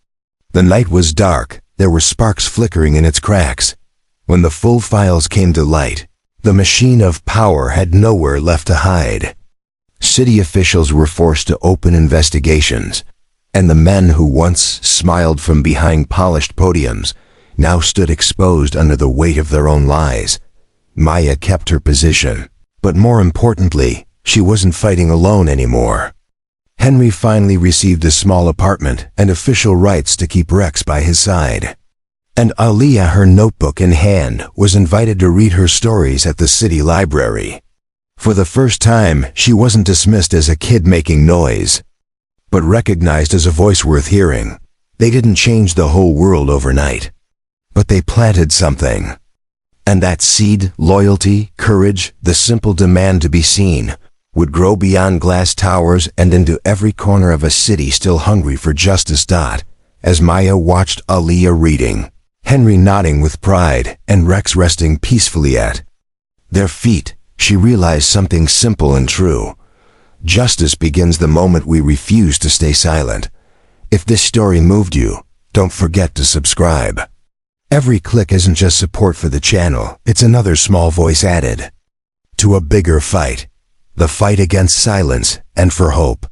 the night was dark, there were sparks flickering in its cracks. When the full files came to light, The machine of power had nowhere left to hide. City officials were forced to open investigations, and the men who once smiled from behind polished podiums now stood exposed under the weight of their own lies. Maya kept her position, but more importantly, she wasn't fighting alone anymore. Henry finally received a small apartment and official rights to keep Rex by his side. And Aliyah, her notebook in hand, was invited to read her stories at the city library. For the first time, she wasn't dismissed as a kid making noise, but recognized as a voice worth hearing. They didn't change the whole world overnight, but they planted something. And that seed, loyalty, courage, the simple demand to be seen, would grow beyond glass towers and into every corner of a city still hungry for justice. As Maya watched Aliyah reading, Henry nodding with pride, and Rex resting peacefully at their feet, she realized something simple and true. Justice begins the moment we refuse to stay silent. If this story moved you, don't forget to subscribe. Every click isn't just support for the channel, it's another small voice added to a bigger fight. The fight against silence and for hope.